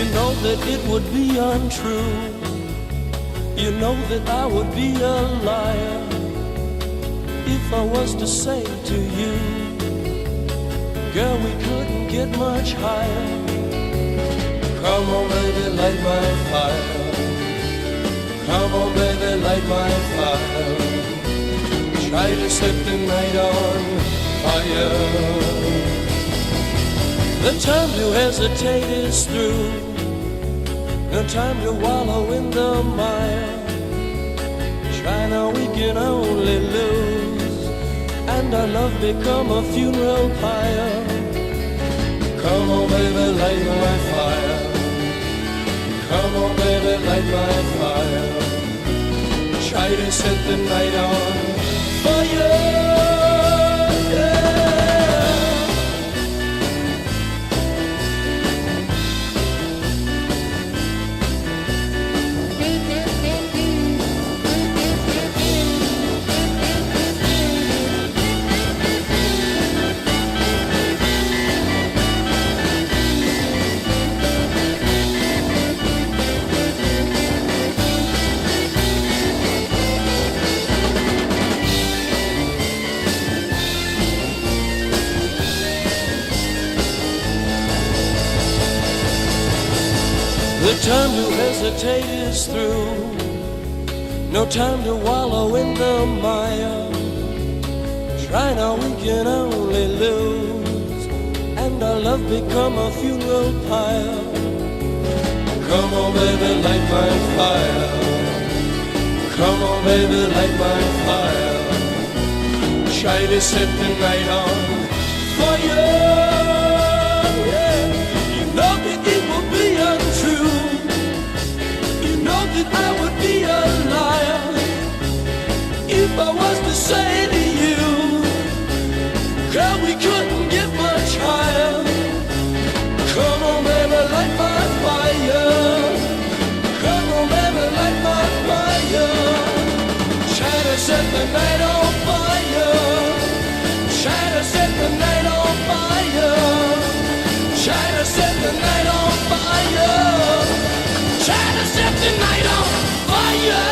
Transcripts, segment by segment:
You know that it would be untrue. You know that I would be a liar if I was to say to you, girl, we couldn't get much higher. Come on, baby, light my fire. Come on, baby, light my fire. Try to set the night on fire. The time to hesitate is through. No time to wallow in the mire. Try now, we can only lose, and our love become a funeral pyre. Come on, baby, light my fire. Come on, baby, light my fire. Try to set the night on fire. The time to hesitate is through. No time to wallow in the mire. Try now, we can only lose, and our love become a funeral pyre. Come on, baby, light my fire. Come on, baby, light my fire. Try to set the night on fire. I would be a liar if I was to say to you, girl, we couldn't get much higher. Come on, baby, light my fire. Come on, baby, light my fire. Try to set the night on fire. Try to set the night on fire. Try to set the night on fire. Try to set the night on fire.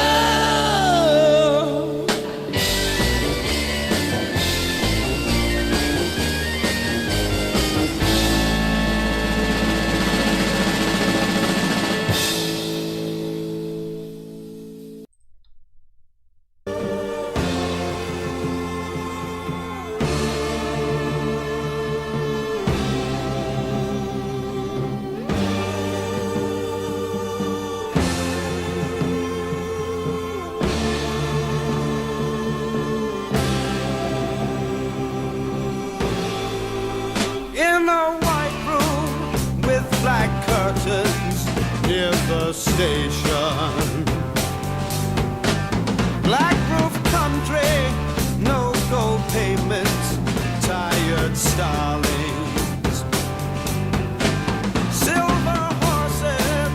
Near the station, black roof country, no gold pavements, tired starlings, silver horses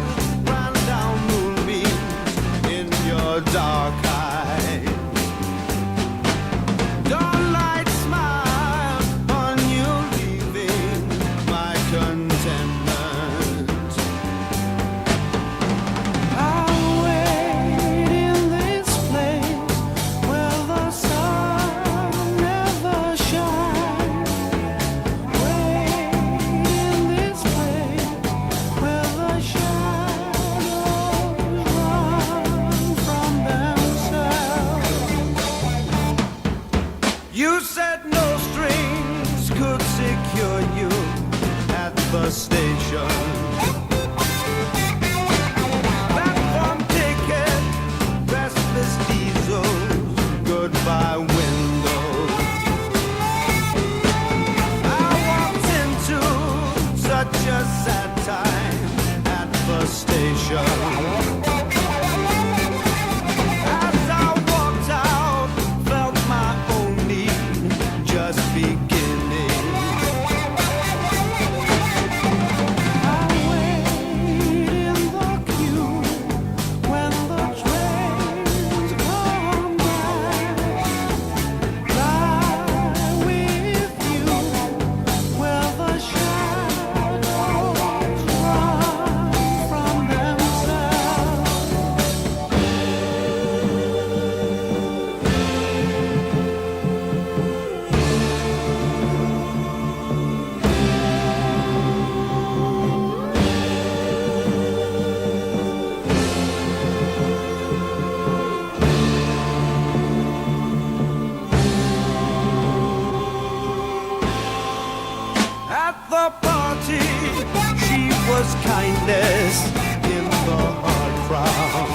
ran down moonbeams in your dark eyes. Dawnlight smile on you, leaving my contentment. You said no strings could secure you at the station. Platform ticket, restless diesels, goodbye windows. I walked into such a sad time at the station. party. She was kindness in the hard crowd.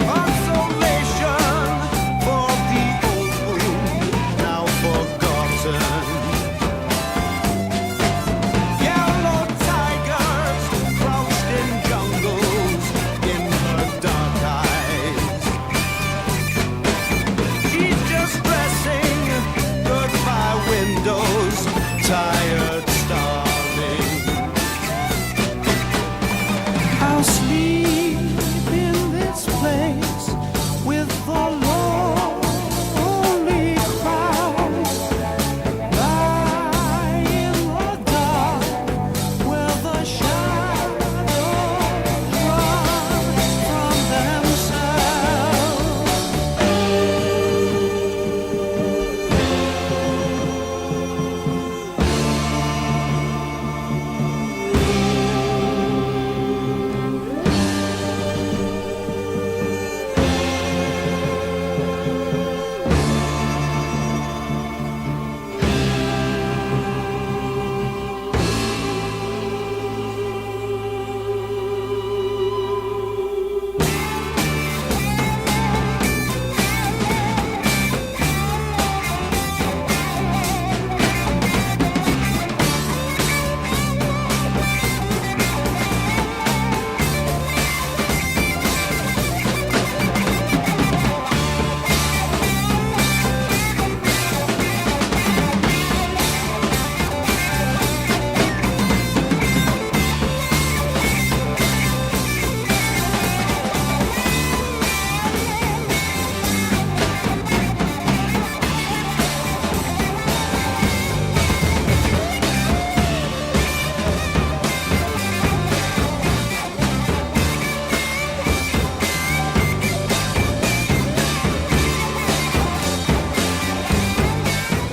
Consolation for the old wound, now forgotten. Yellow tigers crouched in jungles in her dark eyes. She's just dressing goodbye windows, tired, starving. I'll sleep in this place with the lonely crowds. Lie in the dark where the shadows run from themselves.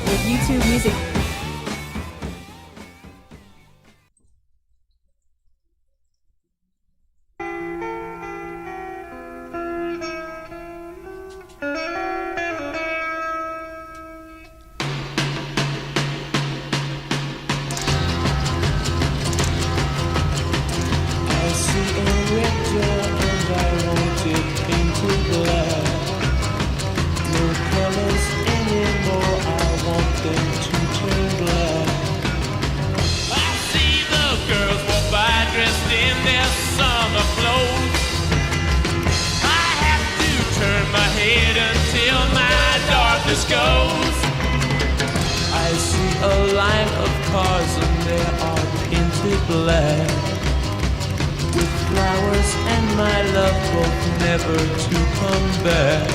With YouTube Music. I see a red door and I want it painted black. No colors anymore, I want them to turn black. I see the girls walk by dressed in their summer clothes. I have to turn my head until my darkness goes. I see a line of cars and they are painted black, with flowers and my love both never to come back.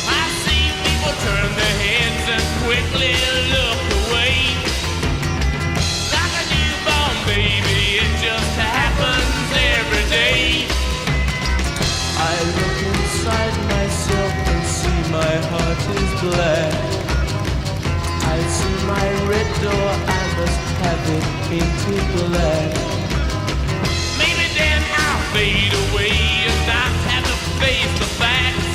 I see people turn their heads and quickly look away. Like a newborn baby, it just happens every day. I look inside myself and see my heart is black. I see my red door, I must have it painted black. Maybe then I'll fade away and not have to face the facts.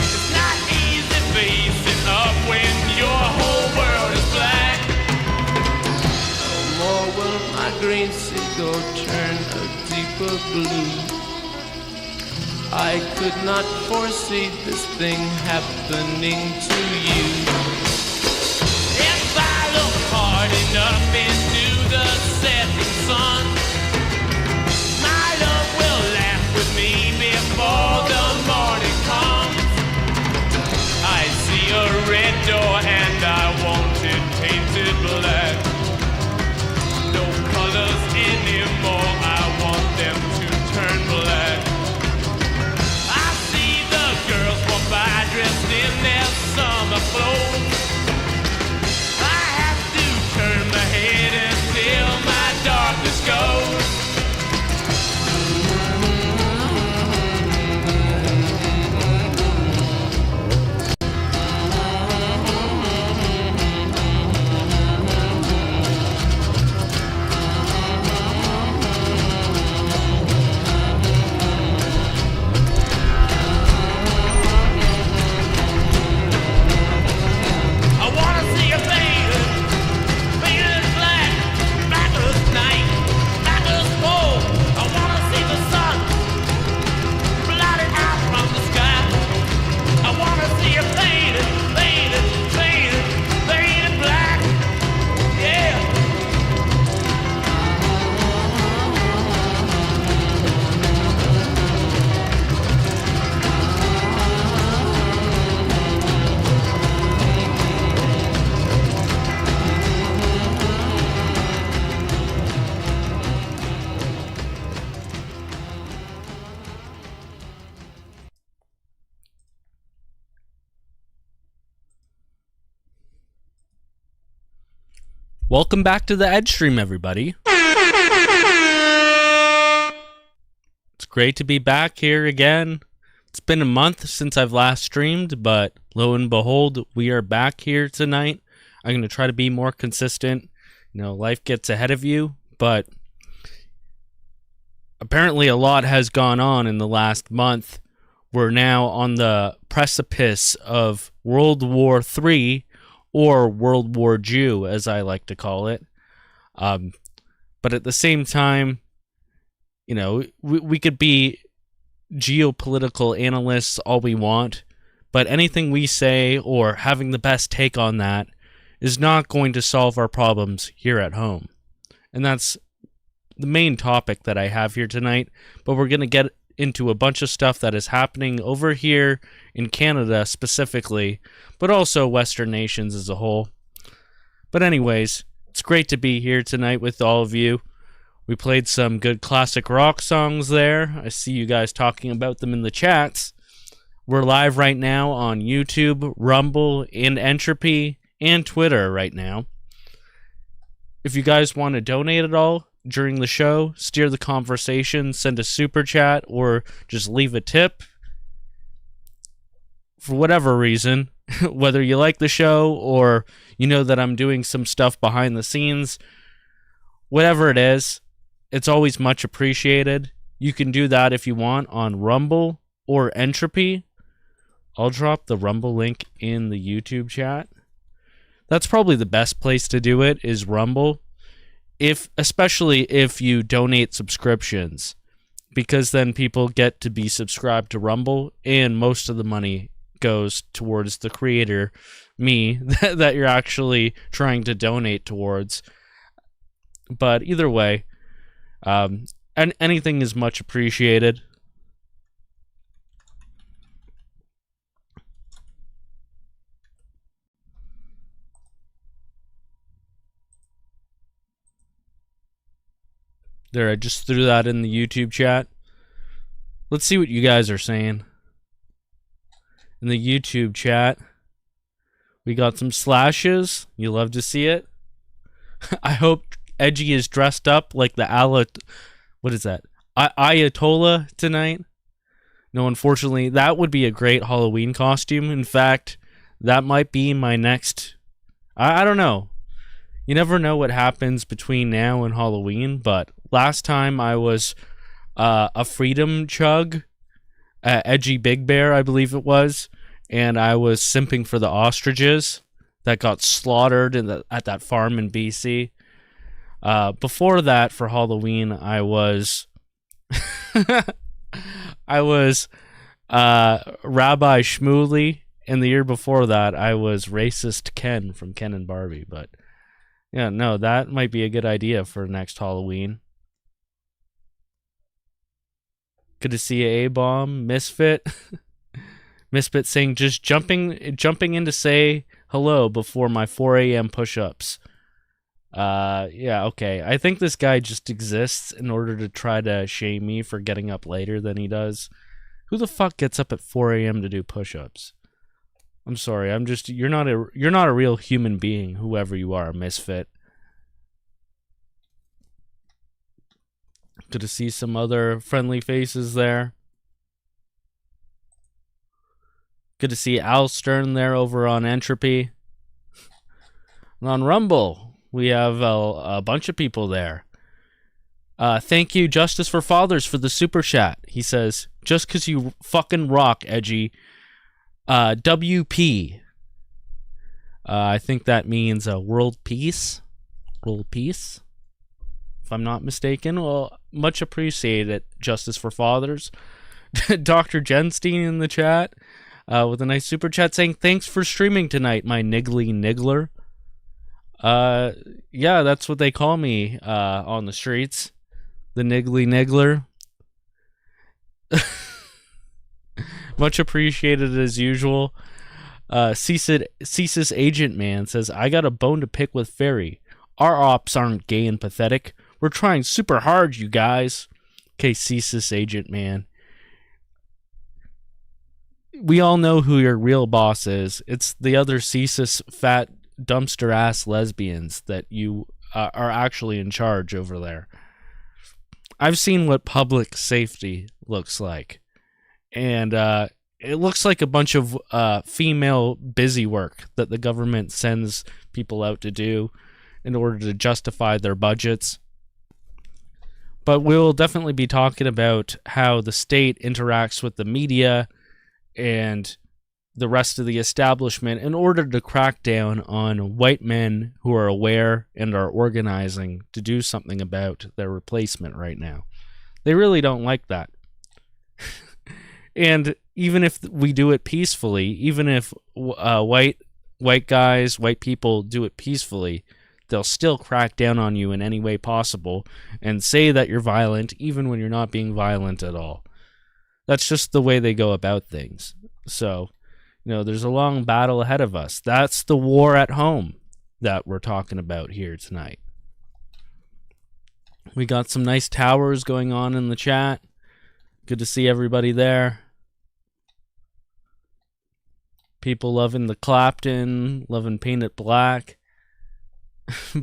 It's not easy facing up when your whole world is black. No more will my green seagull turn a deeper blue. I could not foresee this thing happening to you. If I look hard enough into the setting sun, my love will laugh with me before the morning comes. I see a red door and I want it painted black. No colors anymore, I want them to turn black. I see the girls walk by dressed in their summer clothes. Welcome back to the EdgeStream, everybody. It's great to be back here again. It's been a month since I've last streamed, but lo and behold, we are back here tonight. I'm going to try to be more consistent. You know, life gets ahead of you, but apparently a lot has gone on in the last month. We're now on the precipice of World War III, or World War Jew, as I like to call it. But at the same time, you know, we could be geopolitical analysts all we want, but anything we say or having the best take on that is not going to solve our problems here at home. And that's the main topic that I have here tonight, but we're going to get into a bunch of stuff that is happening over here in Canada specifically, but also Western nations as a whole. But anyways, it's great to be here tonight with all of you. We played some good classic rock songs there. I see you guys talking about them in the chats. We're live right now on YouTube, Rumble, and Entropy, and Twitter right now. If you guys want to donate at all during the show, steer the conversation, send a super chat, or just leave a tip. For whatever reason, whether you like the show or you know that I'm doing some stuff behind the scenes, whatever it is, it's always much appreciated. You can do that if you want on Rumble or Entropy. I'll drop the Rumble link in the YouTube chat. That's probably the best place to do it, is Rumble. Especially if you donate subscriptions, because then people get to be subscribed to Rumble, and most of the money goes towards the creator, me, that you're actually trying to donate towards. But either way, and anything is much appreciated. There, I just threw that in the YouTube chat. Let's see what you guys are saying. In the YouTube chat, we got some slashes. You love to see it. I hope Edgy is dressed up like the Ayatollah tonight. No, unfortunately, that would be a great Halloween costume. In fact, that might be my next... I don't know. You never know what happens between now and Halloween, but last time I was a Freedom Chug, Edgy Big Bear, I believe it was, and I was simping for the ostriches that got slaughtered at that farm in BC. Before that, for Halloween, I was Rabbi Shmuley, and the year before that, I was Racist Ken from Ken and Barbie, but... yeah, no, that might be a good idea for next Halloween. Good to see you, A-Bomb. Misfit. Misfit saying, just jumping in to say hello before my 4 a.m. push-ups. Yeah, okay. I think this guy just exists in order to try to shame me for getting up later than he does. Who the fuck gets up at 4 a.m. to do push-ups? I'm sorry, you're not a real human being, whoever you are, Misfit. Good to see some other friendly faces there. Good to see Al Stern there over on Entropy. And on Rumble, we have a bunch of people there. Thank you, Justice for Fathers, for the super chat. He says, just because you fucking rock, Edgy. WP. I think that means world peace. World peace. If I'm not mistaken. Well, much appreciated, Justice for Fathers. Dr. Genstein in the chat with a nice super chat saying, thanks for streaming tonight, my niggly niggler. Yeah, that's what they call me on the streets. The niggly niggler. Much appreciated as usual. CSIS Agent Man says, I got a bone to pick with Fairy. Our ops aren't gay and pathetic. We're trying super hard, you guys. Okay, CSIS Agent Man. We all know who your real boss is. It's the other CSIS fat dumpster ass lesbians that you are actually in charge over there. I've seen what public safety looks like, and it looks like a bunch of female busy work that the government sends people out to do in order to justify their budgets. But we'll definitely be talking about how the state interacts with the media and the rest of the establishment in order to crack down on white men who are aware and are organizing to do something about their replacement right now. They really don't like that. And even if we do it peacefully, even if white guys, white people do it peacefully, they'll still crack down on you in any way possible and say that you're violent, even when you're not being violent at all. That's just the way they go about things. So, there's a long battle ahead of us. That's the war at home that we're talking about here tonight. We got some nice towers going on in the chat. Good to see everybody there. People loving the Clapton, loving Paint It Black.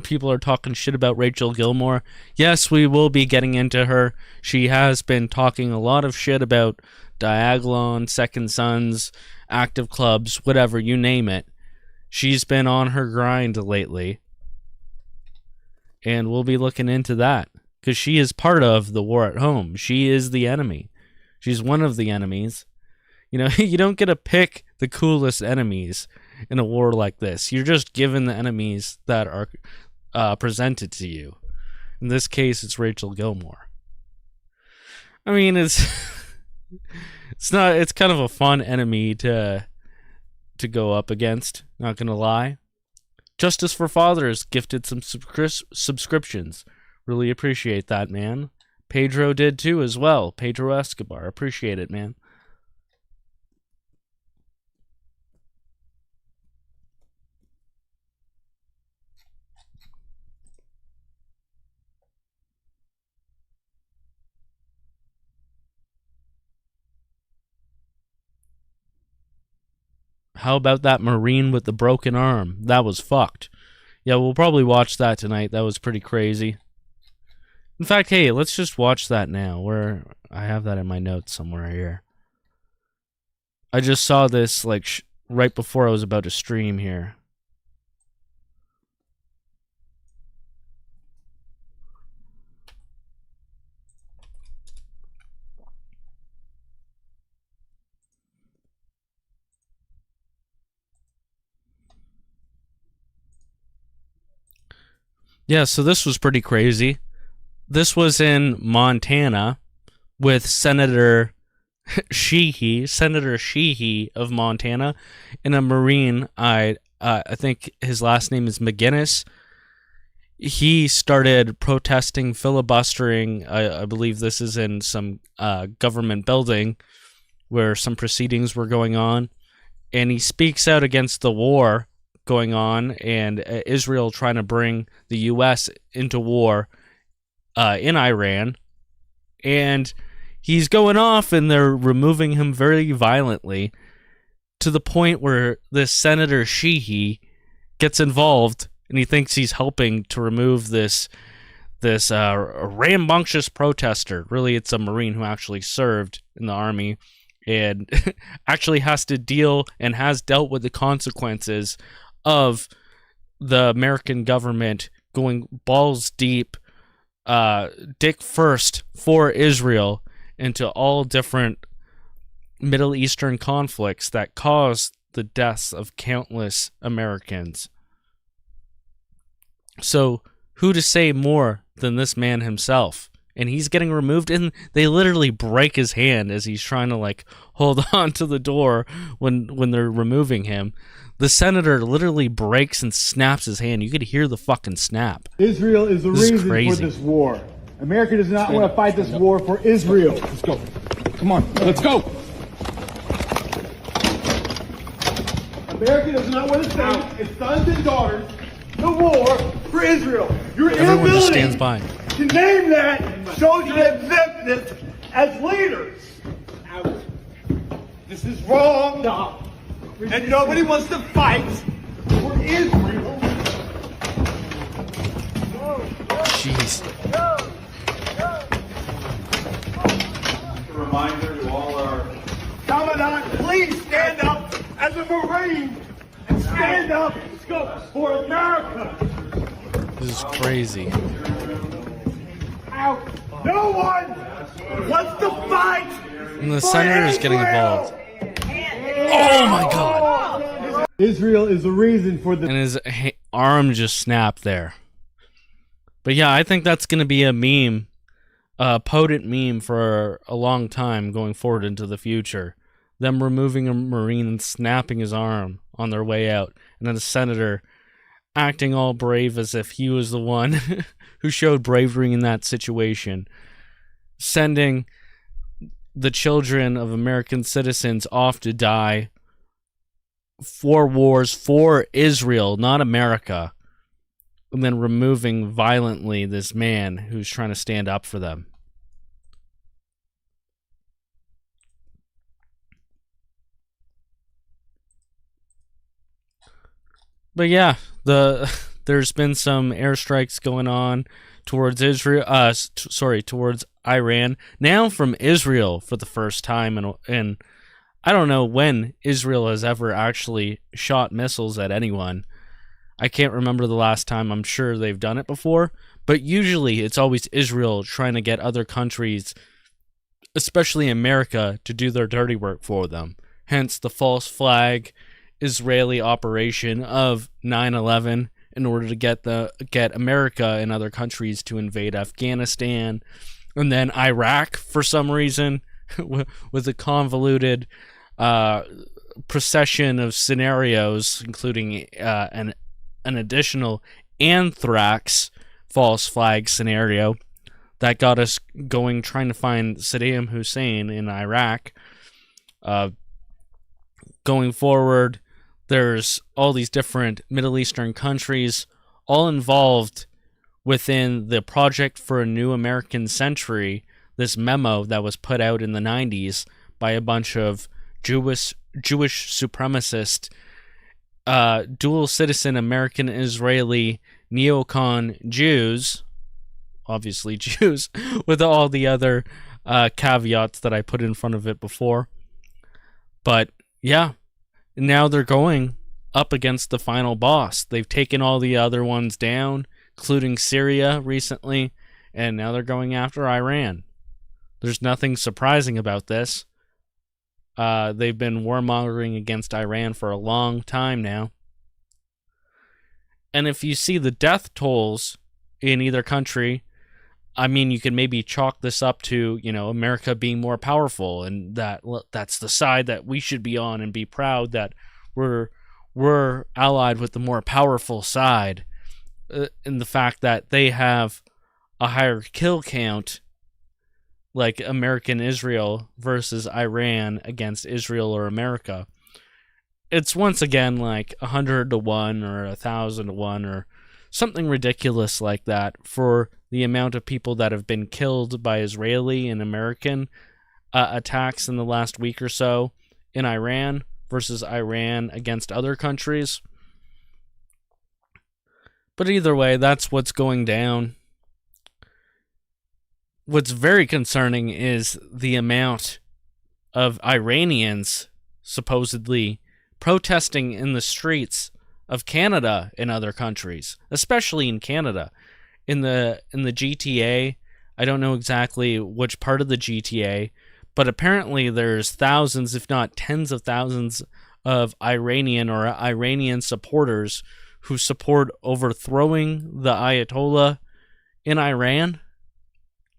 People are talking shit about Rachel Gilmore. Yes, we will be getting into her. She has been talking a lot of shit about Diagolon, Second Sons, active clubs, whatever, you name it. She's been on her grind lately. And we'll be looking into that. Because she is part of the war at home. She is the enemy. She's one of the enemies. You don't get to pick the coolest enemies in a war like this. You're just given the enemies that are presented to you. In this case, it's Rachel Gilmore. I mean, it's kind of a fun enemy to go up against, not gonna lie. Justice for Fathers gifted some subscriptions. Really appreciate that, man. Pedro did too as well. Pedro Escobar. Appreciate it, man. How about that Marine with the broken arm? That was fucked. Yeah, we'll probably watch that tonight. That was pretty crazy. In fact, hey, let's just watch that now. Where I have that in my notes somewhere here. I just saw this right before I was about to stream here. Yeah, so this was pretty crazy. This was in Montana with Senator Sheehy of Montana, and a Marine. I think his last name is McGinnis. He started protesting, filibustering. I believe this is in some government building where some proceedings were going on, and he speaks out against the war going on and Israel trying to bring the U.S. into war in Iran, and he's going off and they're removing him very violently to the point where this Senator Sheehy gets involved and he thinks he's helping to remove this rambunctious protester. Really, it's a Marine who actually served in the army and actually has to deal and has dealt with the consequences of the American government going balls deep, dick first for Israel into all different Middle Eastern conflicts that caused the deaths of countless Americans. So who to say more than this man himself? And he's getting removed, and they literally break his hand as he's trying to hold on to the door when they're removing him. The senator literally breaks and snaps his hand. You could hear the fucking snap. Israel is the reason for this war. America does not want to fight this war for Israel. Let's go. Come on, let's go. America does not want to send its sons and daughters to war for Israel. Your Everyone just stands inability by. to name that shows your exemptness as leaders. This is wrong. And nobody wants to fight for Israel Jeez. A reminder to all our Commandant, please stand up as a Marine and stand up for America. This is crazy. Out. No one wants to fight. And the senator is getting involved. Oh my god. Israel is the reason for the. And his arm just snapped there. But yeah, I think that's going to be a meme, a potent meme for a long time going forward into the future. Them removing a Marine and snapping his arm on their way out. And then the senator acting all brave as if he was the one who showed bravery in that situation. Sending the children of American citizens off to die for wars for Israel, not America. And then removing violently this man who's trying to stand up for them. But yeah, there's been some airstrikes going on towards Israel. Towards Iran. Now from Israel for the first time, and I don't know when Israel has ever actually shot missiles at anyone. I can't remember the last time. I'm sure they've done it before, but usually it's always Israel trying to get other countries, especially America, to do their dirty work for them. Hence the false flag Israeli operation of 9/11 in order to get America and other countries to invade Afghanistan, and then Iraq for some reason with a convoluted procession of scenarios, including an additional anthrax false flag scenario that got us going, trying to find Saddam Hussein in Iraq. Going forward, there's all these different Middle Eastern countries all involved within the Project for a New American Century, this memo that was put out in the 90s by a bunch of Jewish supremacist dual citizen American Israeli neocon Jews, obviously Jews, with all the other caveats that I put in front of it before. But yeah, now they're going up against the final boss. They've taken all the other ones down, including Syria recently, and now they're going after Iran. There's nothing surprising about this. They've been warmongering against Iran for a long time now. And if you see the death tolls in either country, I mean, you can maybe chalk this up to, America being more powerful, and that's the side that we should be on and be proud that we're allied with the more powerful side, in the fact that they have a higher kill count, like American Israel versus Iran against Israel or America. It's once again like 100 to 1 or 1,000 to 1 or something ridiculous like that for the amount of people that have been killed by Israeli and American attacks in the last week or so in Iran versus Iran against other countries. But either way, that's what's going down. What's very concerning is the amount of Iranians supposedly protesting in the streets of Canada and other countries, especially in Canada. In the GTA, I don't know exactly which part of the GTA, but apparently there's thousands, if not tens of thousands, of Iranian or Iranian supporters who support overthrowing the Ayatollah in Iran.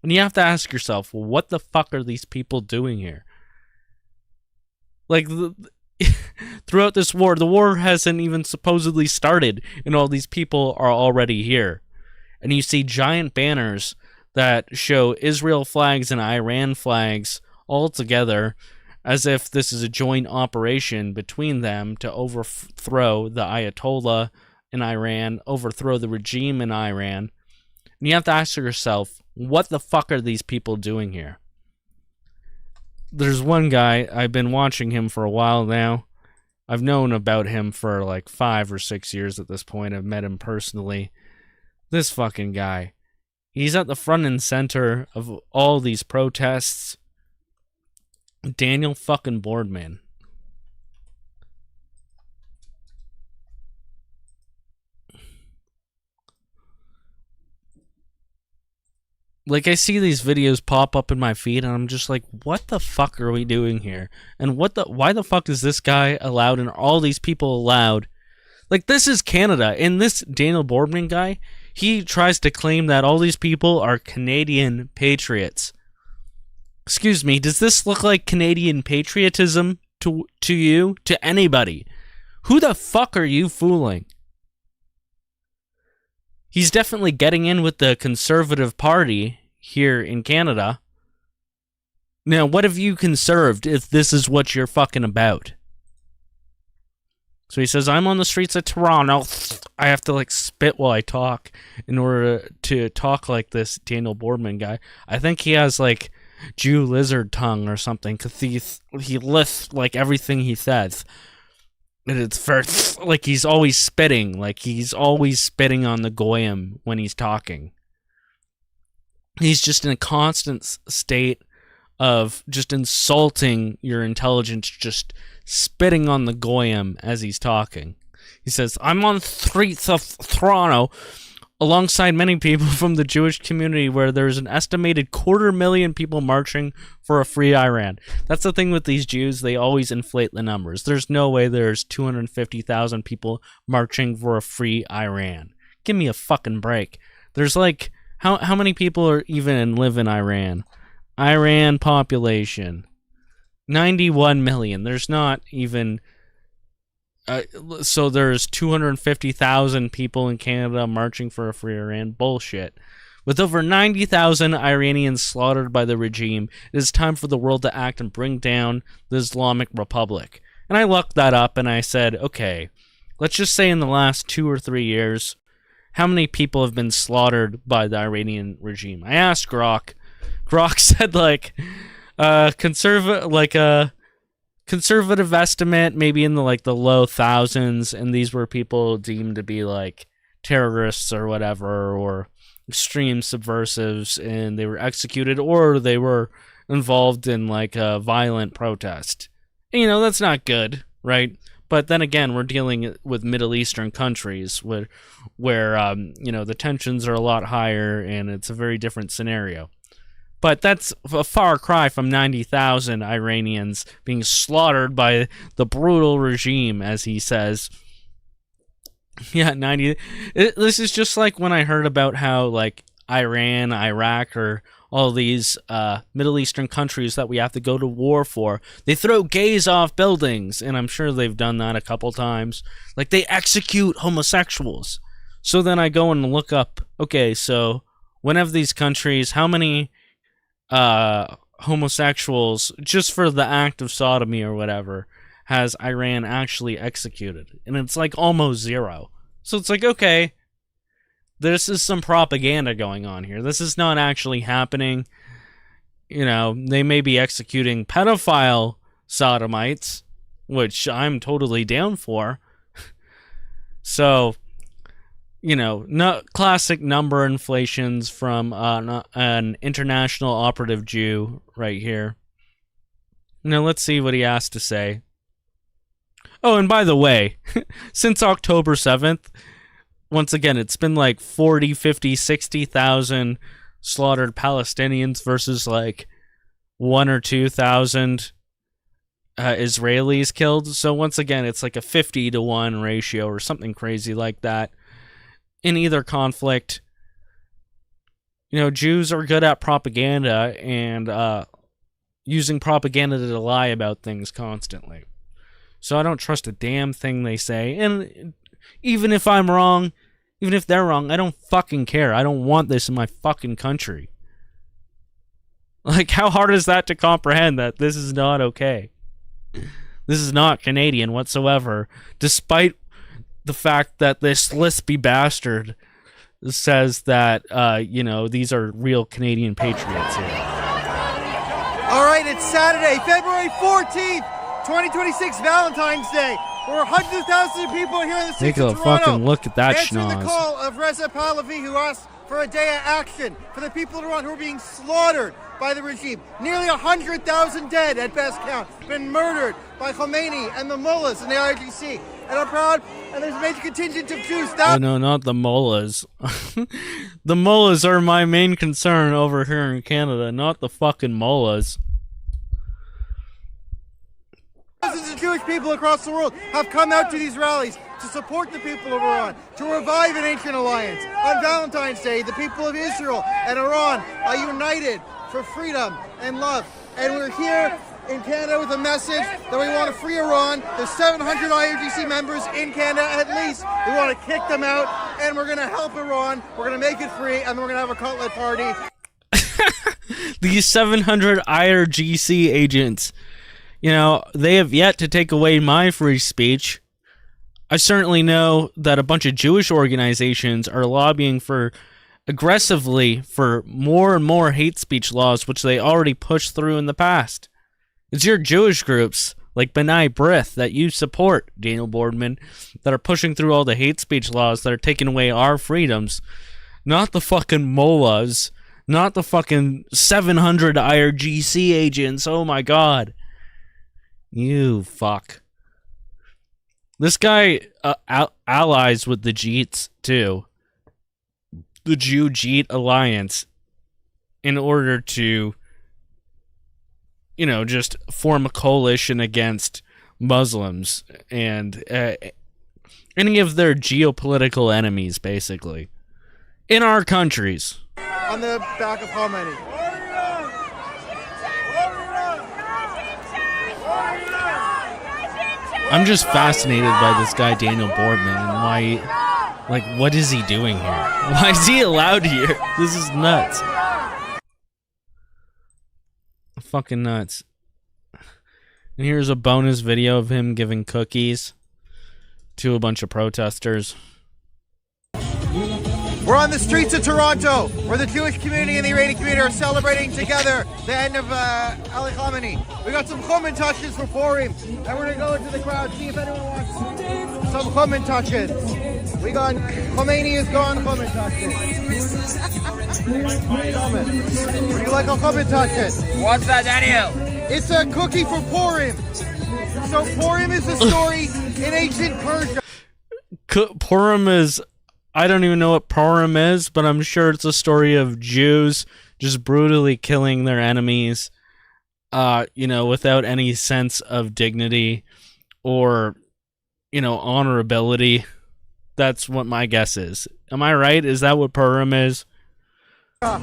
And you have to ask yourself, well, what the fuck are these people doing here? Like, throughout this war, the war hasn't even supposedly started, and all these people are already here. And you see giant banners that show Israel flags and Iran flags all together, as if this is a joint operation between them to overthrow the Ayatollah in Iran, overthrow the regime in Iran. And you have to ask yourself, what the fuck are these people doing here? There's one guy, I've been watching him for a while now. I've known about him for like 5 or 6 years at this point. I've met him personally. This fucking guy. He's at the front and center of all these protests. Daniel fucking Boardman. Like, I see these videos pop up in my feed, and I'm just like, what the fuck are we doing here? And why the fuck is this guy allowed and all these people allowed? Like, this is Canada, and this Daniel Boardman guy, he tries to claim that all these people are Canadian patriots. Excuse me, does this look like Canadian patriotism to you? To anybody? Who the fuck are you fooling? He's definitely getting in with the Conservative Party here in Canada. Now, what have you conserved if this is what you're fucking about? So he says, I'm on the streets of Toronto. I have to, like, spit while I talk in order to talk like this Daniel Boardman guy. I think he has, like, Jew lizard tongue or something, because he lisps, like, everything he says. And it's first, like, he's always spitting. Like, he's always spitting on the goyim when he's talking. He's just in a constant state of just insulting your intelligence, just spitting on the goyim as he's talking. He says, I'm on the streets of Toronto alongside many people from the Jewish community where there's an estimated 250,000 people marching for a free Iran. That's the thing with these Jews. They always inflate the numbers. There's no way there's 250,000 people marching for a free Iran. Give me a fucking break. There's like, how many people are even live in Iran? Iran population, 91 million. There's not even... so there's 250,000 people in Canada marching for a free Iran. Bullshit. With over 90,000 Iranians slaughtered by the regime, it is time for the world to act and bring down the Islamic Republic. And I looked that up and I said, okay, let's just say in the last 2 or 3 years, how many people have been slaughtered by the Iranian regime? I asked Grok. Grok said conservative estimate, maybe in the low thousands, and these were people deemed to be like terrorists or whatever, or extreme subversives, and they were executed, or they were involved in like a violent protest. And, you know, that's not good, right? But then again, we're dealing with Middle Eastern countries where you know, the tensions are a lot higher, and it's a very different scenario. But that's a far cry from 90,000 Iranians being slaughtered by the brutal regime, as he says. Yeah, 90. This is just like when I heard about how, like, Iran, Iraq, or all these Middle Eastern countries that we have to go to war for, they throw gays off buildings, and I'm sure they've done that a couple times. Like, they execute homosexuals. So then I go and look up, okay, so one of these countries, how many homosexuals, just for the act of sodomy or whatever, has Iran actually executed? And it's like almost zero. So it's like, okay, this is some propaganda going on here. This is not actually happening. You know, they may be executing pedophile sodomites, which I'm totally down for. So, you know, classic number inflations from an international operative Jew right here. Now, let's see what he has to say. Oh, and by the way, since October 7th, once again, it's been like 40, 50, 60,000 slaughtered Palestinians versus like 1,000 or 2,000 Israelis killed. So once again, it's like a 50-to-1 ratio or something crazy like that. In either conflict, you know, Jews are good at propaganda and using propaganda to lie about things constantly. So I don't trust a damn thing they say. And even if I'm wrong, even if they're wrong, I don't fucking care. I don't want this in my fucking country. Like, how hard is that to comprehend that this is not okay? This is not Canadian whatsoever, despite the fact that this lispy bastard says that, you know, these are real Canadian patriots here. All right, it's Saturday, February 14th, 2026, Valentine's Day. There were hundreds of thousands of people here in the Take streets of a Toronto. fucking look at that answering the schnoz. call of Reza Pahlavi, who asked for a day of action for the people of Iran who are being slaughtered by the regime. Nearly 100,000 dead at best count, been murdered by Khomeini and the mullahs and the IRGC. And I'm proud, and there's a major contingent of Jews. Oh, no, not the mullahs. The mullahs are my main concern over here in Canada, not the fucking mullahs. Thousands of Jewish people across the world have come out to these rallies to support the people of Iran, to revive an ancient alliance. On Valentine's Day, the people of Israel and Iran are united for freedom and love. And we're here in Canada with a message that we want to free Iran. There's 700 IRGC members in Canada at least. We want to kick them out, and we're going to help Iran. We're going to make it free, and we're going to have a cutlet party. These 700 IRGC agents, you know, they have yet to take away my free speech. I certainly know that a bunch of Jewish organizations are lobbying aggressively for more and more hate speech laws, which they already pushed through in the past. It's your Jewish groups, like B'nai B'rith, that you support, Daniel Boardman, that are pushing through all the hate speech laws that are taking away our freedoms. Not the fucking mullahs. Not the fucking 700 IRGC agents. Oh my god. You fuck. This guy allies with the Jeets, too. The Jew-Jeet alliance. In order to, you know, just form a coalition against Muslims and any of their geopolitical enemies, basically. In our countries. On the back of Khomeini. I'm just fascinated by this guy, Daniel Boardman, and why, like, what is he doing here? Why is he allowed here? This is nuts. Fucking nuts. And here's a bonus video of him giving cookies to a bunch of protesters. We're on the streets of Toronto, where the Jewish community and the Iranian community are celebrating together the end of Ali Khamenei. We got some Chumen touches for Purim, and we're gonna go into the crowd, see if anyone wants some Chumen touches. We got Khomeini is gone, Chumen touches. Would you like a Chumen touches? What's that, Daniel? It's a cookie for Purim. So Purim is the story in ancient Persia. Purim is... I don't even know what Purim is, but I'm sure it's a story of Jews just brutally killing their enemies, you know, without any sense of dignity or, you know, honorability. That's what my guess is. Am I right? Is that what Purim is? Queen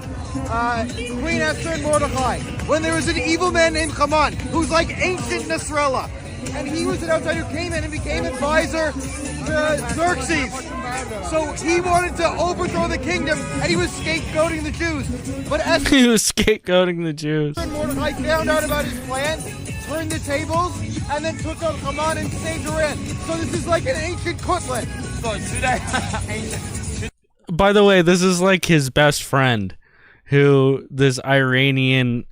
Esther and Mordecai, when there was an evil man named Haman, who's like ancient Nasrallah, and he was an outsider who came in and became advisor to Xerxes. So he wanted to overthrow the kingdom, and he was scapegoating the Jews. But Esther He was scapegoating the Jews. and Mordecai found out about his plan, turned the tables, and then took out Haman and saved her in. So this is like an ancient cutlet. So should I? By the way, this is like his best friend, who this Iranian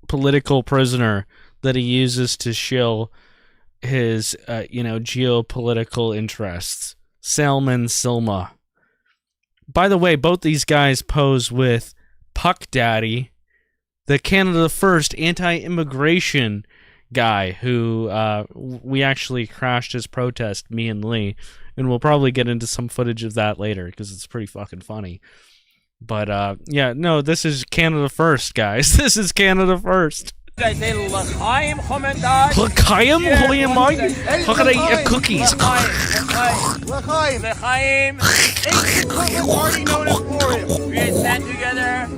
political prisoner that he uses to shill his, you know, geopolitical interests. Salman Silma. By the way, both these guys pose with Puck Daddy, the Canada First anti-immigration guy who we actually crashed his protest, me and Lee, and we'll probably get into some footage of that later because it's pretty fucking funny. But yeah, no, this is Canada First, guys. This is Canada First. I say L'chaim Chomendag. L'chaim? Yeah, Who am I? How can I eat cookies? L'chaim. L'chaim. Ancient cutlet party known as Purim. We stand together.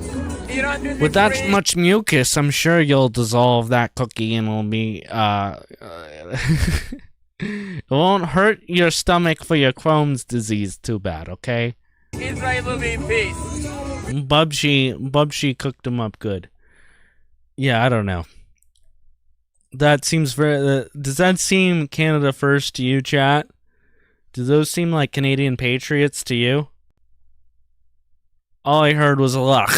Iran will be With that free. much mucus, I'm sure you'll dissolve that cookie and it'll be, it won't hurt your stomach for your Crohn's disease too bad, okay? Israel will be in peace. Bubshy cooked them up good. Yeah, I don't know. That seems very... does that seem Canada First to you, chat? Do those seem like Canadian patriots to you? All I heard was a lot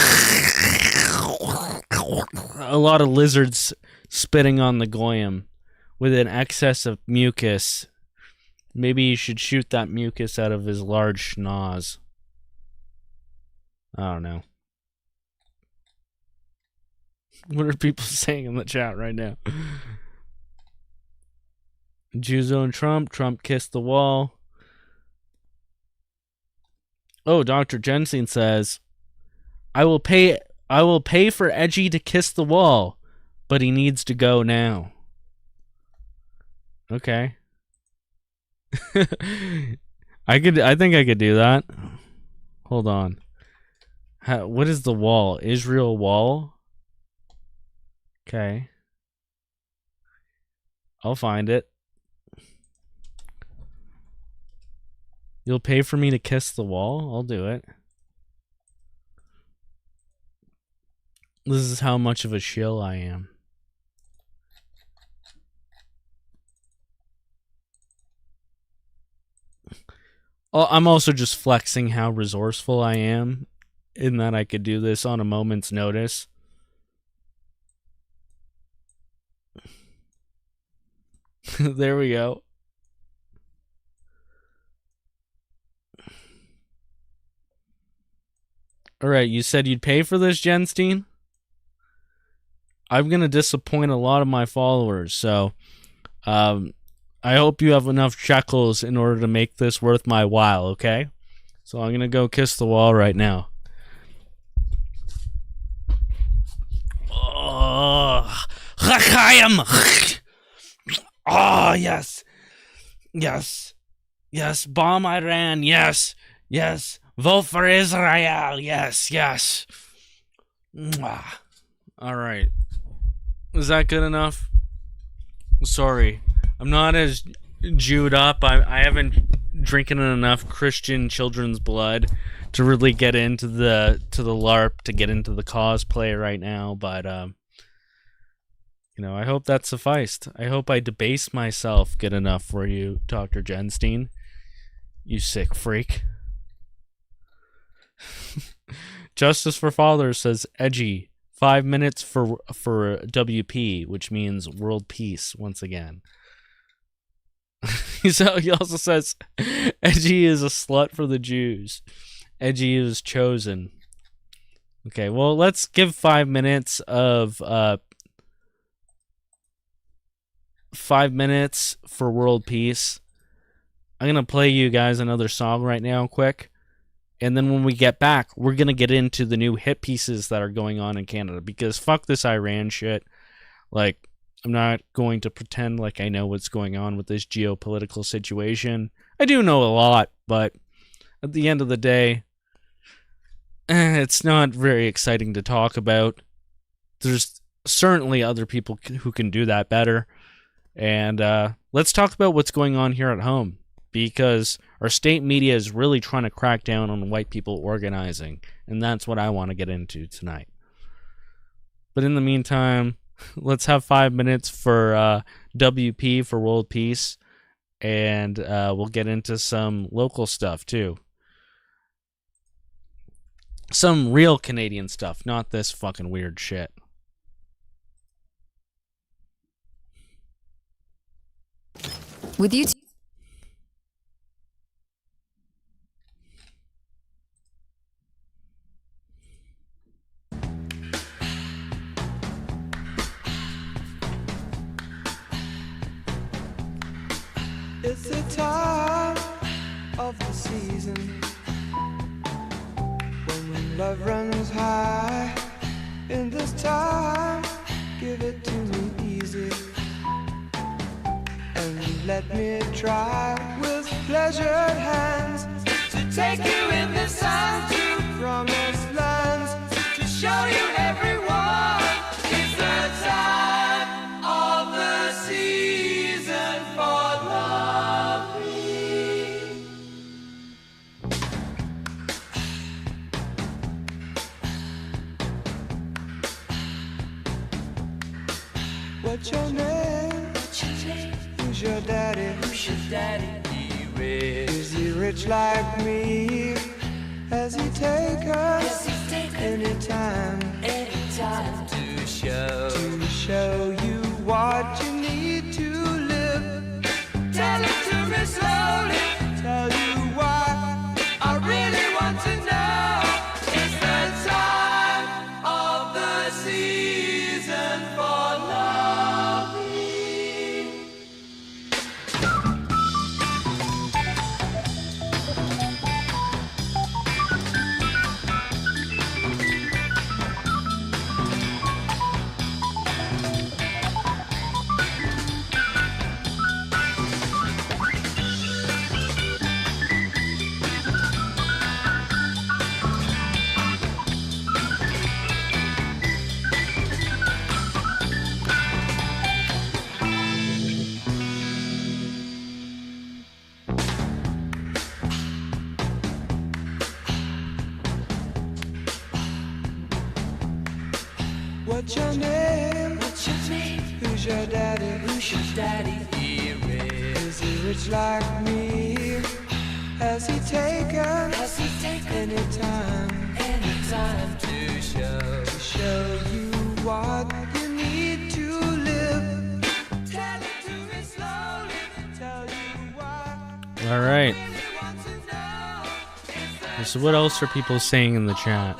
of lizards spitting on the goyim with an excess of mucus Maybe he should shoot that mucus out of his large schnoz. I don't know. What are people saying in the chat right now? Juzo and Trump. Trump kissed the wall. Oh, Dr. Jensen says, I will pay for Edgy to kiss the wall, but he needs to go now. Okay. I think I could do that. Hold on. What is the wall? Israel wall? Okay. I'll find it. You'll pay for me to kiss the wall? I'll do it. This is how much of a shill I am. I'm also just flexing how resourceful I am in that I could do this on a moment's notice. There we go. Alright, you said you'd pay for this, Jenstein? I'm gonna disappoint a lot of my followers, so I hope you have enough shekels in order to make this worth my while, okay? So I'm gonna go kiss the wall right now. Oh, Chaim! Oh, yes. Yes. Yes. Bomb Iran. Yes. Yes. Vote for Israel. Yes. Yes. All right. Is that good enough? Sorry. I'm not as Jewed up. I haven't drinking enough Christian children's blood to really get into the LARP, to get into the cosplay right now, but you know, I hope that sufficed. I hope I debased myself good enough for you, Dr. Jenstein. You sick freak. Justice for Fathers says, Edgy, 5 minutes for WP, which means world peace once again. He also says, Edgy is a slut for the Jews. Edgy is chosen. Okay, well, let's give 5 minutes of 5 minutes for world peace. I'm gonna play you guys another song right now, quick, and then when we get back, we're gonna get into the new hit pieces that are going on in Canada, because fuck this Iran shit. Like, I'm not going to pretend like I know what's going on with this geopolitical situation. I do know a lot, but at the end of the day, it's not very exciting to talk about. There's certainly other people who can do that better. And let's talk about what's going on here at home, because our state media is really trying to crack down on white people organizing, and that's what I want to get into tonight. But in the meantime, let's have 5 minutes for WP, for world peace, and we'll get into some local stuff too. Some real Canadian stuff, not this fucking weird shit. With you It's the time of the season when love runs high. In this time, give it to me easy, and let me try with pleasured hands to take you in the sun to promised lands, to show you everyone. It's the time of the season for loving. What's your name? Who's your daddy? Is he rich like me? Has he take us anytime to show you what you need to live? Tell it to me slow. What's your name? Who's your daddy? Is he rich like me? Has he taken any time to show you what you need to live? Tell it to me slowly, tell you why. All right. So what else are people saying in the chat?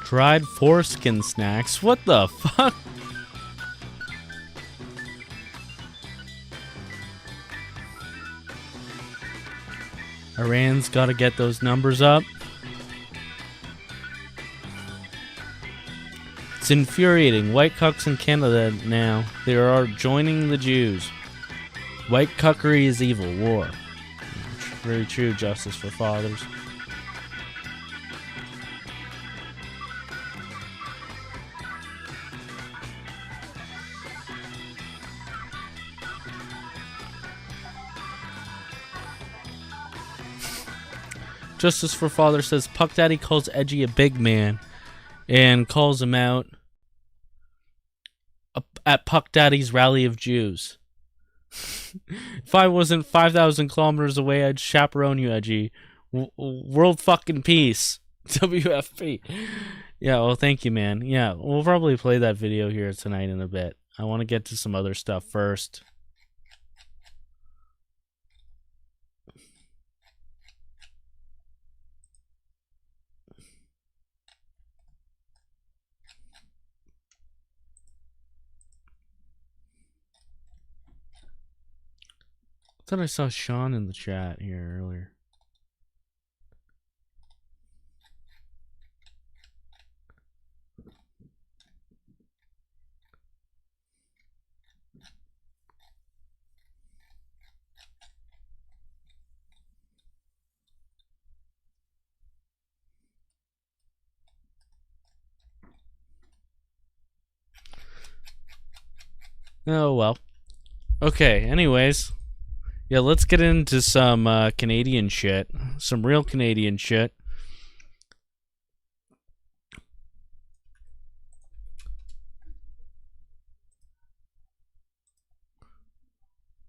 Dried foreskin snacks? What the fuck? Iran's got to get those numbers up. It's infuriating. White cucks in Canada now. They are joining the Jews. White cuckery is evil. War. Very true. Justice for fathers. Justice for Father says Puck Daddy calls Edgy a big man and calls him out at Puck Daddy's rally of Jews. If I wasn't 5,000 kilometers away, I'd chaperone you, Edgy. World fucking peace. WFP. Yeah, well, thank you, man. Yeah, we'll probably play that video here tonight in a bit. I want to get to some other stuff first. I thought I saw Sean in the chat here earlier. Oh, well. Okay, anyways. Yeah, let's get into some Canadian shit. Some real Canadian shit.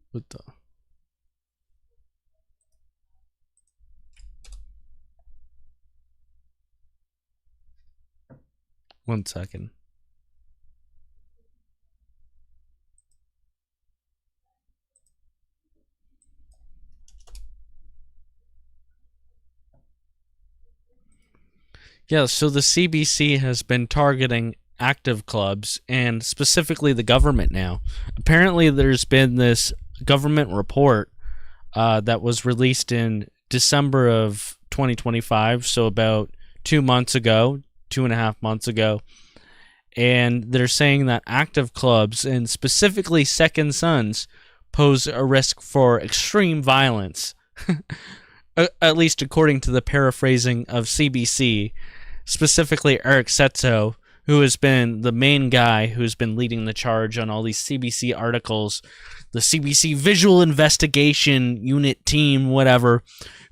What the? One second. Yeah, so the CBC has been targeting active clubs and specifically the government now. Apparently there's been this government report that was released in December of 2025, so about 2 months ago, 2.5 months ago, and they're saying that active clubs, and specifically Second Sons, pose a risk for extreme violence, at least according to the paraphrasing of CBC, specifically Eric Setzo, who has been the main guy who's been leading the charge on all these CBC articles, the CBC Visual Investigation Unit team, whatever,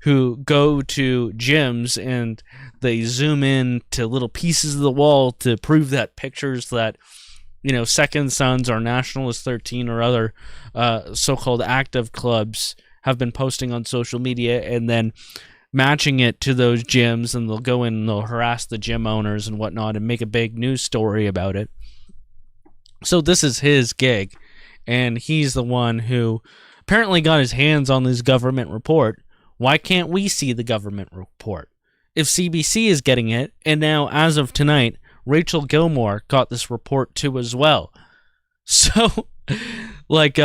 who go to gyms and they zoom in to little pieces of the wall to prove that pictures that, you know, Second Sons or Nationalist 13 or other so-called active clubs have been posting on social media, and then matching it to those gyms, and they'll go in and they'll harass the gym owners and whatnot and make a big news story about it. So this is his gig, and he's the one who apparently got his hands on this government report. Why can't we see the government report? If CBC is getting it, and now as of tonight, Rachel Gilmore got this report too as well. So, like,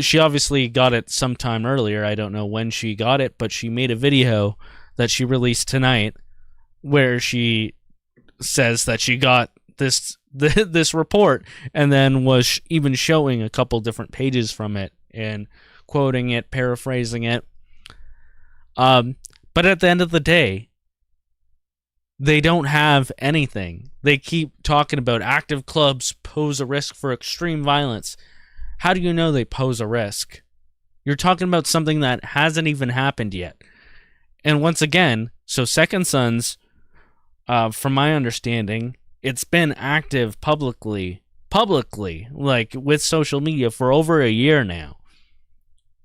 she obviously got it sometime earlier. I don't know when she got it, but she made a video that she released tonight where she says that she got this report, and then was even showing a couple different pages from it and quoting it, paraphrasing it. But at the end of the day, they don't have anything. They keep talking about active clubs pose a risk for extreme violence. how do you know they pose a risk? You're talking about something that hasn't even happened yet. And once again, so Second Sons, from my understanding, it's been active publicly, like with social media for over a year now.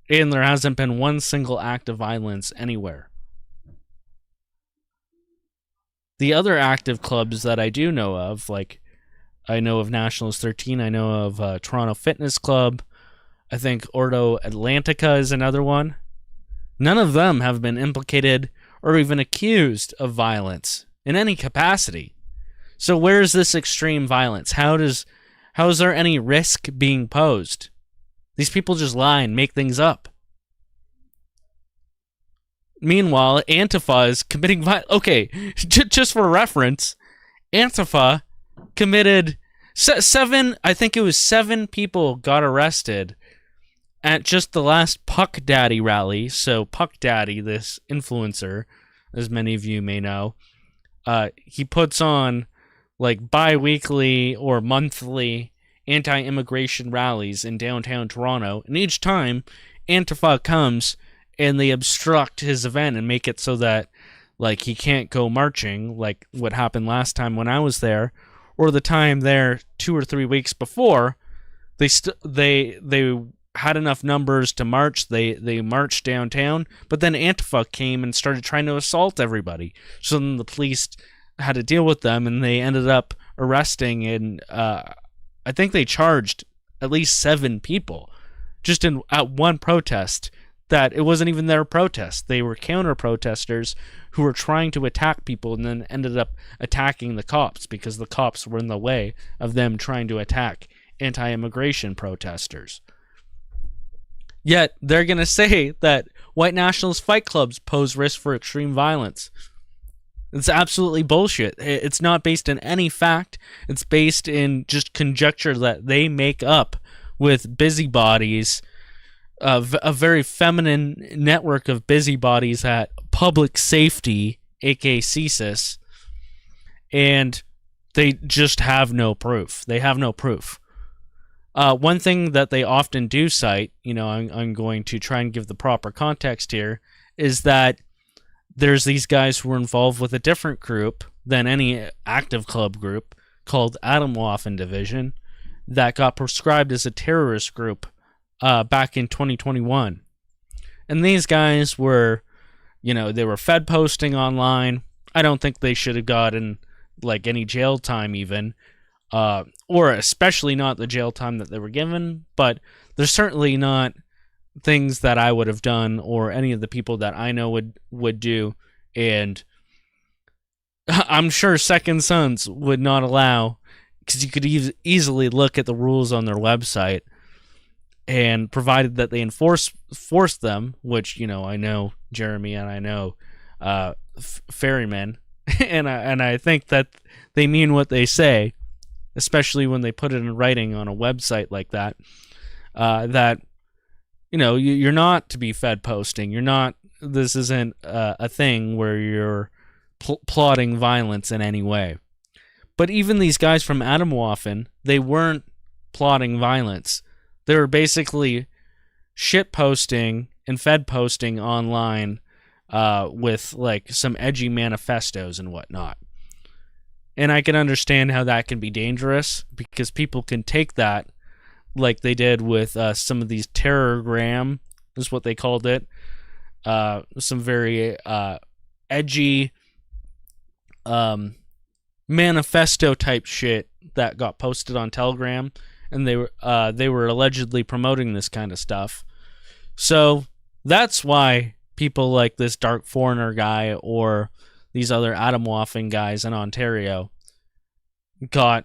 And there hasn't been one single act of violence anywhere. The other active clubs that I do know of, like I know of Nationals 13, I know of Toronto Fitness Club, I think Ordo Atlantica is another one. None of them have been implicated or even accused of violence in any capacity. So where is this extreme violence? How is there any risk being posed? These people just lie and make things up. Meanwhile, Antifa is committing violence. Okay, just for reference, Antifa committed I think it was 7 people got arrested at just the last Puck Daddy rally. So Puck Daddy, this influencer, as many of you may know, he puts on like bi-weekly or monthly anti-immigration rallies in downtown Toronto. And each time Antifa comes and they obstruct his event and make it so that like he can't go marching, like what happened last time when I was there, or the time there 2 or 3 weeks before. They had enough numbers to march. They marched downtown, but then Antifa came and started trying to assault everybody. So then the police had to deal with them, and they ended up arresting, and I think they charged at least 7 people just at one protest. That it wasn't even their protest. They were counter-protesters who were trying to attack people and then ended up attacking the cops because the cops were in the way of them trying to attack anti-immigration protesters. Yet, they're going to say that white nationalist fight clubs pose risk for extreme violence. It's absolutely bullshit. It's not based in any fact. It's based in just conjecture that they make up with busybodies, a very feminine network of busybodies at Public Safety, aka CSIS, and they just have no proof. They have no proof. One thing that they often do cite, I'm going to try and give the proper context here, is that there's these guys who were involved with a different group than any active club group called Atomwaffen Division that got prescribed as a terrorist group back in 2021. And these guys were, they were Fed posting online. I don't think they should have gotten like any jail time even, or especially not the jail time that they were given, but there's certainly not things that I would have done or any of the people that I know would do. And I'm sure Second Sons would not allow, because you could easily look at the rules on their website, and provided that they force them, which, I know Jeremy and I know Ferryman, and I think that they mean what they say, especially when they put it in writing on a website like that, that, you're not to be Fed posting. This isn't a thing where you're plotting violence in any way. But even these guys from Atomwaffen, they weren't plotting violence. They were basically shit posting and Fed posting online with like some edgy manifestos and whatnot. And I can understand how that can be dangerous, because people can take that like they did with some of these terrorgram, is what they called it. Some very edgy manifesto type shit that got posted on Telegram. And they were allegedly promoting this kind of stuff. So that's why people like this Dark Foreigner guy or these other Atomwaffen guys in Ontario got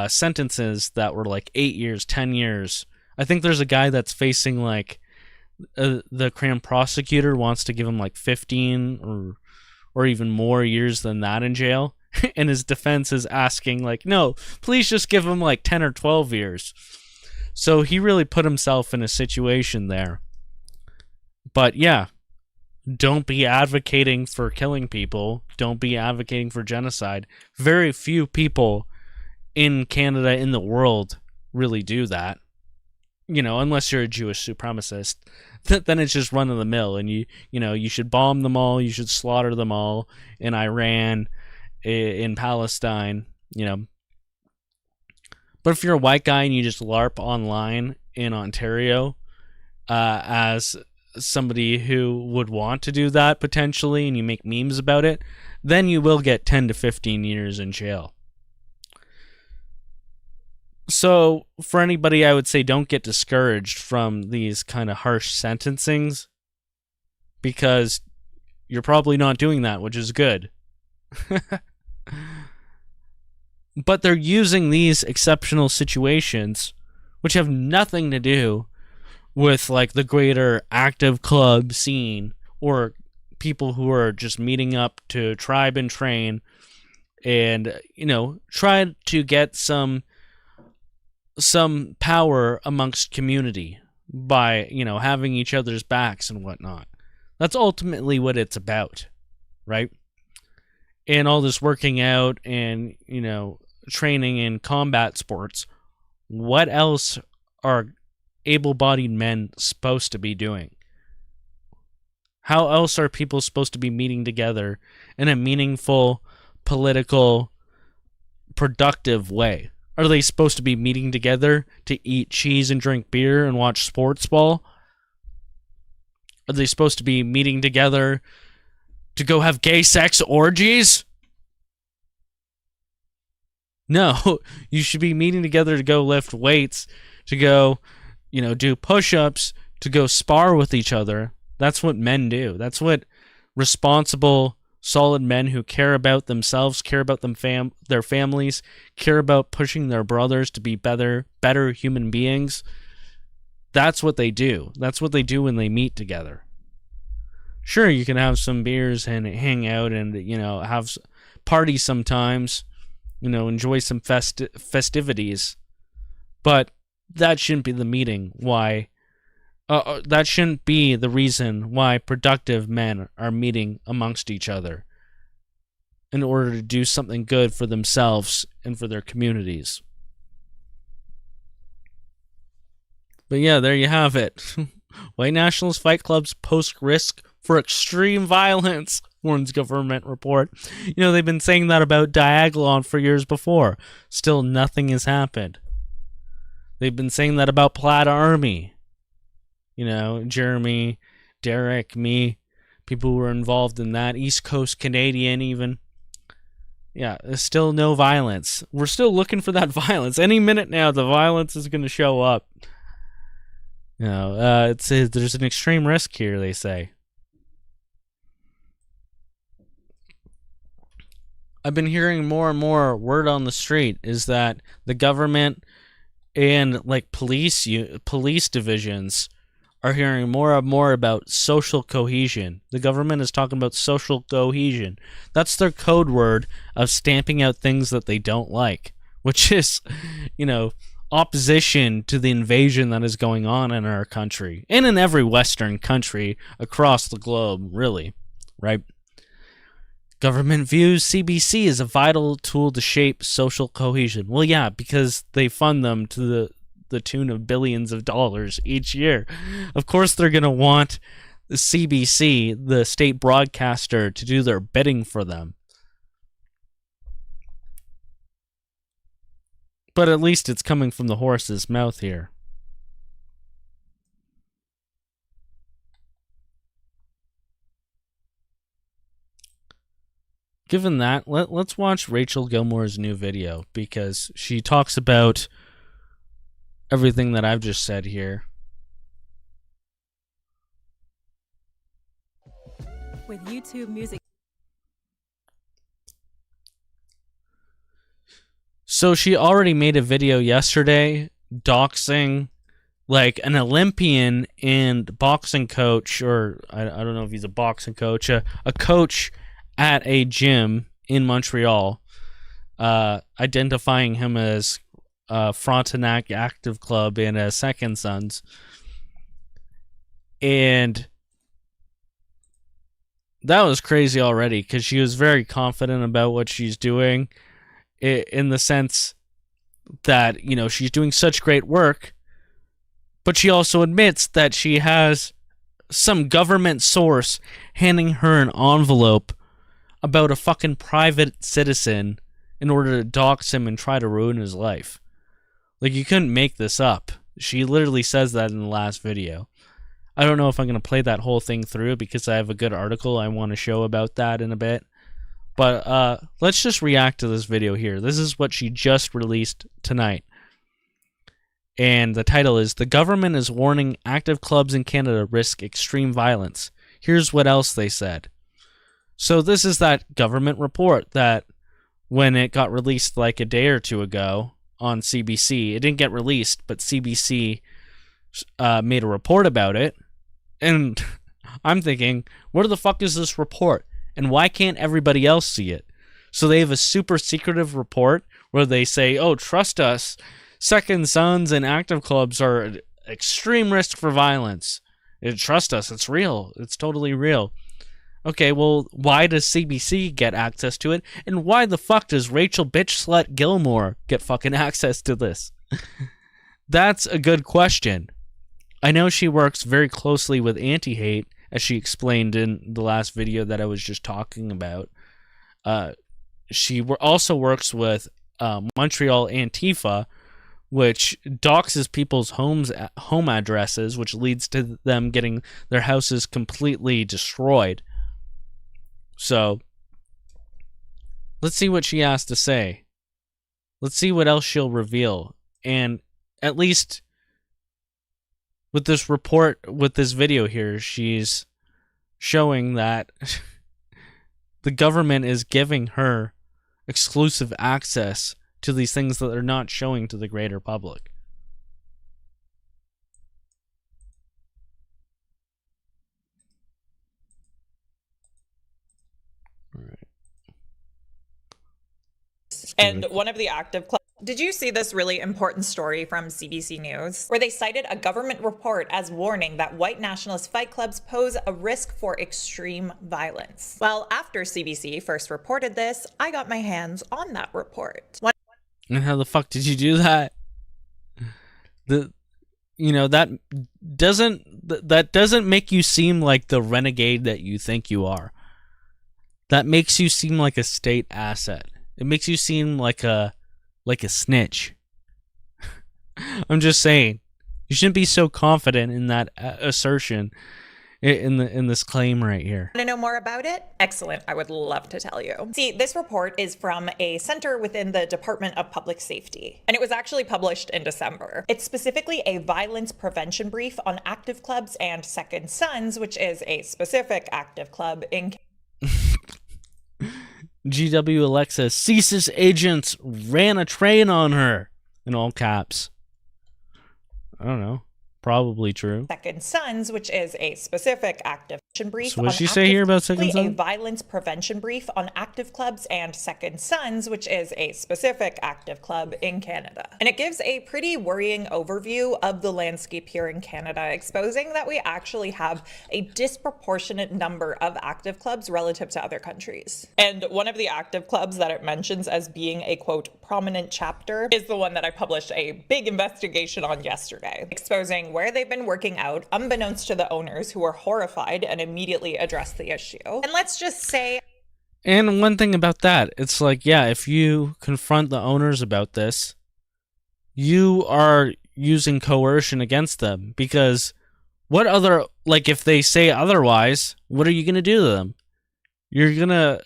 sentences that were like 8 years, 10 years. I think there's a guy that's facing like the Crown prosecutor wants to give him like 15 or even more years than that in jail. And his defense is asking, like, no, please just give him like 10 or 12 years. So he really put himself in a situation there. But yeah, don't be advocating for killing people. Don't be advocating for genocide. Very few people in Canada, in the world, really do that. unless you're a Jewish supremacist, then it's just run of the mill, and you should bomb them all, you should slaughter them all in Iran, in Palestine, But if you're a white guy and you just LARP online in Ontario, as somebody who would want to do that potentially, and you make memes about it, then you will get 10 to 15 years in jail. So for anybody, I would say don't get discouraged from these kind of harsh sentencings, because you're probably not doing that, which is good. But they're using these exceptional situations, which have nothing to do with like the greater active club scene, or people who are just meeting up to tribe and train and try to get some power amongst community by having each other's backs and whatnot. That's ultimately what it's about, right? And all this working out and training in combat sports, what else are able-bodied men supposed to be doing? How else are people supposed to be meeting together in a meaningful, political, productive way? Are they supposed to be meeting together to eat cheese and drink beer and watch sports ball? Are they supposed to be meeting together to go have gay sex orgies? No, you should be meeting together to go lift weights, to go, do push-ups, to go spar with each other. That's what men do. That's what responsible, solid men who care about themselves, care about their families, care about pushing their brothers to be better human beings. That's what they do. That's what they do when they meet together. Sure, you can have some beers and hang out and, have parties sometimes, enjoy some festivities. But that shouldn't be the meeting why... that shouldn't be the reason why productive men are meeting amongst each other in order to do something good for themselves and for their communities. But yeah, there you have it. White nationalist fight clubs pose risk for extreme violence, warns government report. They've been saying that about Diagolon for years before. Still nothing has happened. They've been saying that about Plaid Army. Jeremy, Derek, me, people who were involved in that, East Coast Canadian even. Yeah, there's still no violence. We're still looking for that violence. Any minute now, the violence is going to show up. There's an extreme risk here, they say. I've been hearing more and more word on the street is that the government and police divisions are hearing more and more about social cohesion. The government is talking about social cohesion. That's their code word of stamping out things that they don't like, which is, opposition to the invasion that is going on in our country and in every Western country across the globe, really, right? Government views CBC as a vital tool to shape social cohesion. Well, yeah, because they fund them to the tune of billions of dollars each year. Of course they're going to want the CBC, the state broadcaster, to do their bidding for them. But at least it's coming from the horse's mouth here. Given that, let's watch Rachel Gilmore's new video, because she talks about everything that I've just said here. With YouTube Music. So she already made a video yesterday doxing an Olympian and boxing coach, or I don't know if he's a boxing coach, a coach at a gym in Montreal, identifying him as Frontenac Active Club and a Second Sons. And that was crazy already, because she was very confident about what she's doing, in the sense that, she's doing such great work, But she also admits that she has some government source handing her an envelope about a fucking private citizen in order to dox him and try to ruin his life. Like, you couldn't make this up. She literally says that in the last video. I don't know if I'm going to play that whole thing through because I have a good article I want to show about that in a bit. But let's just react to this video here. This is what she just released tonight. And the title is, "The government is warning active clubs in Canada risk extreme violence. Here's what else they said." So this is that government report that when it got released like a day or two ago on CBC, it didn't get released, but CBC made a report about it. And I'm thinking, where the fuck is this report? And why can't everybody else see it? So they have a super secretive report where they say, oh, trust us, Second Sons and active clubs are at extreme risk for violence. Trust us, it's real. It's totally real. Okay, well, why does CBC get access to it? And why the fuck does Rachel Bitch Slut Gilmore get fucking access to this? That's a good question. I know she works very closely with Anti-Hate, as she explained in the last video that I was just talking about. She also works with Montreal Antifa, which doxes people's home addresses, which leads to them getting their houses completely destroyed. So, let's see what she has to say. Let's see what else she'll reveal. And at least with this report, with this video here, she's showing that the government is giving her exclusive access to these things that they're not showing to the greater public. All right. And one of the active clubs. Did you see this really important story from CBC News, where they cited a government report as warning that white nationalist fight clubs pose a risk for extreme violence? Well, after CBC first reported this, I got my hands on that report. And how the fuck did you do that? That doesn't make you seem like the renegade that you think you are. That makes you seem like a state asset. It makes you seem like a snitch. I'm just saying, you shouldn't be so confident in that assertion, in this claim right here. Want to know more about it? Excellent. I would love to tell you. See, this report is from a center within the Department of Public Safety, and it was actually published in December. It's specifically a violence prevention brief on active clubs and Second Sons, which is a specific active club in GW Alexa, CSIS agents ran a train on her, in all caps. I don't know. Probably true. Second Sons, which is a specific active brief. So what did she say here about Second Sons? A violence prevention brief on active clubs and Second Sons, which is a specific active club in Canada. And it gives a pretty worrying overview of the landscape here in Canada, exposing that we actually have a disproportionate number of active clubs relative to other countries. And one of the active clubs that it mentions as being a, quote, prominent chapter is the one that I published a big investigation on yesterday, exposing where they've been working out, unbeknownst to the owners, who were horrified and immediately addressed the issue. And let's just say... And one thing about that, it's like, yeah, if you confront the owners about this, you are using coercion against them, because what other, like, if they say otherwise, what are you going to do to them? You're going to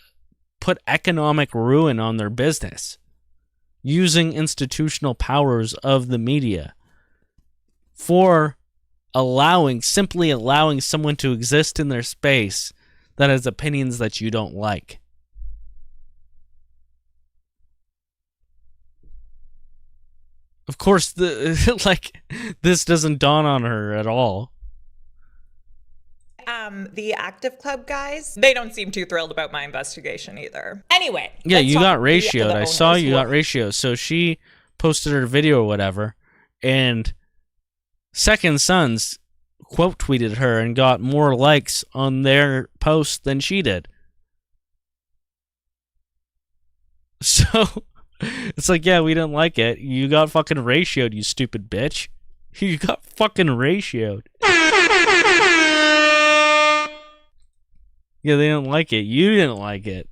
put economic ruin on their business, using institutional powers of the media for simply allowing someone to exist in their space that has opinions that you don't like. Of course, this doesn't dawn on her at all. The active club guys, they don't seem too thrilled about my investigation either. Anyway. Yeah, you got ratioed. I saw you got ratioed. So she posted her video or whatever, and Second Sons quote tweeted her and got more likes on their post than she did. So it's like, yeah, we didn't like it. You got fucking ratioed, you stupid bitch. You got fucking ratioed. Yeah, they didn't like it. You didn't like it.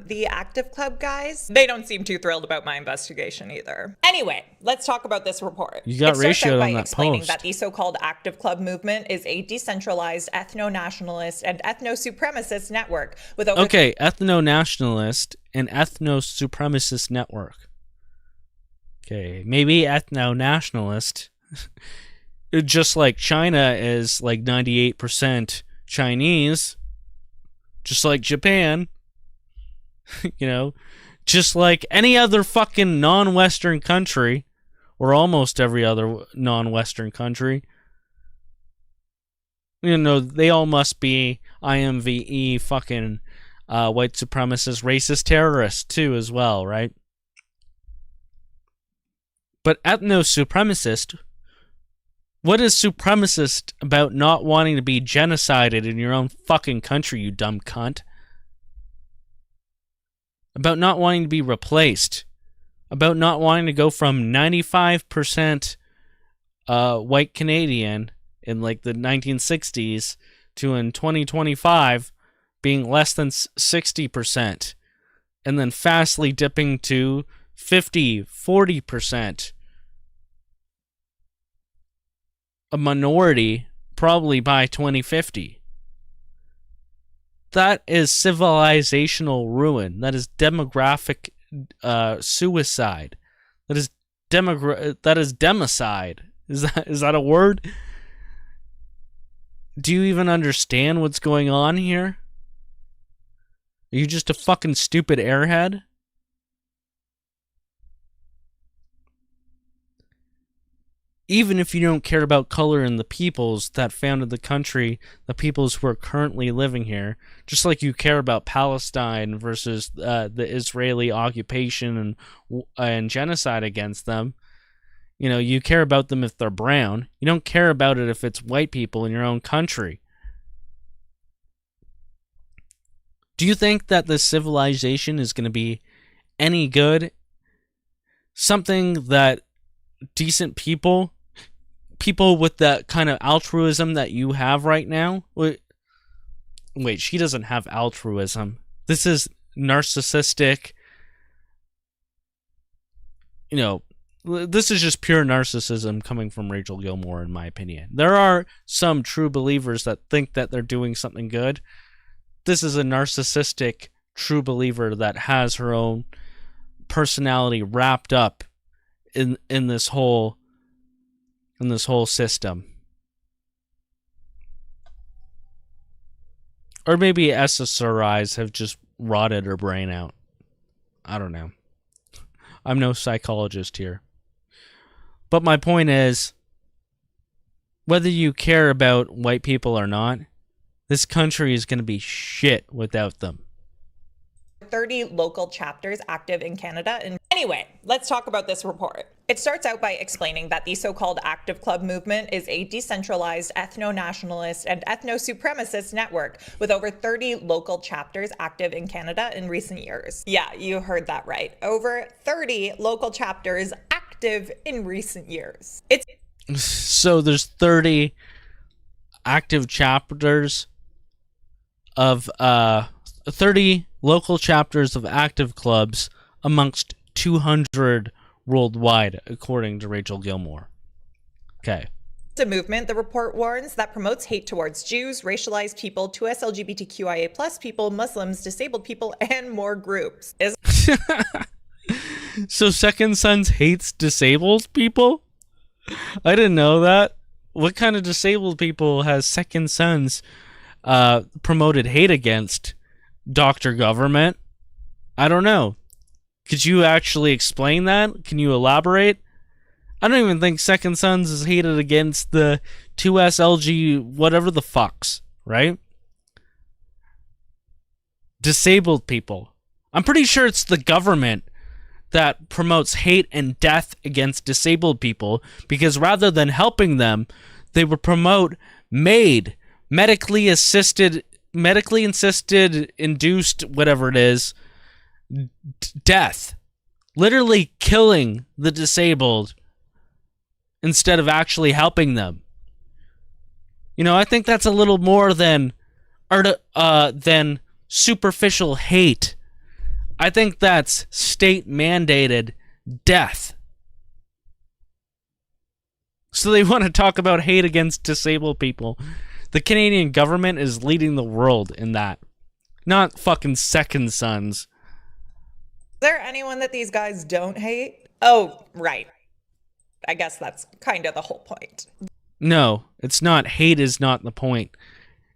The Active Club guys, they don't seem too thrilled about my investigation either. Anyway, let's talk about this report. You got it starts ratioed out by on that explaining post. that the so-called Active Club movement is a decentralized ethno-nationalist and ethno-supremacist network with over... Okay, ethno-nationalist and ethno-supremacist network. Okay, maybe ethno-nationalist. Just like China is like 98% Chinese. Just like Japan. You know, just like any other fucking non-Western country, or almost every other non-Western country. You know, they all must be IMVE fucking white supremacist, racist terrorists too as well, right? But ethno-supremacist, what is supremacist about not wanting to be genocided in your own fucking country, you dumb cunt? About not wanting to be replaced. About not wanting to go from 95% white Canadian in like the 1960s to in 2025 being less than 60%. And then fastly dipping to 50, 40%. A minority probably by 2050. That is civilizational ruin. That is demographic suicide. That is democide. Is that a word? Do you even understand what's going on here? Are you just a fucking stupid airhead? Even if you don't care about color and the peoples that founded the country, the peoples who are currently living here, just like you care about Palestine versus the Israeli occupation and genocide against them, you know, you care about them if they're brown. You don't care about it if it's white people in your own country. Do you think that this civilization is going to be any good? Something that decent people with that kind of altruism that you have right now. Wait, she doesn't have altruism. This is narcissistic. You know, this is just pure narcissism coming from Rachel Gilmore, in my opinion. There are some true believers that think that they're doing something good. This is a narcissistic true believer that has her own personality wrapped up in this whole system. Or maybe SSRIs have just rotted her brain out. I don't know. I'm no psychologist here. But my point is, whether you care about white people or not, this country is going to be shit without them. 30 local chapters active in Canada. And anyway, let's talk about this report. It starts out by explaining that the so-called Active Club movement is a decentralized ethno-nationalist and ethno-supremacist network with over 30 local chapters active in Canada in recent years. Yeah, you heard that right. Over 30 local chapters active in recent years. So there's 30 active chapters of 30 local chapters of active clubs amongst 200 worldwide, according to Rachel Gilmore. Okay. It's a movement, the report warns, that promotes hate towards Jews, racialized people, 2S LGBTQIA+ people, Muslims, disabled people, and more groups. So Second Sons hates disabled people? I didn't know that. What kind of disabled people has Second Sons promoted hate against? Dr. Government? I don't know. Could you actually explain that? Can you elaborate? I don't even think Second Sons is hated against the 2SLG whatever the fucks, right? Disabled people. I'm pretty sure it's the government that promotes hate and death against disabled people, because rather than helping them, they would promote medically assisted, induced, whatever it is, death. Literally killing the disabled instead of actually helping them. You know, I think that's a little more than superficial hate. I think that's state-mandated death. So they want to talk about hate against disabled people. The Canadian government is leading the world in that. Not fucking Second Sons. Is there anyone that these guys don't hate? Oh, right. I guess that's kind of the whole point. No, it's not. Hate is not the point.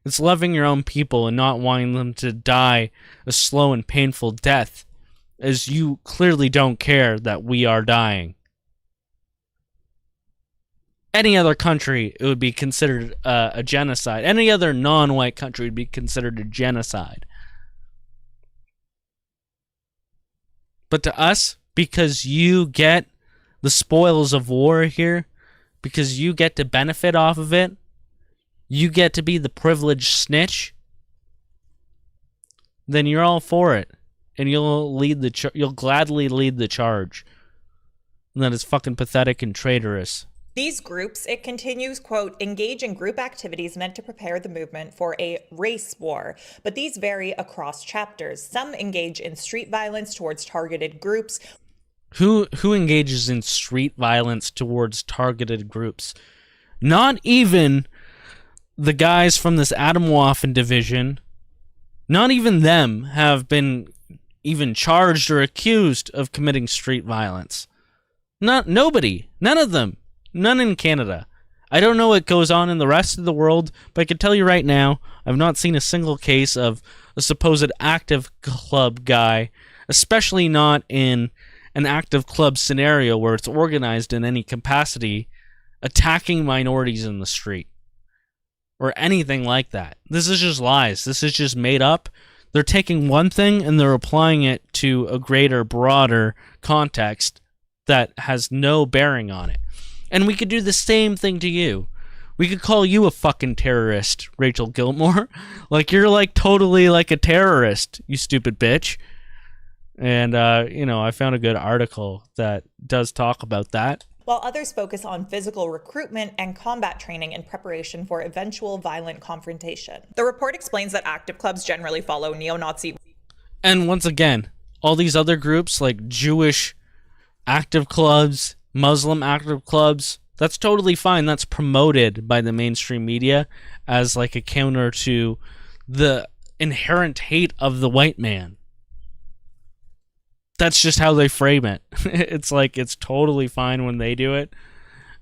It's loving your own people and not wanting them to die a slow and painful death, as you clearly don't care that we are dying. Any other country, it would be considered a genocide. Any other non-white country would be considered a genocide. But to us, because you get the spoils of war here, because you get to benefit off of it, you get to be the privileged snitch, then you're all for it, and you'll gladly lead the charge. And that is fucking pathetic and traitorous. These groups, it continues, quote, engage in group activities meant to prepare the movement for a race war, but these vary across chapters. Some engage in street violence towards targeted groups. Who engages in street violence towards targeted groups? Not even the guys from this Atomwaffen division. Not even them have been even charged or accused of committing street violence. Nobody. None of them. None in Canada. I don't know what goes on in the rest of the world, but I can tell you right now, I've not seen a single case of a supposed active club guy, especially not in an active club scenario where it's organized in any capacity, attacking minorities in the street. Or anything like that. This is just lies. This is just made up. They're taking one thing and they're applying it to a greater, broader context that has no bearing on it. And we could do the same thing to you. We could call you a fucking terrorist, Rachel Gilmore. Like, you're like totally like a terrorist, you stupid bitch. And, I found a good article that does talk about that. While others focus on physical recruitment and combat training in preparation for eventual violent confrontation. The report explains that active clubs generally follow neo-Nazi. And once again, all these other groups like Jewish active clubs, Muslim active clubs, that's totally fine. That's promoted by the mainstream media as like a counter to the inherent hate of the white man. That's just how they frame it. It's like, it's totally fine when they do it.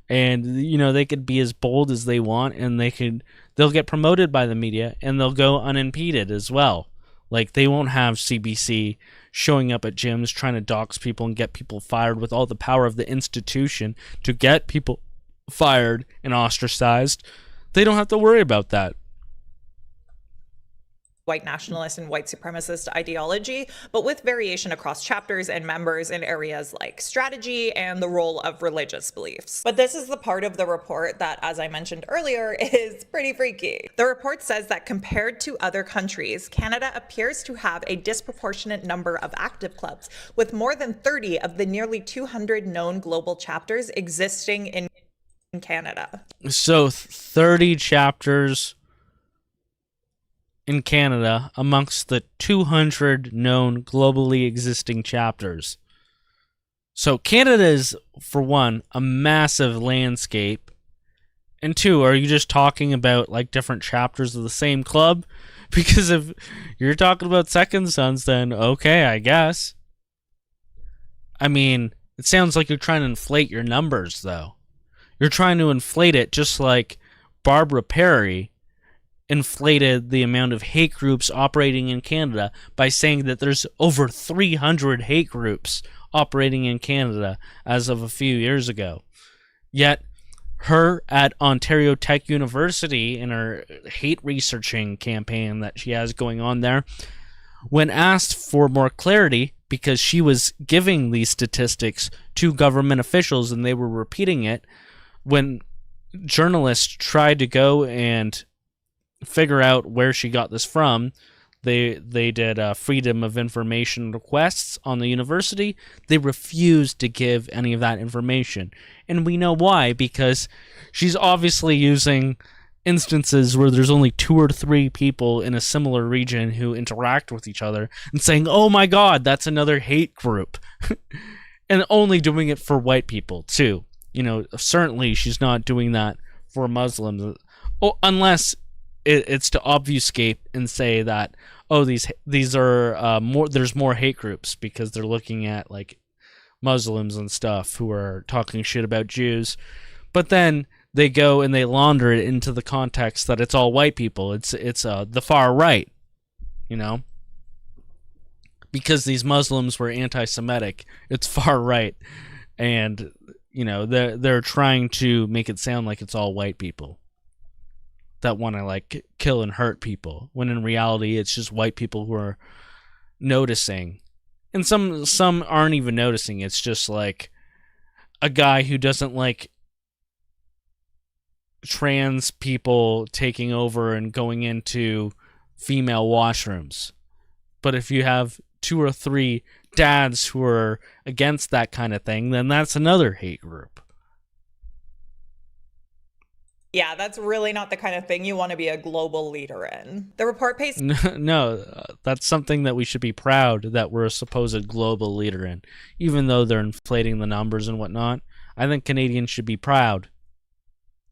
And, they could be as bold as they want, and they'll get promoted by the media, and they'll go unimpeded as well. Like, they won't have CBC showing up at gyms trying to dox people and get people fired with all the power of the institution to get people fired and ostracized. They don't have to worry about that. White nationalist and white supremacist ideology, but with variation across chapters and members in areas like strategy and the role of religious beliefs. But this is the part of the report that, as I mentioned earlier, is pretty freaky. The report says that compared to other countries, Canada appears to have a disproportionate number of active clubs, with more than 30 of the nearly 200 known global chapters existing in Canada. So 30 chapters in Canada amongst the 200 known globally existing chapters. So Canada is, for one, a massive landscape. And two, are you just talking about like different chapters of the same club? Because if you're talking about Second Sons, then okay, I guess. I mean, it sounds like you're trying to inflate your numbers, though. You're trying to inflate it just like Barbara Perry inflated the amount of hate groups operating in Canada by saying that there's over 300 hate groups operating in Canada as of a few years ago. Yet, her at Ontario Tech University in her hate researching campaign that she has going on there, when asked for more clarity, because she was giving these statistics to government officials and they were repeating it, when journalists tried to go and figure out where she got this from, They did freedom of information requests on the university. They refused to give any of that information. And we know why, because she's obviously using instances where there's only 2 or 3 people in a similar region who interact with each other and saying, oh my god, that's another hate group. And only doing it for white people, too. You know, certainly she's not doing that for Muslims. Unless it's to obfuscate and say that, oh, these are more. There's more hate groups because they're looking at like Muslims and stuff who are talking shit about Jews, but then they go and they launder it into the context that it's all white people. It's the far right, you know, because these Muslims were anti-Semitic. It's far right, and you know they're trying to make it sound like it's all white people that want to like kill and hurt people, when in reality it's just white people who are noticing, and some aren't even noticing. It's just like a guy who doesn't like trans people taking over and going into female washrooms. But if you have 2 or 3 dads who are against that kind of thing, then that's another hate group. Yeah, that's really not the kind of thing you want to be a global leader in. The report pays... No, that's something that we should be proud that we're a supposed global leader in. Even though they're inflating the numbers and whatnot, I think Canadians should be proud.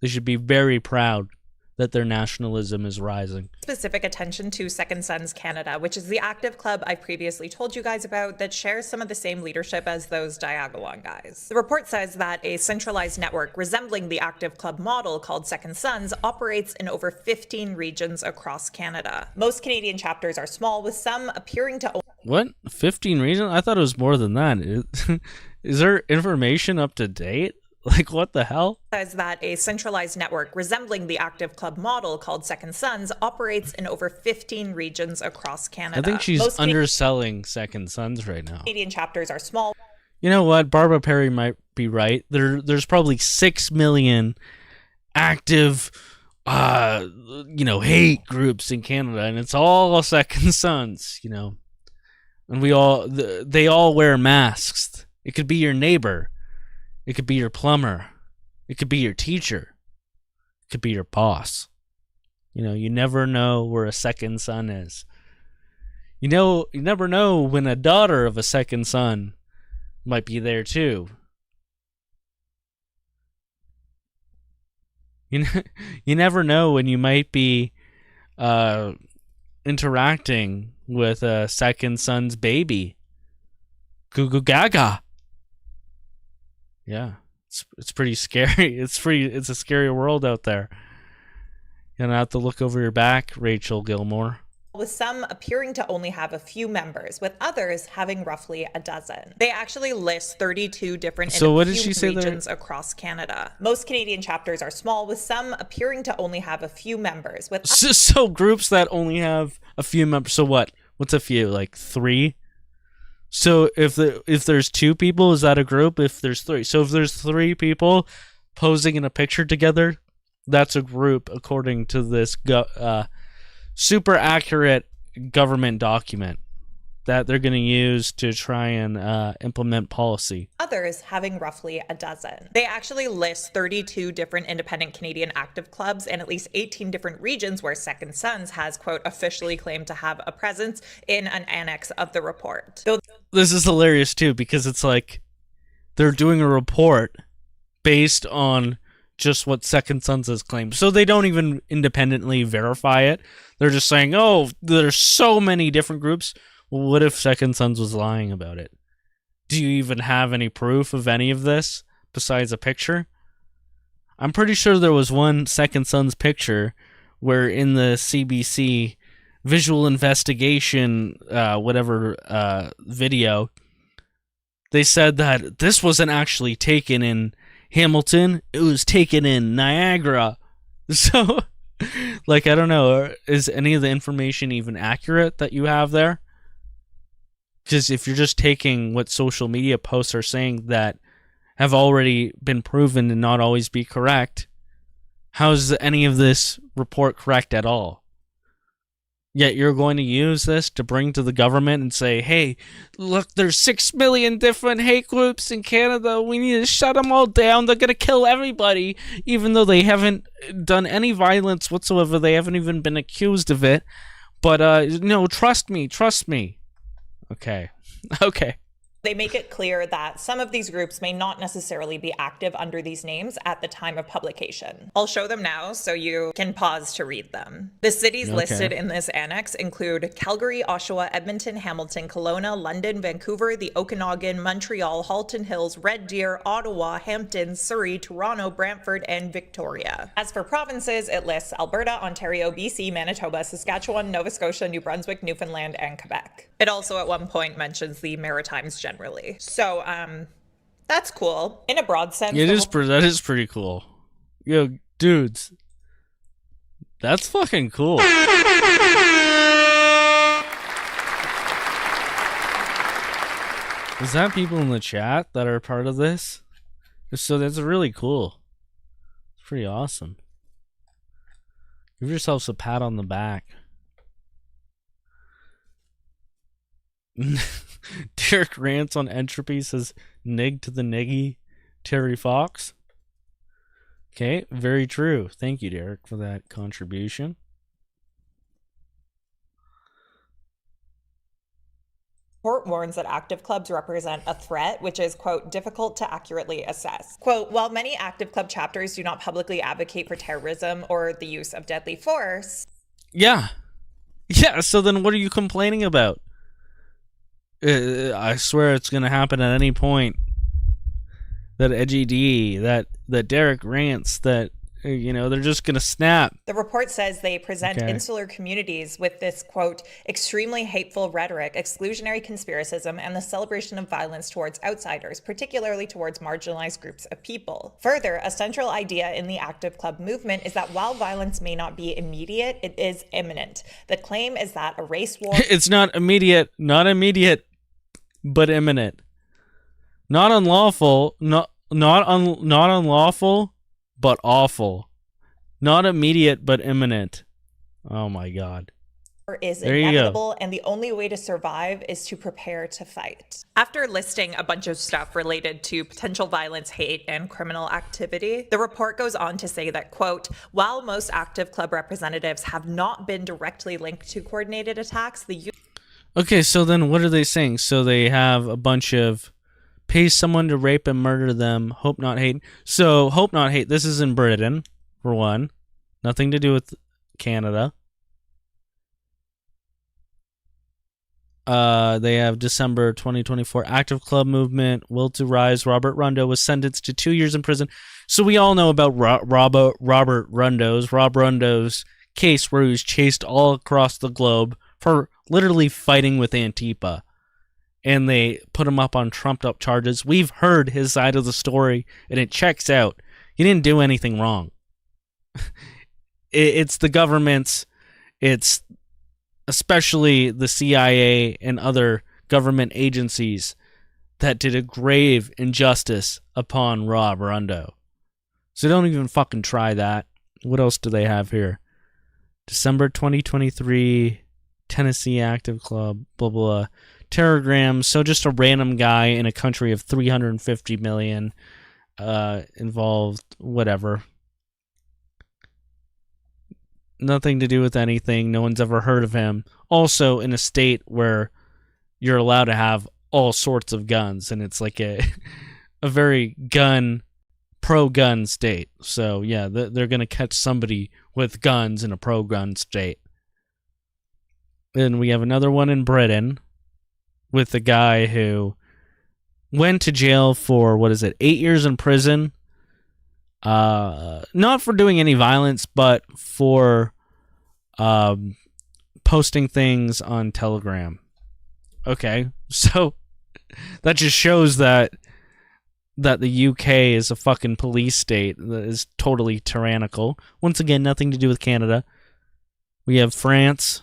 They should be very proud that their nationalism is rising. Specific attention to Second Sons Canada, which is the active club I've previously told you guys about that shares some of the same leadership as those Diagolon guys. The report says that a centralized network resembling the active club model called Second Sons operates in over 15 regions across Canada. Most Canadian chapters are small, with some appearing to... What? 15 regions? I thought it was more than that. Is there information up to date? Like, what the hell? Says that a centralized network resembling the active club model called Second Sons operates in over 15 regions across Canada. I think she's underselling Second Sons right now. Canadian chapters are small. You know what? Barbara Perry might be right. There's probably 6 million active, hate groups in Canada, and it's all Second Sons, you know. And they all wear masks. It could be your neighbor. It could be your plumber. It could be your teacher. It could be your boss. You know, you never know where a second son is. You never know when a daughter of a second son might be there too. You never know when you might be interacting with a second son's baby. Goo goo gaga. Yeah, it's pretty scary. It's a scary world out there. You're gonna have to look over your back, Rachel Gilmore. With some appearing to only have a few members, with others having roughly a dozen. They actually list 32 different regions across Canada. Most Canadian chapters are small, with some appearing to only have a few members. So groups that only have a few members. So what? What's a few? Like 3? So if there's 2 people, is that a group? If there's 3, so if there's 3 people posing in a picture together, that's a group according to this super accurate government document that they're going to use to try and implement policy. Others having roughly a dozen. They actually list 32 different independent Canadian active clubs and at least 18 different regions where Second Sons has, quote, officially claimed to have a presence in an annex of the report. This is hilarious too, because it's like they're doing a report based on just what Second Sons has claimed. So they don't even independently verify it. They're just saying, oh, there's so many different groups. Well, what if Second Sons was lying about it? Do you even have any proof of any of this besides a picture? I'm pretty sure there was one Second Sons picture where in the CBC visual investigation, video, they said that this wasn't actually taken in Hamilton, it was taken in Niagara. So, like, I don't know, is any of the information even accurate that you have there? Because if you're just taking what social media posts are saying that have already been proven to not always be correct, how is any of this report correct at all? Yet you're going to use this to bring to the government and say, hey, look, there's 6 million different hate groups in Canada. We need to shut them all down. They're going to kill everybody, even though they haven't done any violence whatsoever. They haven't even been accused of it. But, no, trust me. Okay. Okay. They make it clear that some of these groups may not necessarily be active under these names at the time of publication. I'll show them now so you can pause to read them. The cities listed in this annex include Calgary, Oshawa, Edmonton, Hamilton, Kelowna, London, Vancouver, the Okanagan, Montreal, Halton Hills, Red Deer, Ottawa, Hampton, Surrey, Toronto, Brantford, and Victoria. As for provinces, it lists Alberta, Ontario, BC, Manitoba, Saskatchewan, Nova Scotia, New Brunswick, Newfoundland, and Quebec. It also at one point mentions the Maritimes generally. So, that's cool. In a broad sense, that is pretty cool. Yo, dudes, that's fucking cool. Is that people in the chat that are part of this? So that's really cool. It's pretty awesome. Give yourselves a pat on the back. Derek rants on entropy, says nig to the niggy Terry Fox. Okay, very true. Thank you, Derek, for that contribution. report warns that active clubs represent a threat, which is, quote, difficult to accurately assess. Quote, while many active club chapters do not publicly advocate for terrorism or the use of deadly force. Yeah. Yeah, so then what are you complaining about? I swear it's going to happen at any point. That Edgy D, that Derek rants, that, you know, they're just going to snap. The report says they present insular communities with this, quote, extremely hateful rhetoric, exclusionary conspiracism, and the celebration of violence towards outsiders, particularly towards marginalized groups of people. Further, a central idea in the active club movement is that while violence may not be immediate, it is imminent. The claim is that a race war... It's not immediate, but imminent. Not unlawful, not unlawful, but awful. Not immediate, but imminent. Oh my God. Is inevitable, and the only way to survive is to prepare to fight. After listing a bunch of stuff related to potential violence, hate, and criminal activity, the report goes on to say that, quote, while most active club representatives have not been directly linked to coordinated attacks, the... Okay, so then what are they saying? So they have a bunch of pay someone to rape and murder them, hope not hate. So, hope not hate, this is in Britain, for one. Nothing to do with Canada. They have December 2024 active club movement, will to rise. Robert Rundo was sentenced to 2 years in prison. So we all know about Rob Rundo's case where he was chased all across the globe for literally fighting with Antifa. And they put him up on trumped-up charges. We've heard his side of the story, and it checks out. He didn't do anything wrong. It's the government's, it's especially the CIA and other government agencies that did a grave injustice upon Rob Rundo. So don't even fucking try that. What else do they have here? December 2023, Tennessee Active Club, blah, blah. Terrorgrams, so just a random guy in a country of 350 million involved, whatever. Nothing to do with anything. No one's ever heard of him. Also in a state where you're allowed to have all sorts of guns, and it's like a very pro-gun state. So yeah, they're going to catch somebody with guns in a pro-gun state. Then we have another one in Britain, with the guy who went to jail for, 8 years in prison? Not for doing any violence, but for posting things on Telegram. Okay, so that just shows that the UK is a fucking police state that is totally tyrannical. Once again, nothing to do with Canada. We have France.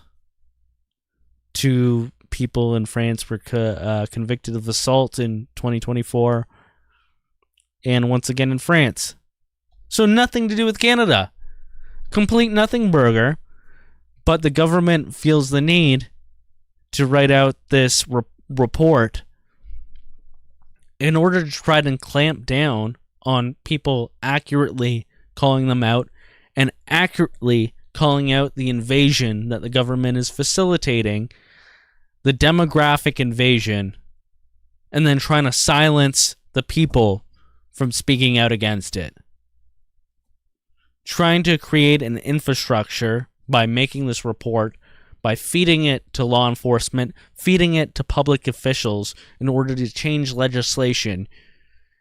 2 people in France were convicted of assault in 2024. And once again in France. So nothing to do with Canada. Complete nothing burger. But the government feels the need to write out this report in order to try to clamp down on people accurately calling them out and accurately calling out the invasion that the government is facilitating, the demographic invasion, and then trying to silence the people from speaking out against it. Trying to create an infrastructure by making this report, by feeding it to law enforcement, feeding it to public officials in order to change legislation,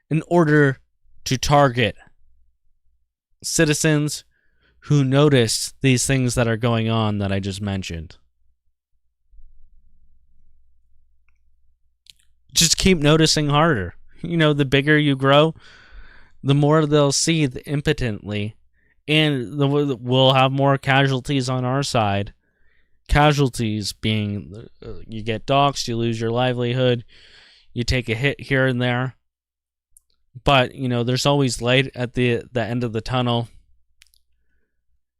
in order to target citizens who notice these things that are going on that I just mentioned. Just keep noticing harder. You know, the bigger you grow, the more they'll see impotently, and we'll have more casualties on our side. Casualties being you get doxxed, you lose your livelihood, you take a hit here and there. But, you know, there's always light at the end of the tunnel.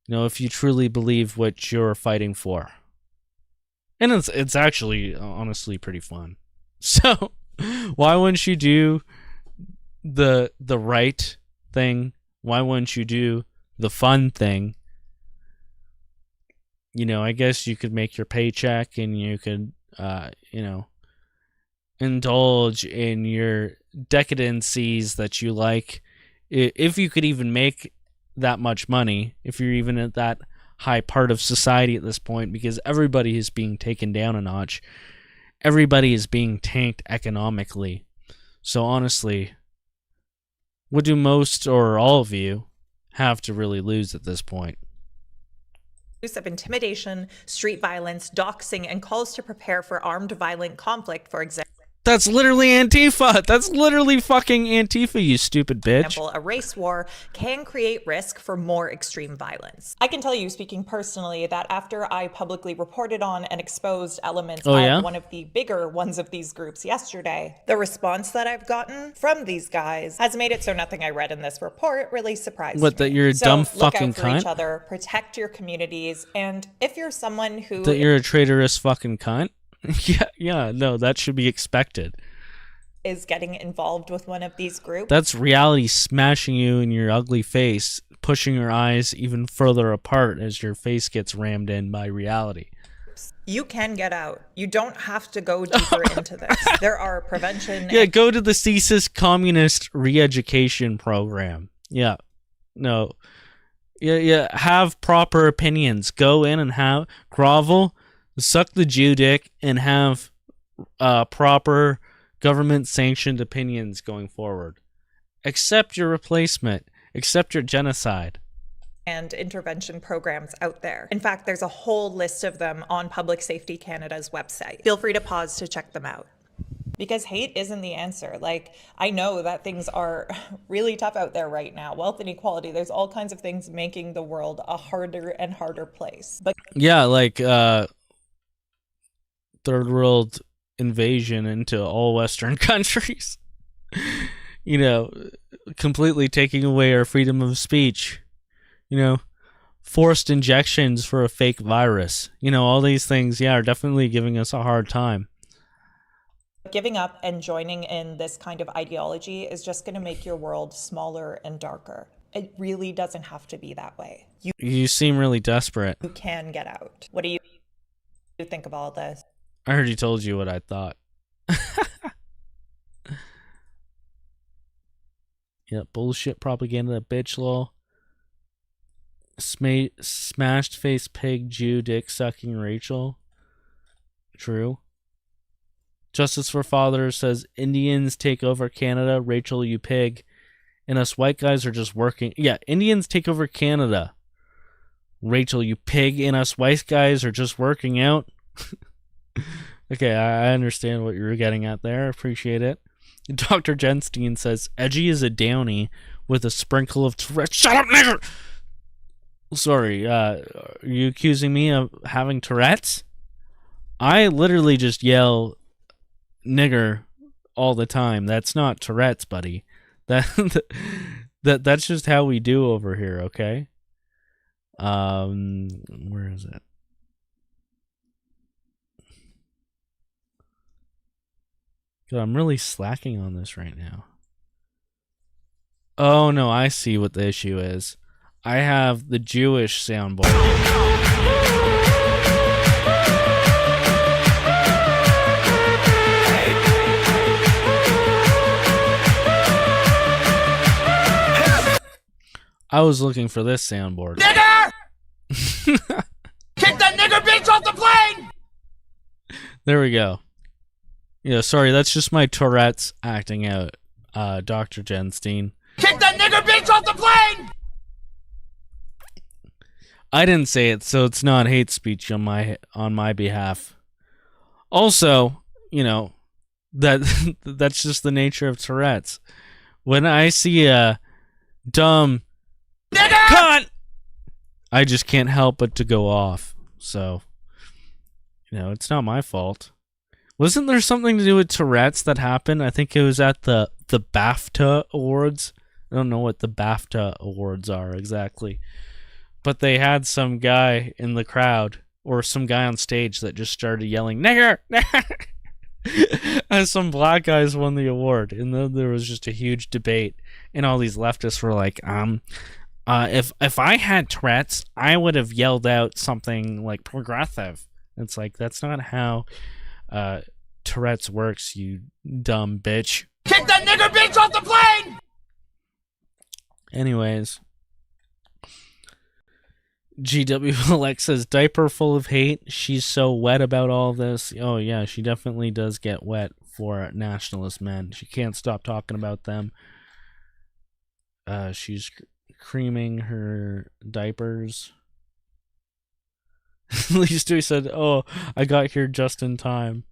You know, if you truly believe what you're fighting for. And it's actually, honestly, pretty fun. So, why wouldn't you do the right thing? Why wouldn't you do the fun thing? You know, I guess you could make your paycheck and you could, you know, indulge in your decadencies that you like. If you could even make that much money, if you're even at that high part of society at this point, because everybody is being taken down a notch. Everybody is being tanked economically. So honestly, what do most or all of you have to really lose at this point? Use of intimidation, street violence, doxing, and calls to prepare for armed violent conflict, for example. That's literally Antifa. That's literally fucking Antifa, you stupid bitch. A race war can create risk for more extreme violence. I can tell you, speaking personally, that after I publicly reported on and exposed elements of one of the bigger ones of these groups yesterday, the response that I've gotten from these guys has made it so nothing I read in this report really surprised me. What, that you're a dumb fucking look out for cunt? each other, protect your communities, and if you're someone who... That you're a traitorous fucking cunt? Yeah, no, that should be expected. Is getting involved with one of these groups. That's reality smashing you in your ugly face, pushing your eyes even further apart as your face gets rammed in by reality. You can get out. You don't have to go deeper into this. There are prevention... Yeah, go to the CSIS Communist Re-Education Program. Yeah, no. Yeah, have proper opinions. Go in and have... grovel, suck the Jew dick, and have proper government-sanctioned opinions going forward. Accept your replacement. Accept your genocide. And intervention programs out there. In fact, there's a whole list of them on Public Safety Canada's website. Feel free to pause to check them out. Because hate isn't the answer. Like, I know that things are really tough out there right now. Wealth inequality, there's all kinds of things making the world a harder and harder place. But yeah, like third world invasion into all Western countries. You know, completely taking away our freedom of speech. You know, forced injections for a fake virus. You know, all these things, yeah, are definitely giving us a hard time. Giving up and joining in this kind of ideology is just going to make your world smaller and darker. It really doesn't have to be that way. You seem really desperate. You can get out. What do you think of all this? I already told you what I thought. Yeah, bullshit propaganda, bitch lol. Smashed face pig Jew dick sucking Rachel. True. Justice for Father says Indians take over Canada. Rachel, you pig. And us white guys are just working. Yeah, Indians take over Canada. Rachel, you pig. And us white guys are just working out. Okay, I understand what you were getting at there. Appreciate it. Dr. Jenstein says, Edgy is a downy with a sprinkle of Tourette's. Shut up, nigger! Sorry, are you accusing me of having Tourette's? I literally just yell nigger all the time. That's not Tourette's, buddy. That's just how we do over here, okay? Where is it? God, I'm really slacking on this right now. Oh no, I see what the issue is. I have the Jewish soundboard. I was looking for this soundboard. Nigger! Kick that nigger bitch off the plane! There we go. Yeah, sorry, that's just my Tourette's acting out, Dr. Jenstein. Kick that nigger bitch off the plane! I didn't say it, so it's not hate speech on my behalf. Also, you know, that's just the nature of Tourette's. When I see a dumb cunt, I just can't help but to go off. So, you know, it's not my fault. Wasn't there something to do with Tourette's that happened? I think it was at the BAFTA Awards. I don't know what the BAFTA Awards are exactly. But they had some guy in the crowd, or some guy on stage, that just started yelling, "Nigger! Nigger!" As some black guys won the award. And then there was just a huge debate. And all these leftists were like, if I had Tourette's, I would have yelled out something like progressive. It's like, that's not how Tourette's works, you dumb bitch. Kick that nigger bitch off the plane! Anyways, GW Alexa's diaper full of hate. She's so wet about all this. Oh yeah, she definitely does get wet for nationalist men. She can't stop talking about them. She's creaming her diapers. Lee Stewie said, "Oh, I got here just in time."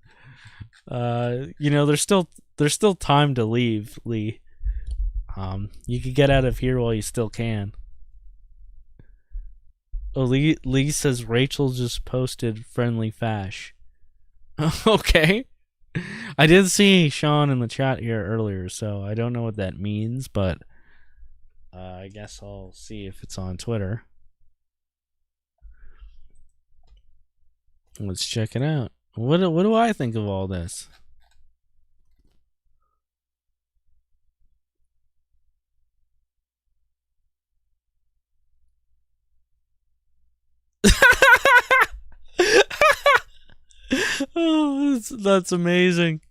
You know, there's still time to leave, Lee. You could get out of here while you still can. Oh, Lee says Rachel just posted friendly fash. Okay. I did see Sean in the chat here earlier, so I don't know what that means, but I guess I'll see if it's on Twitter. Let's check it out. What do I think of all this? Oh, that's amazing.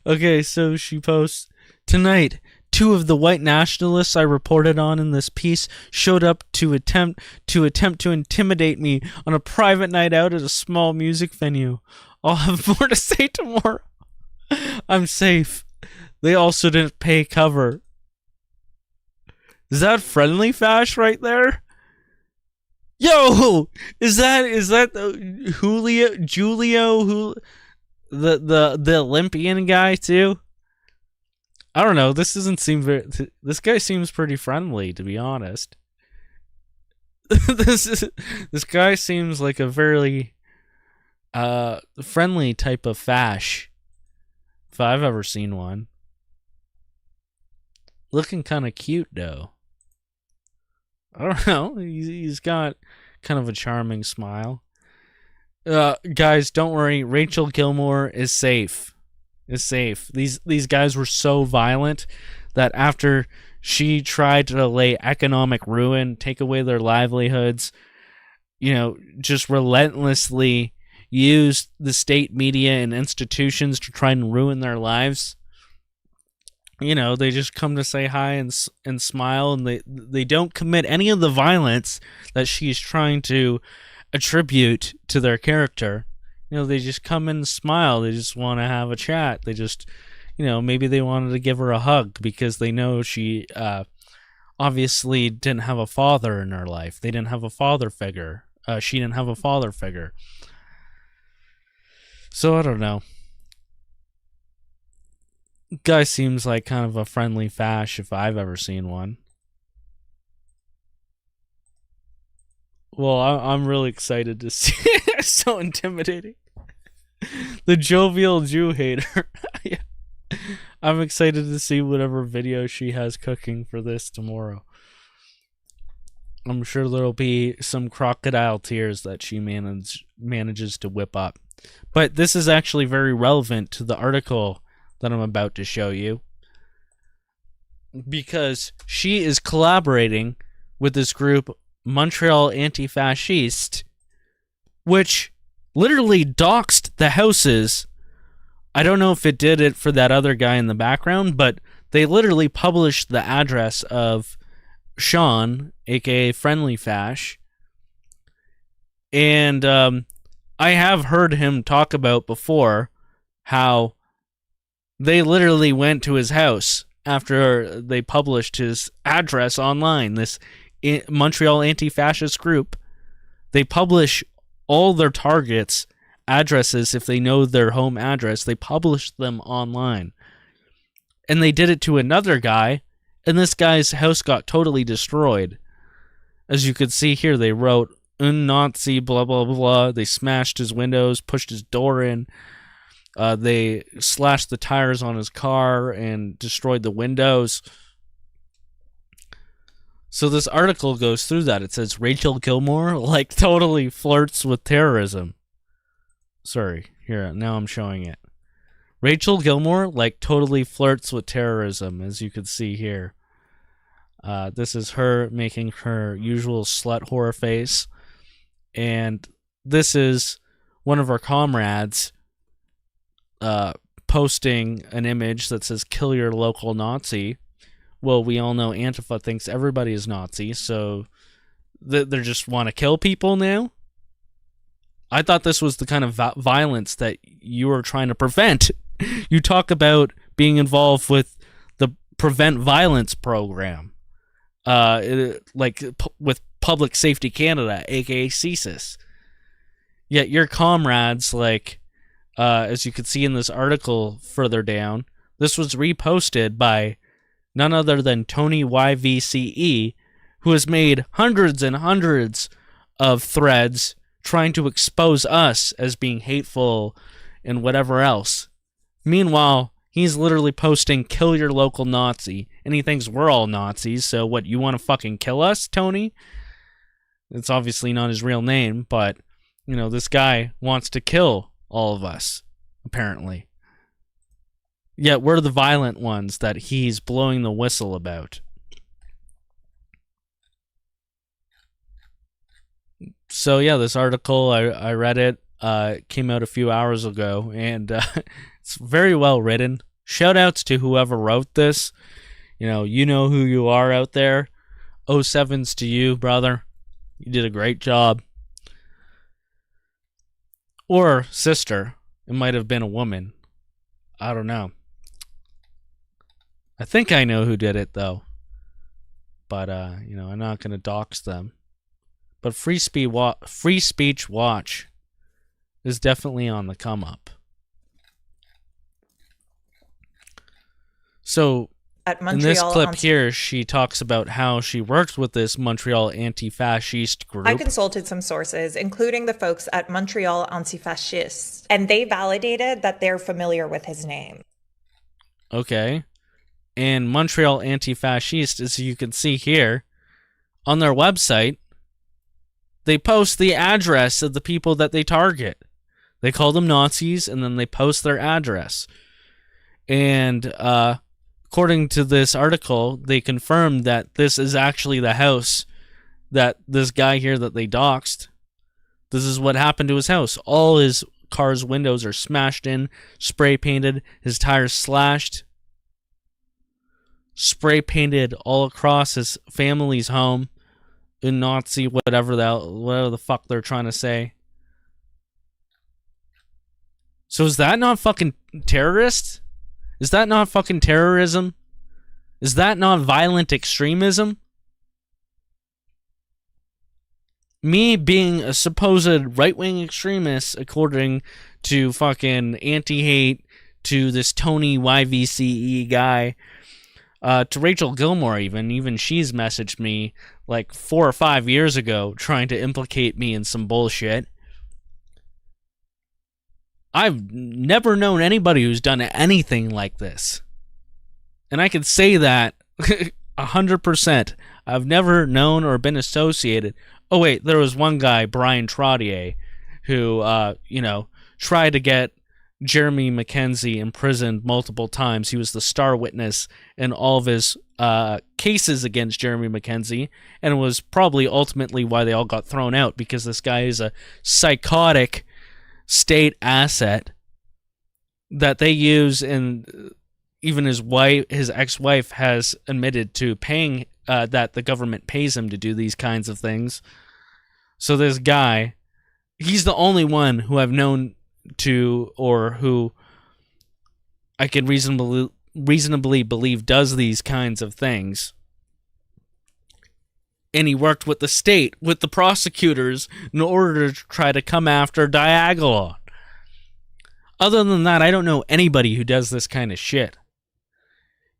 Okay, so she posts, "Tonight, two of the white nationalists I reported on in this piece showed up to attempt to intimidate me on a private night out at a small music venue. I'll have more to say tomorrow. I'm safe. They also didn't pay cover." Is that friendly fash right there? Yo, is that Julio, the Olympian guy too? I don't know. This doesn't seem very. This guy seems pretty friendly, to be honest. This guy seems like a very friendly type of fash, if I've ever seen one. Looking kind of cute though. I don't know. He's got kind of a charming smile. Guys, don't worry. Rachel Gilmore is safe. These guys were so violent that after she tried to lay economic ruin, take away their livelihoods, you know, just relentlessly use the state media and institutions to try and ruin their lives. You know, they just come to say hi and smile, and they don't commit any of the violence that she's trying to attribute to their character. You know, they just come in and smile. They just want to have a chat. They just, you know, maybe they wanted to give her a hug because they know she obviously didn't have a father in her life. They didn't have a father figure. She didn't have a father figure. So I don't know. Guy seems like kind of a friendly fash if I've ever seen one. Well, I'm really excited to see it. It's so intimidating. The jovial Jew hater. Yeah. I'm excited to see whatever video she has cooking for this tomorrow. I'm sure there'll be some crocodile tears that she manages to whip up. But this is actually very relevant to the article that I'm about to show you, because she is collaborating with this group, Montreal Anti-Fasciste, which literally doxed the houses. I don't know if it did it for that other guy in the background, but they literally published the address of Sean, aka Friendly Fash. And I have heard him talk about before how they literally went to his house after they published his address online. This Montreal Anti-Fascist group, they publish all their targets' addresses. If they know their home address, they publish them online. And they did it to another guy, and this guy's house got totally destroyed. As you could see here, they wrote, "Un Nazi, blah, blah, blah." They smashed his windows, pushed his door in. They slashed the tires on his car and destroyed the windows. So this article goes through that. It says, Rachel Gilmore, totally flirts with terrorism. Sorry, here, now I'm showing it. Rachel Gilmore, totally flirts with terrorism, as you can see here. This is her making her usual slut whore face. And this is one of our comrades posting an image that says, "Kill your local Nazi." Well, we all know Antifa thinks everybody is Nazi, so they just want to kill people now? I thought this was the kind of violence that you were trying to prevent. You talk about being involved with the Prevent Violence program, with Public Safety Canada, aka CSIS. Yet your comrades, as you can see in this article further down, this was reposted by none other than Tony YVCE, who has made hundreds and hundreds of threads trying to expose us as being hateful and whatever else. Meanwhile, he's literally posting, "Kill your local Nazi," and he thinks we're all Nazis, so what, you want to fucking kill us, Tony? It's obviously not his real name, but, this guy wants to kill all of us, apparently. Yet we're the violent ones that he's blowing the whistle about. So yeah, this article, I read it. It came out a few hours ago, and it's very well written. Shout outs to whoever wrote this. You know who you are out there. 07s to you, brother. You did a great job. Or sister. It might have been a woman. I don't know. I think I know who did it, though. But, I'm not going to dox them. But Free Speech Watch is definitely on the come up. So, in this clip here, she talks about how she worked with this Montreal Anti-Fasciste group. I consulted some sources, including the folks at Montreal Anti-Fasciste, and they validated that they're familiar with his name. Okay. And Montreal Anti-Fasciste, as you can see here, on their website, they post the address of the people that they target. They call them Nazis, and then they post their address. And according to this article, they confirmed that this is actually the house that this guy here that they doxed. This is what happened to his house. All his car's windows are smashed in, spray painted, his tires slashed, spray painted all across his family's home. In Nazi, whatever the fuck they're trying to say. So is that not fucking terrorist? Is that not fucking terrorism? Is that not violent extremism? Me being a supposed right-wing extremist, according to fucking anti-hate, to this Tony YVCE guy, to Rachel Gilmore even she's messaged me 4 or 5 years ago trying to implicate me in some bullshit. I've never known anybody who's done anything like this. And I can say that 100%. I've never known or been associated. Oh wait, there was one guy, Brian Trottier, who, try to get Jeremy Mackenzie imprisoned multiple times. He was the star witness in all of his cases against Jeremy Mackenzie, and it was probably ultimately why they all got thrown out, because this guy is a psychotic state asset that they use, and even his ex-wife has admitted to paying, that the government pays him to do these kinds of things. So this guy, he's the only one who I've known to, or who I can reasonably believe does these kinds of things. And he worked with the state, with the prosecutors, in order to try to come after Diagolon. Other than that, I don't know anybody who does this kind of shit.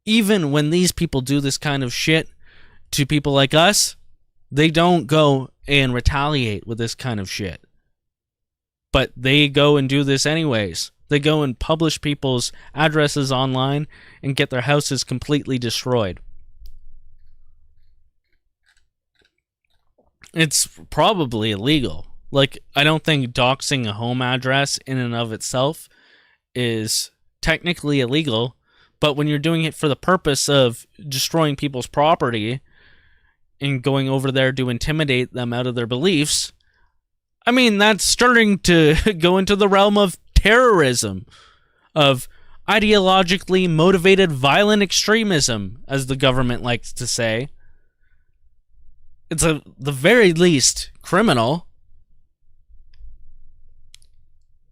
Even when these people do this kind of shit to people like us, they don't go and retaliate with this kind of shit. But they go and do this anyways. They go and publish people's addresses online and get their houses completely destroyed. It's probably illegal. Like, I don't think doxing a home address in and of itself is technically illegal, but when you're doing it for the purpose of destroying people's property and going over there to intimidate them out of their beliefs, I mean, that's starting to go into the realm of terrorism, of ideologically motivated violent extremism, as the government likes to say. It's at the very least criminal.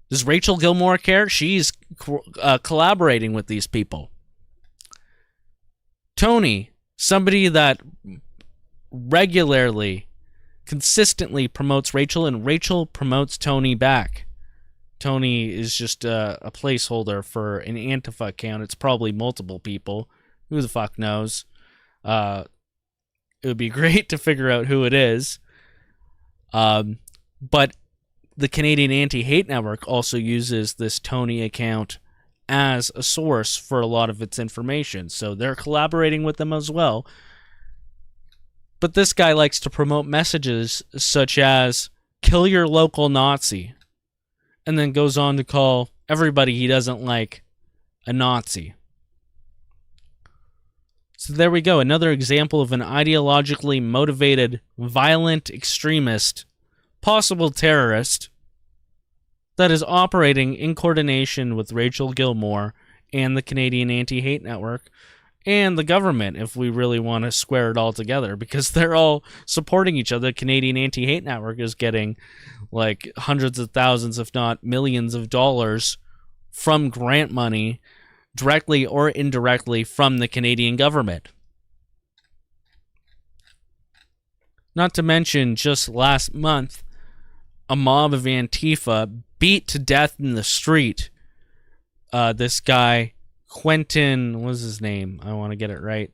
Does Rachel Gilmore care? She's collaborating with these people. Tony, somebody that regularly, consistently promotes Rachel, and Rachel promotes Tony back. Tony is just a placeholder for an Antifa account. It's probably multiple people. Who the fuck knows? It would be great to figure out who it is. But the Canadian Anti-Hate Network also uses this Tony account as a source for a lot of its information. So they're collaborating with them as well. But this guy likes to promote messages such as, kill your local Nazi, and then goes on to call everybody he doesn't like a Nazi. So there we go, another example of an ideologically motivated, violent extremist, possible terrorist, that is operating in coordination with Rachel Gilmore and the Canadian Anti-Hate Network, and the government, if we really want to square it all together, because they're all supporting each other. The Canadian Anti-Hate Network is getting like hundreds of thousands, if not millions of dollars from grant money, directly or indirectly from the Canadian government. Not to mention, just last month, a mob of Antifa beat to death in the street this guy, Quentin, what's his name? I want to get it right.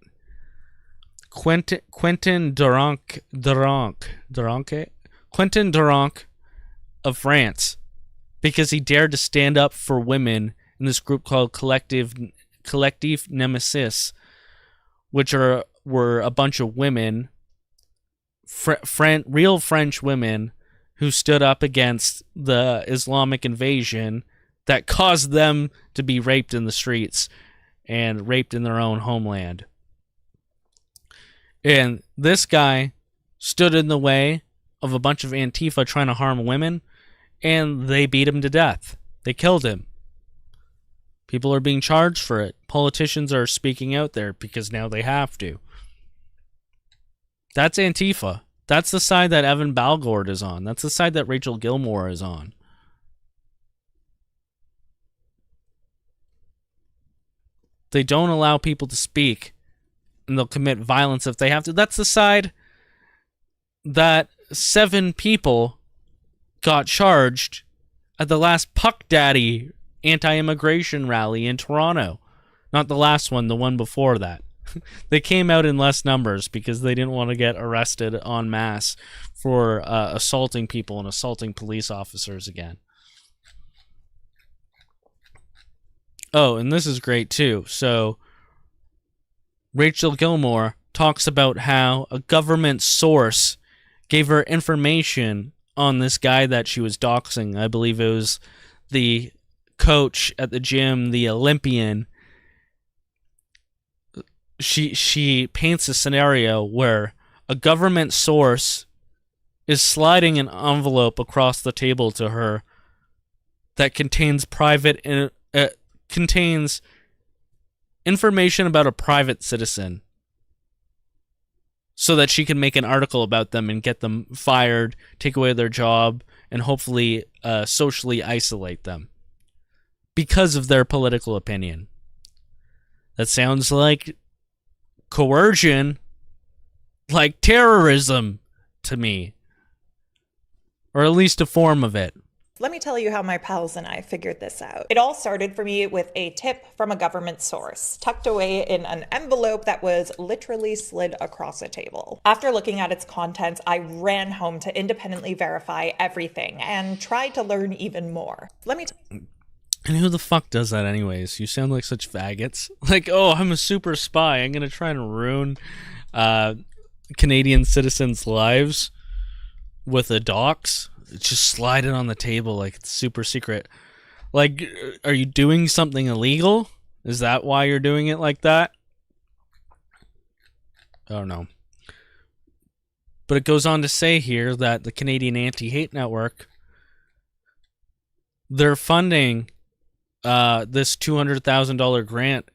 Quentin Duranc of France, because he dared to stand up for women in this group called Collective Nemesis, which were a bunch of women, real French women, who stood up against the Islamic invasion that caused them to be raped in the streets and raped in their own homeland. And this guy stood in the way of a bunch of Antifa trying to harm women, and they beat him to death. They killed him. People are being charged for it. Politicians are speaking out there because now they have to. That's Antifa. That's the side that Evan Balgord is on. That's the side that Rachel Gilmore is on. They don't allow people to speak, and they'll commit violence if they have to. That's the side that 7 people got charged at the last Puck Daddy anti-immigration rally in Toronto. Not the last one, the one before that. They came out in less numbers because they didn't want to get arrested en masse for assaulting people and assaulting police officers again. Oh, and this is great too. So, Rachel Gilmore talks about how a government source gave her information on this guy that she was doxing. I believe it was the coach at the gym, the Olympian, she paints a scenario where a government source is sliding an envelope across the table to her that contains contains information about a private citizen, so that she can make an article about them and get them fired, take away their job, and hopefully socially isolate them because of their political opinion. That sounds like coercion, like terrorism to me, or at least a form of it. Let me tell you how my pals and I figured this out. It all started for me with a tip from a government source, tucked away in an envelope that was literally slid across a table. After looking at its contents, I ran home to independently verify everything and tried to learn even more. And who the fuck does that anyways? You sound like such faggots. Like, oh, I'm a super spy. I'm gonna try and ruin Canadian citizens' lives with a dox. Just slide it on the table like it's super secret. Like, are you doing something illegal? Is that why you're doing it like that? I don't know. But it goes on to say here that the Canadian Anti-Hate Network, they're funding this $200,000 grant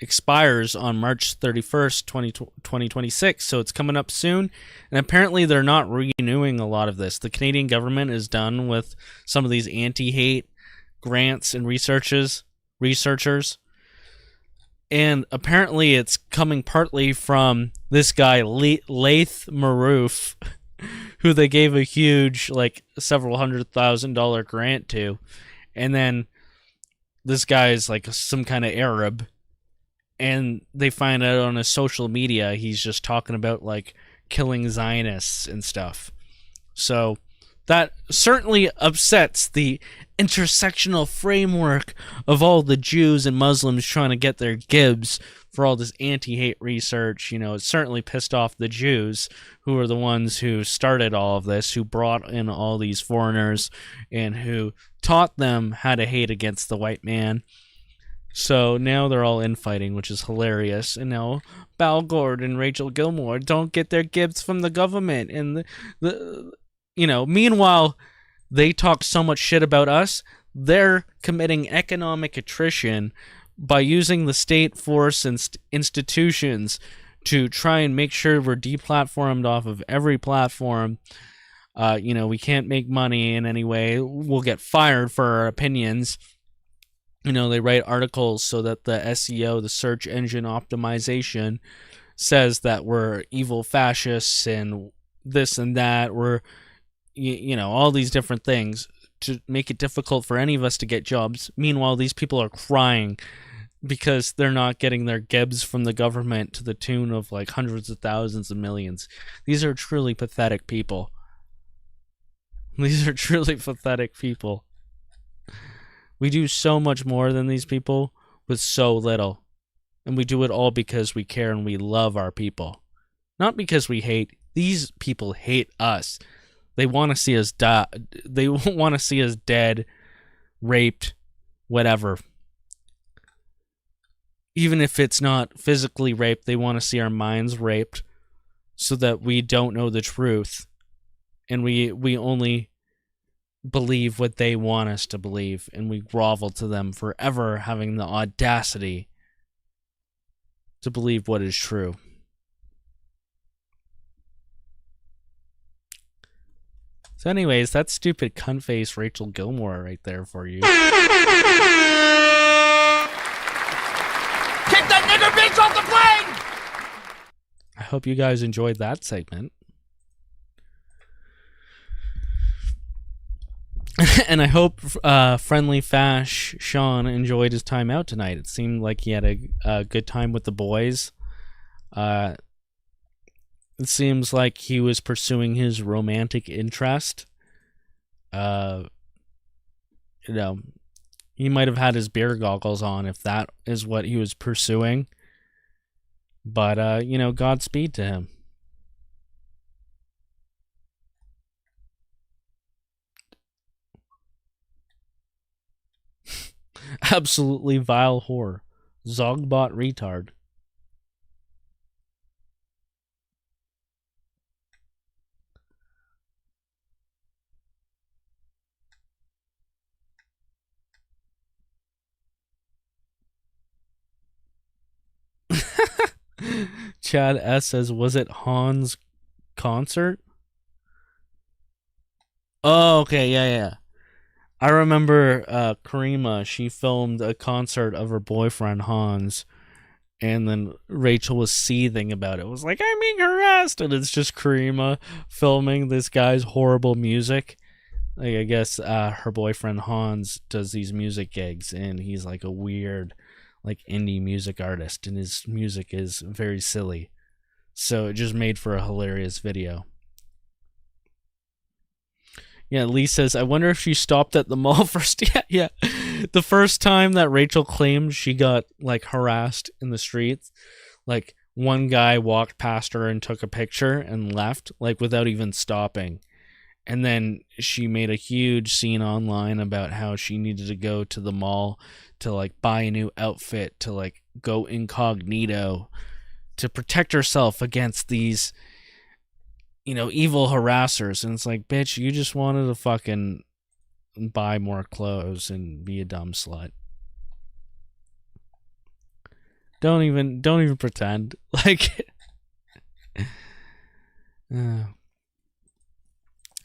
expires on March 31st, 2026, so it's coming up soon, and apparently they're not renewing a lot of this. The Canadian government is done with some of these anti-hate grants and researchers, and apparently it's coming partly from this guy, Laith Maroof, who they gave a huge, like, several $100,000 grant to, and then this guy is like some kind of Arab, and they find out on his social media he's just talking about, like, killing Zionists and stuff. So that certainly upsets the intersectional framework of all the Jews and Muslims trying to get their gibs for all this anti-hate research. You know, it certainly pissed off the Jews, who are the ones who started all of this, who brought in all these foreigners, and who taught them how to hate against the white man. So now they're all infighting, which is hilarious. And now Bal Gord and Rachel Gilmore don't get their gifts from the government. And meanwhile, they talk so much shit about us. They're committing economic attrition by using the state force and institutions to try and make sure we're deplatformed off of every platform. We can't make money in any way. We'll get fired for our opinions. They write articles so that the SEO, the search engine optimization, says that we're evil fascists and this and that. We're, all these different things to make it difficult for any of us to get jobs. Meanwhile, these people are crying because they're not getting their gibs from the government to the tune of like hundreds of thousands and millions. These are truly pathetic people. These are truly pathetic people. We do so much more than these people with so little. And we do it all because we care and we love our people. Not because we hate. These people hate us. They want to see us die. They want to see us dead, raped, whatever. Even if it's not physically raped, they want to see our minds raped so that we don't know the truth. And we only believe what they want us to believe, and we grovel to them for ever having the audacity to believe what is true. So anyways, that's stupid cunt-face Rachel Gilmore right there for you. Kick that nigger bitch off the plane! I hope you guys enjoyed that segment. And I hope Friendly Fash Sean enjoyed his time out tonight. It seemed like he had a good time with the boys. It seems like he was pursuing his romantic interest. He might have had his beer goggles on if that is what he was pursuing. But, Godspeed to him. Absolutely vile whore. Zogbot retard. Chad S says, was it Han's concert? Oh, okay, yeah. I remember Karima, she filmed a concert of her boyfriend Hans, and then Rachel was seething about it. It was like, I'm being harassed, and it's just Karima filming this guy's horrible music. Like, I guess her boyfriend Hans does these music gigs, and he's like a weird, like, indie music artist, and his music is very silly. So it just made for a hilarious video. Yeah, Lee says, I wonder if she stopped at the mall first. Yeah. The first time that Rachel claimed she got, like, harassed in the streets, like, one guy walked past her and took a picture and left, like, without even stopping. And then she made a huge scene online about how she needed to go to the mall to, like, buy a new outfit, to, like, go incognito, to protect herself against these, you know, evil harassers. And it's like, bitch, you just wanted to fucking buy more clothes and be a dumb slut. Don't even pretend. Like,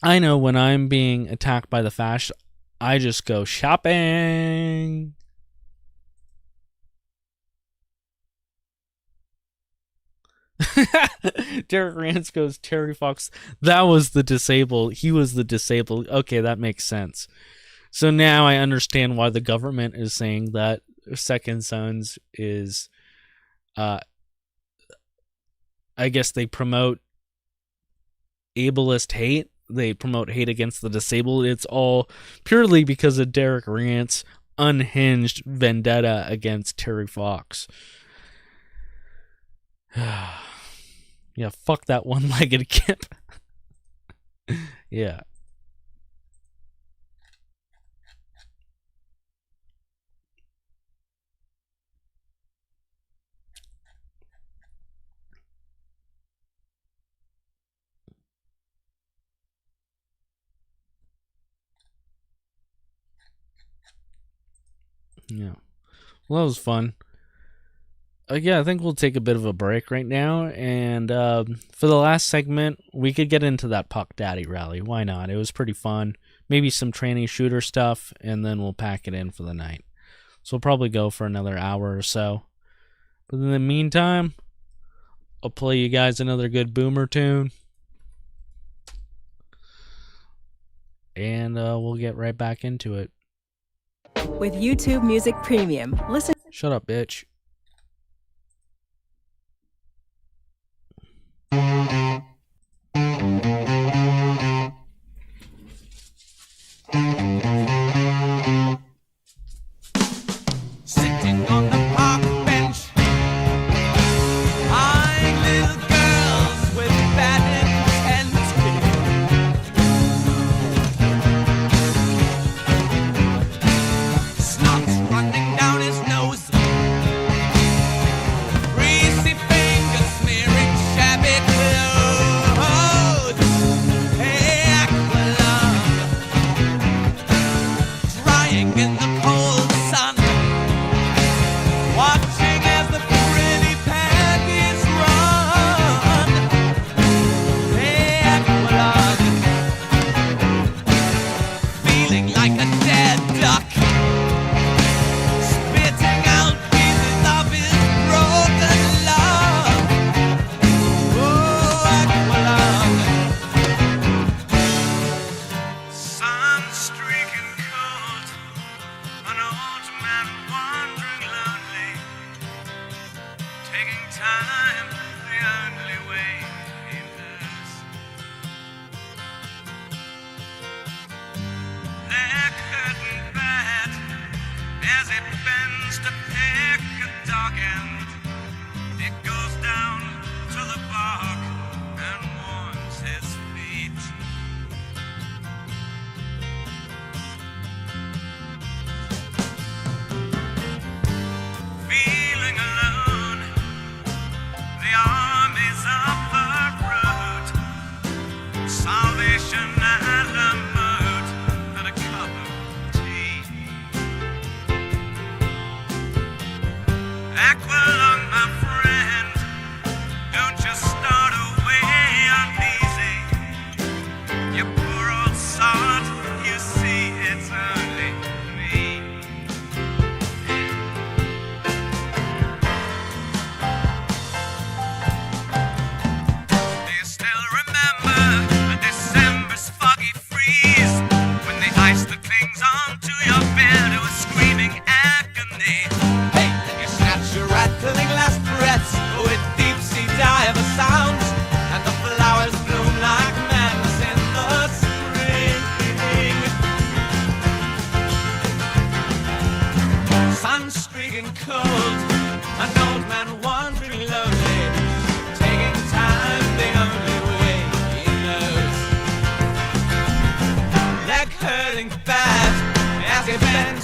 I know when I'm being attacked by the fascists, I just go shopping. Derek Rance goes, Terry Fox, that was the disabled. He was the disabled. Okay, that makes sense. So now I understand why the government is saying that Second Sons is, I guess they promote ableist hate. They promote hate against the disabled. It's all purely because of Derek Rance unhinged vendetta against Terry Fox. Yeah, fuck that one-legged kip. Yeah. Yeah. Well, that was fun. Yeah, I think we'll take a bit of a break right now, and for the last segment, we could get into that Puck Daddy rally. Why not? It was pretty fun. Maybe some tranny shooter stuff, and then we'll pack it in for the night. So we'll probably go for another hour or so. But in the meantime, I'll play you guys another good boomer tune, and we'll get right back into it. With YouTube Music Premium, listen. Shut up, bitch. Sitting on the park bench, eyeing little girls with bad intent. Snot's running down his nose,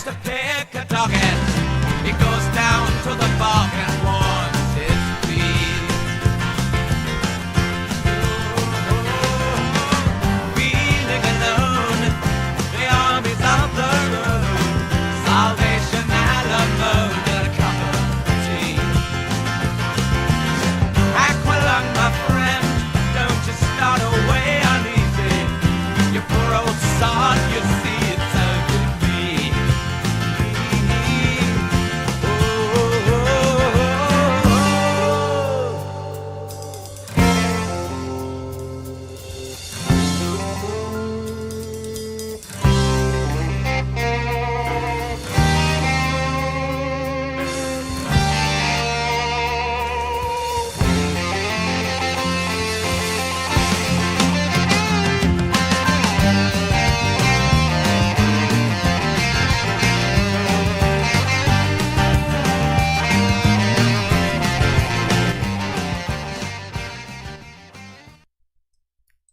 wants to pick a target, he goes down to the park and warms his feet. Feeling alone, the armies of the road, Salvation Alamo, and a cup of tea. Aqualung, my friend, don't you start away uneasy. You poor old sod, you see it's so good me.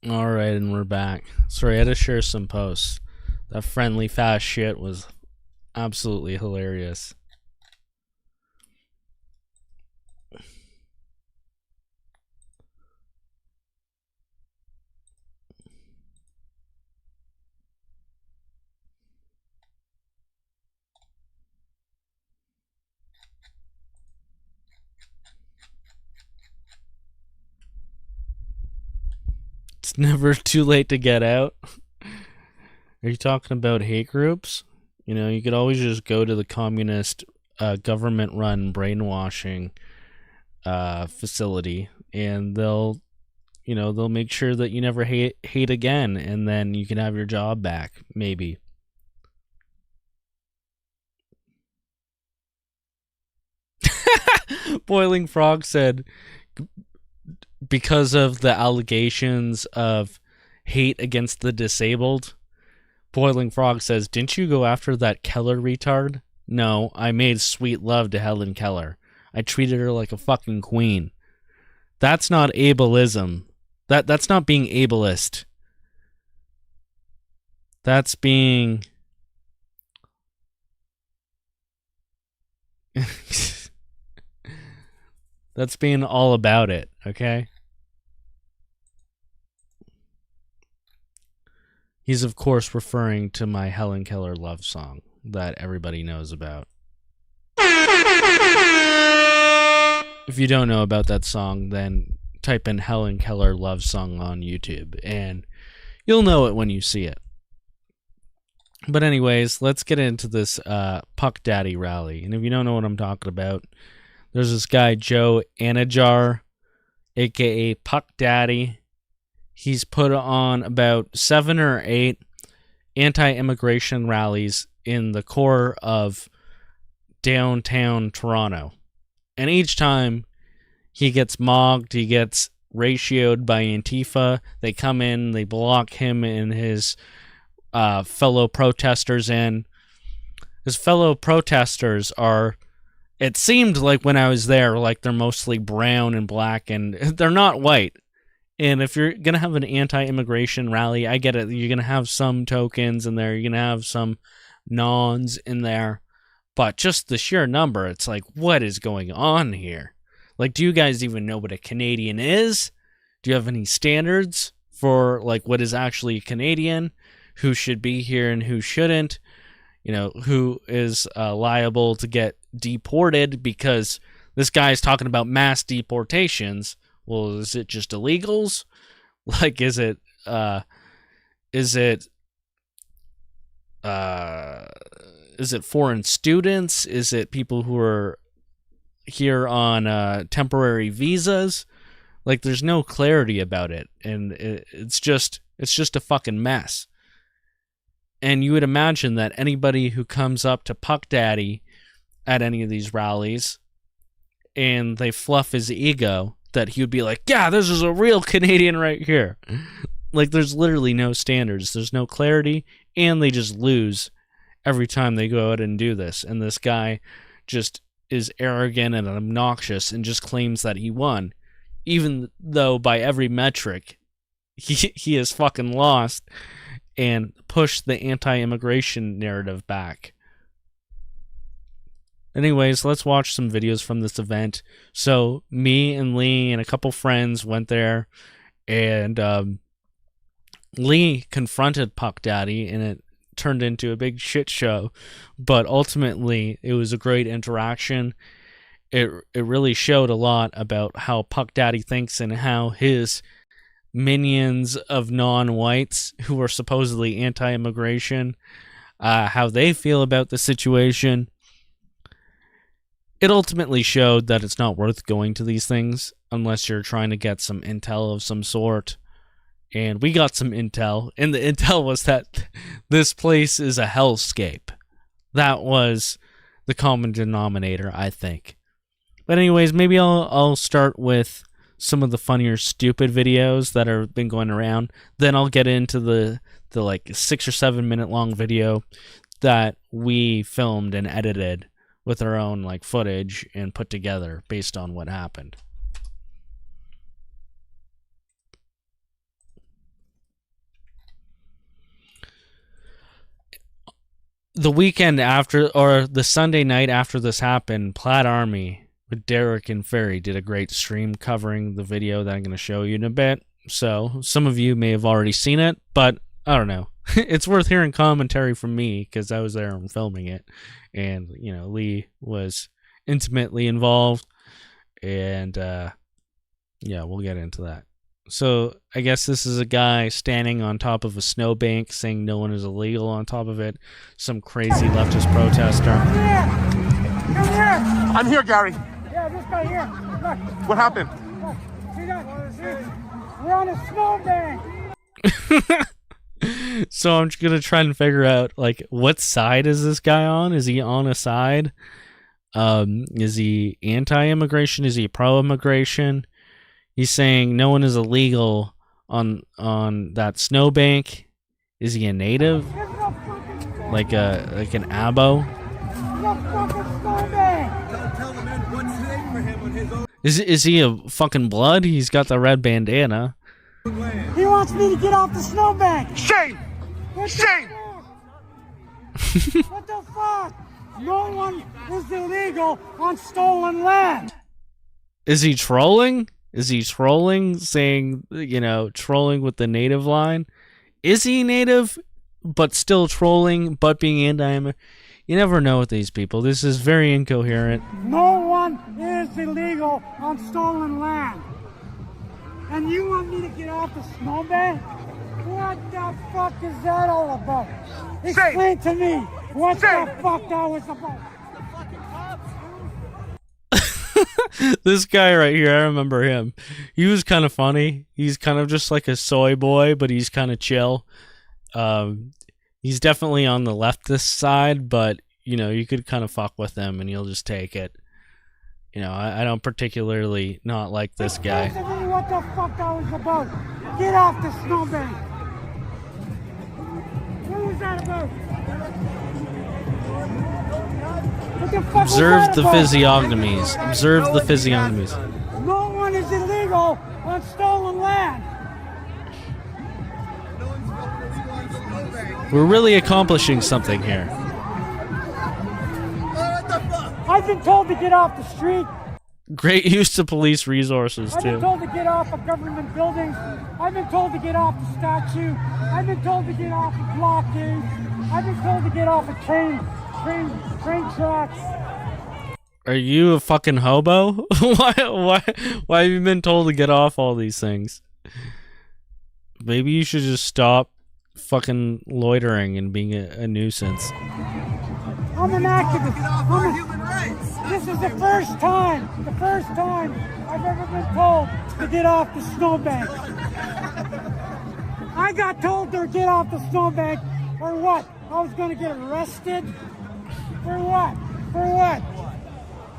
All right, and we're back. Sorry, I had to share some posts. That friendly fast shit was absolutely hilarious. It's never too late to get out. Are you talking about hate groups? You know, you could always just go to the communist government-run brainwashing facility, and they'll make sure that you never hate again, and then you can have your job back, maybe. Boiling Frog said, because of the allegations of hate against the disabled. Boiling Frog says, didn't you go after that Keller retard? No, I made sweet love to Helen Keller. I treated her like a fucking queen. That's not ableism. That's not being ableist. That's being... That's being all about it, okay? He's, of course, referring to my Helen Keller love song that everybody knows about. If you don't know about that song, then type in Helen Keller love song on YouTube, and you'll know it when you see it. But anyways, let's get into this Puck Daddy rally. And if you don't know what I'm talking about, there's this guy, Joe Anajar, a.k.a. Puck Daddy. He's put on about 7 or 8 anti-immigration rallies in the core of downtown Toronto. And each time he gets mogged, he gets ratioed by Antifa. They come in, they block him and his fellow protesters in. His fellow protesters are... It seemed like when I was there, like they're mostly brown and black, and they're not white. And if you're going to have an anti-immigration rally, I get it. You're going to have some tokens in there. You're going to have some nons in there. But just the sheer number, it's like, what is going on here? Like, do you guys even know what a Canadian is? Do you have any standards for, like, what is actually a Canadian? Who should be here and who shouldn't? You know, who is liable to get deported because this guy is talking about mass deportations. Well, is it just illegals? Like, is it foreign students? Is it people who are here on temporary visas? Like, there's no clarity about it, and it's just a fucking mess. And you would imagine that anybody who comes up to Puck Daddy at any of these rallies and they fluff his ego, that he would be like, yeah, this is a real Canadian right here. Like, there's literally no standards. There's no clarity, and they just lose every time they go out and do this. And this guy just is arrogant and obnoxious and just claims that he won, even though by every metric he is fucking lost and pushed the anti-immigration narrative back Anyways, let's watch some videos from this event. So me and Lee and a couple friends went there, and Lee confronted Puck Daddy, and it turned into a big shit show. But ultimately, it was a great interaction. It really showed a lot about how Puck Daddy thinks and how his minions of non-whites who are supposedly anti-immigration, how they feel about the situation. It ultimately showed that it's not worth going to these things unless you're trying to get some intel of some sort. And we got some intel, and the intel was that this place is a hellscape. That was the common denominator, I think. But anyways, maybe I'll start with some of the funnier stupid videos that have been going around. Then I'll get into the like 6 or 7 minute long video that we filmed and edited with our own like footage and put together based on what happened. The weekend after, or the Sunday night after this happened, Plaid Army with Derek and Ferry did a great stream covering the video that I'm going to show you in a bit. So some of you may have already seen it, but I don't know. It's worth hearing commentary from me because I was there and filming it. And, you know, Lee was intimately involved. And, yeah, we'll get into that. So I guess this is a guy standing on top of a snowbank saying no one is illegal on top of it. Some crazy leftist protester. Come here! I'm here, Gary. Yeah, this guy here. Look. What happened? Look. See that? We're on a snowbank. So I'm just gonna try and figure out like what side is this guy on? Is he on a side? Is he anti-immigration? Is he pro-immigration? He's saying no one is illegal on that snowbank. Is he a native? Like an abo? Is he a fucking blood? He's got the red bandana. He wants me to get off the snowbank. Shame! Shame! What the fuck? No one is illegal on stolen land. Is he trolling? Is he trolling, saying, you know, trolling with the native line? Is he native, but still trolling, but being anti-immigrant? You never know with these people. This is very incoherent. No one is illegal on stolen land. And you want me to get off the snowbank? What the fuck is that all about? Explain to me what the fuck that was about. This guy right here, I remember him. He was kind of funny. He's kind of just like a soy boy, but he's kind of chill. He's definitely on the leftist side, but, you know, you could kind of fuck with him and he'll just take it. You know, I don't particularly not like this guy. Explain to me what the fuck that was about. Get off the snowbank. What was that about? What the fuck Observe was the that about? physiognomies. Observe the physiognomies. No one is illegal on stolen land. We're really accomplishing something here. I've been told to get off the street. Great use of police resources, I've been too. told to get off of government buildings. I've been told to get off the statue. I've been told to get off of blockades. I've been told to get off of train tracks. Are you a fucking hobo? Why have you been told to get off all these things? Maybe you should just stop fucking loitering and being a nuisance. I'm an activist. This is the first time I've ever been told to get off the snowbank. I got told to get off the snowbank for what? I was going to get arrested? For what? For what?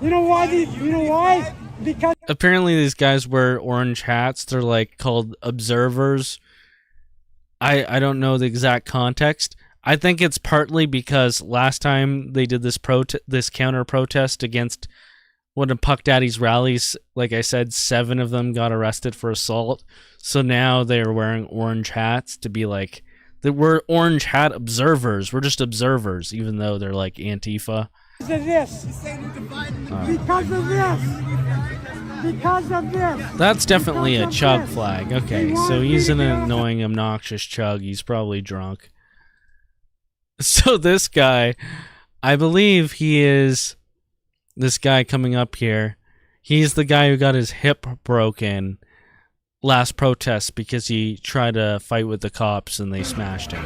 You know why? You know why? Because apparently these guys wear orange hats. They're like called observers. I don't know the exact context. I think it's partly because last time they did this counter protest against one of Puck Daddy's rallies, like I said, 7 of them got arrested for assault. So now they're wearing orange hats to be like, we're orange hat observers. We're just observers, even though they're like Antifa. Because of this. Because of this. Because of this. That's definitely a chug flag. Okay, so he's an annoying, obnoxious chug. He's probably drunk. So this guy, I believe he is this guy coming up here. He's the guy who got his hip broken last protest because he tried to fight with the cops and they smashed him.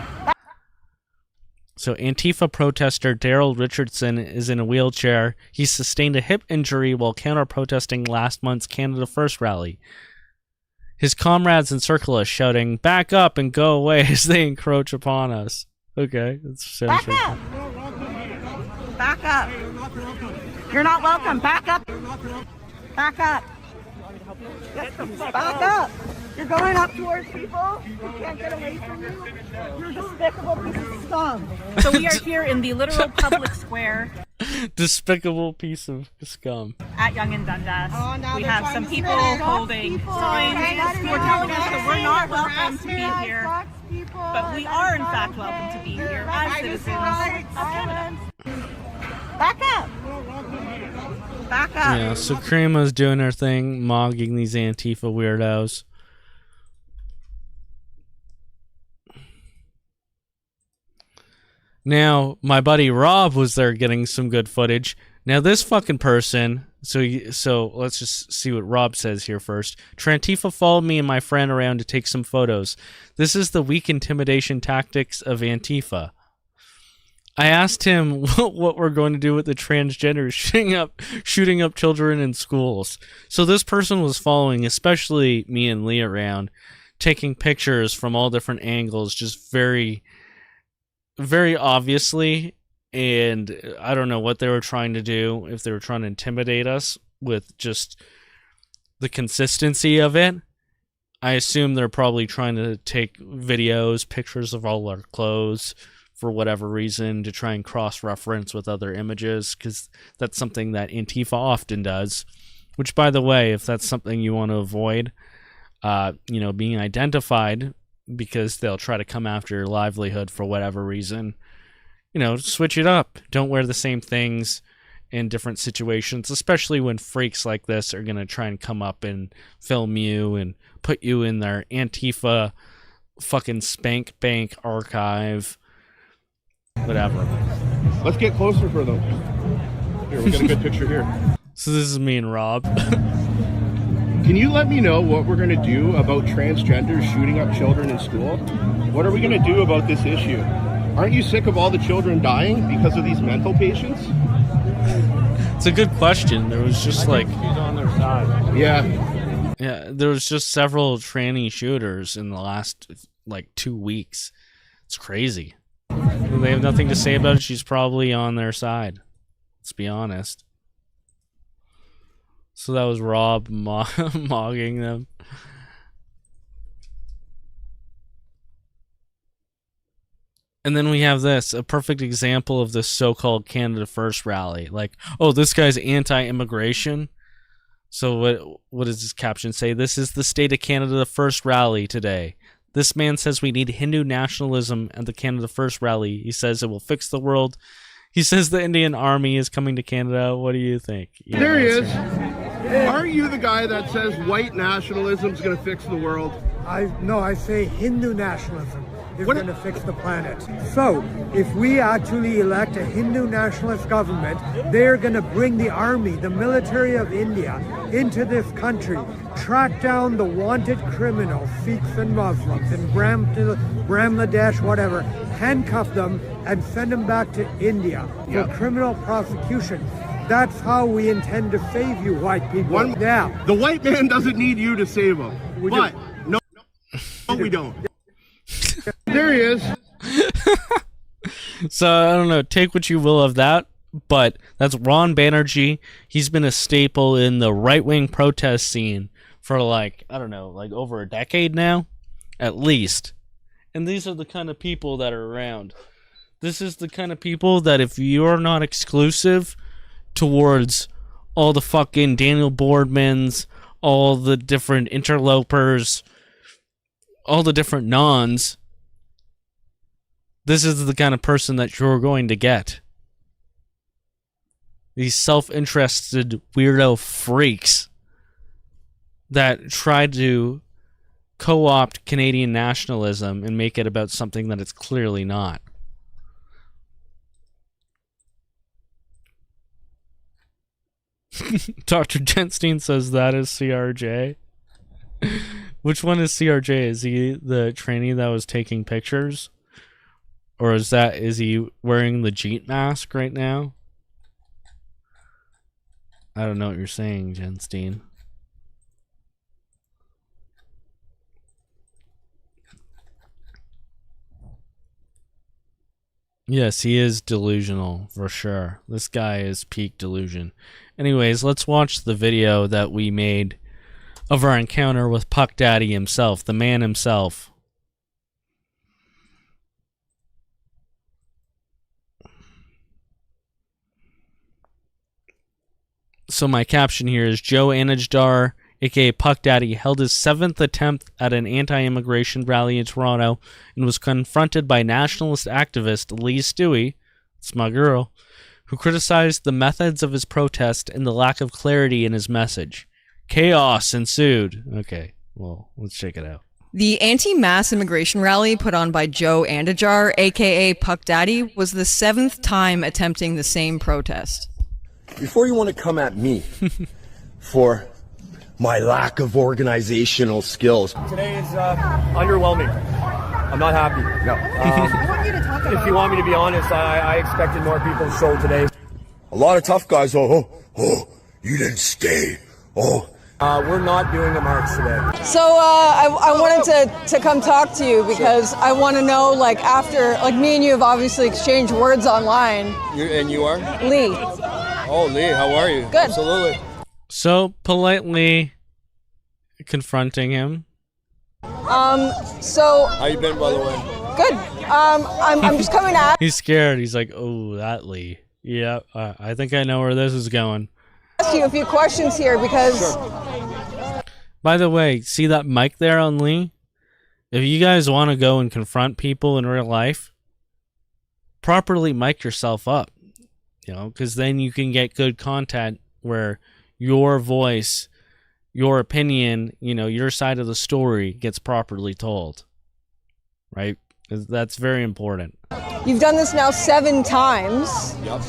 So Antifa protester Daryl Richardson is in a wheelchair. He sustained a hip injury while counter-protesting last month's Canada First rally. His comrades encircle us, shouting, "Back up and go away," as they encroach upon us. Okay, that's back up! Back up! You're not welcome. Back up! Back up! Back up! You're going up towards people. You can't get away from you. You're a despicable piece of scum. So we are here in the literal public square. Despicable piece of scum. At Yonge and Dundas. We have some people holding signs who are telling us that we're not welcome to be here. But we are in fact welcome to be here as citizens of Canada. Back up! Back up! Yeah, so Creama's doing her thing, mogging these Antifa weirdos. Now, my buddy Rob was there getting some good footage. Now, this fucking person... So let's just see what Rob says here first. Trantifa followed me and my friend around to take some photos. This is the weak intimidation tactics of Antifa. I asked him what we're going to do with the transgenders shooting up children in schools. So this person was following, especially me and Lee around, taking pictures from all different angles, just very, very obviously. And I don't know what they were trying to do, if they were trying to intimidate us with just the consistency of it. I assume they're probably trying to take videos, pictures of all our clothes for whatever reason to try and cross-reference with other images, because that's something that Antifa often does. Which, by the way, if that's something you want to avoid, being identified, because they'll try to come after your livelihood for whatever reason, switch it up. Don't wear the same things in different situations, especially when freaks like this are going to try and come up and film you and put you in their Antifa fucking spank bank archive. Whatever. Let's get closer for them. Here, we'll get a good picture here. So this is me and Rob. Can you let me know what we're going to do about transgenders shooting up children in school? What are we going to do about this issue? Aren't you sick of all the children dying because of these mental patients? It's a good question. There was just she's on their side. Yeah, there was just several tranny shooters in the last 2 weeks. It's crazy. They have nothing to say about it. She's probably on their side. Let's be honest. So that was Rob mogging them. And then we have this, a perfect example of this so-called Canada First rally. This guy's anti-immigration. So what does this caption say? This is the State of Canada First rally today. This man says we need Hindu nationalism at the Canada First rally. He says it will fix the world. He says the Indian Army is coming to Canada. What do you think? There he is. Aren't you the guy that says white nationalism is going to fix the world? I say Hindu nationalism is going to fix the planet. So, if we actually elect a Hindu nationalist government, they're going to bring the army, the military of India, into this country, track down the wanted criminals, Sikhs and Muslims, in Bangladesh, whatever, handcuff them and send them back to India for criminal prosecution. That's how we intend to save you, white people. The white man doesn't need you to save him. No, we don't. There he is. So, I don't know, take what you will of that, but that's Ron Banerjee. He's been a staple in the right-wing protest scene for over a decade now, at least. And these are the kind of people that are around. This is the kind of people that if you're not exclusive towards all the fucking Daniel Boardmans, all the different interlopers, all the different nons, this is the kind of person that you're going to get. These self-interested weirdo freaks that try to co-opt Canadian nationalism and make it about something that it's clearly not. Dr. Genstein says that is CRJ. Which one is CRJ? Is he the trainee that was taking pictures? Or is he wearing the Jeet mask right now? I don't know what you're saying, Genstein. Yes, he is delusional, for sure. This guy is peak delusion. Anyways, let's watch the video that we made of our encounter with Puck Daddy himself, the man himself. So my caption here is Joe Anajdar, aka Puck Daddy, held his 7th attempt at an anti-immigration rally in Toronto and was confronted by nationalist activist Lee Stewie, it's my girl, who criticized the methods of his protest and the lack of clarity in his message. Chaos ensued. Okay, well, let's check it out. The anti-mass immigration rally put on by Joe Anajdar, aka Puck Daddy, was the 7th time attempting the same protest. Before you want to come at me for my lack of organizational skills. Today is underwhelming. I'm not happy. No. If you want me to be honest, I expected more people to show today. A lot of tough guys, you didn't stay. We're not doing a march today. So I wanted to come talk to you because I want to know, like, after, like, me and you have obviously exchanged words online. And you are? Lee. Oh, Lee, how are you? Good. Absolutely. So politely confronting him. So how you been, by the way? Good. I'm just coming at. He's scared. He's like, oh, that Lee. Yeah, I think I know where this is going. Ask you a few questions here because. Sure. By the way, see that mic there on Lee? If you guys want to go and confront people in real life, properly mic yourself up, you know, because then you can get good content where your voice, your opinion, you know, your side of the story gets properly told, right? That's very important. You've done this now 7 times. Yep.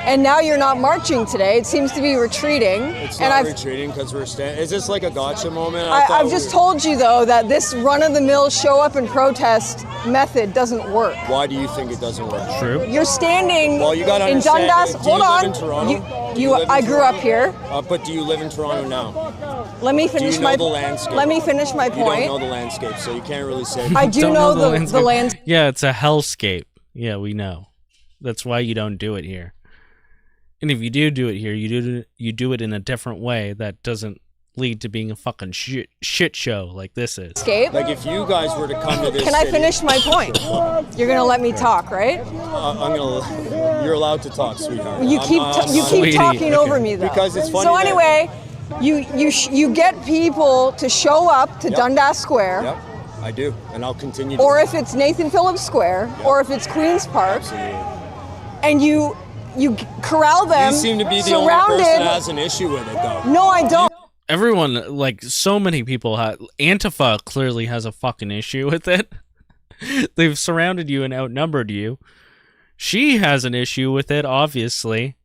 And now you're not marching today. It seems to be retreating. It's not retreating because we're standing. Is this like a gotcha moment? I've just told you, though, that this run-of-the-mill show up and protest method doesn't work. Why do you think it doesn't work? True. You're standing well, you gotta in Dundas. Hold on. Live in Toronto? I grew up here. But do you live in Toronto now? Let me finish do you know the landscape? Let me finish my point. You don't know the landscape, so you can't really say. I do know the landscape. Yeah, it's a hellscape. Yeah, we know. That's why you don't do it here. And if you do it here, you do it in a different way that doesn't lead to being a fucking shit show like this is. Escape? Like if you guys were to come to this Can I finish my point? You're gonna let me talk, right? You're allowed to talk, sweetheart. You keep talking over me though. Because it's funny. So anyway, you get people to show up to Dundas Square. Yep, I do, and I'll continue. Or if it's Nathan Phillips Square, or if it's Queen's Park, and you corral them. You seem to be the only person that has an issue with it, though. No, I don't. Everyone, like, so many people have. Antifa clearly has a fucking issue with it. They've surrounded you and outnumbered you. She has an issue with it, obviously.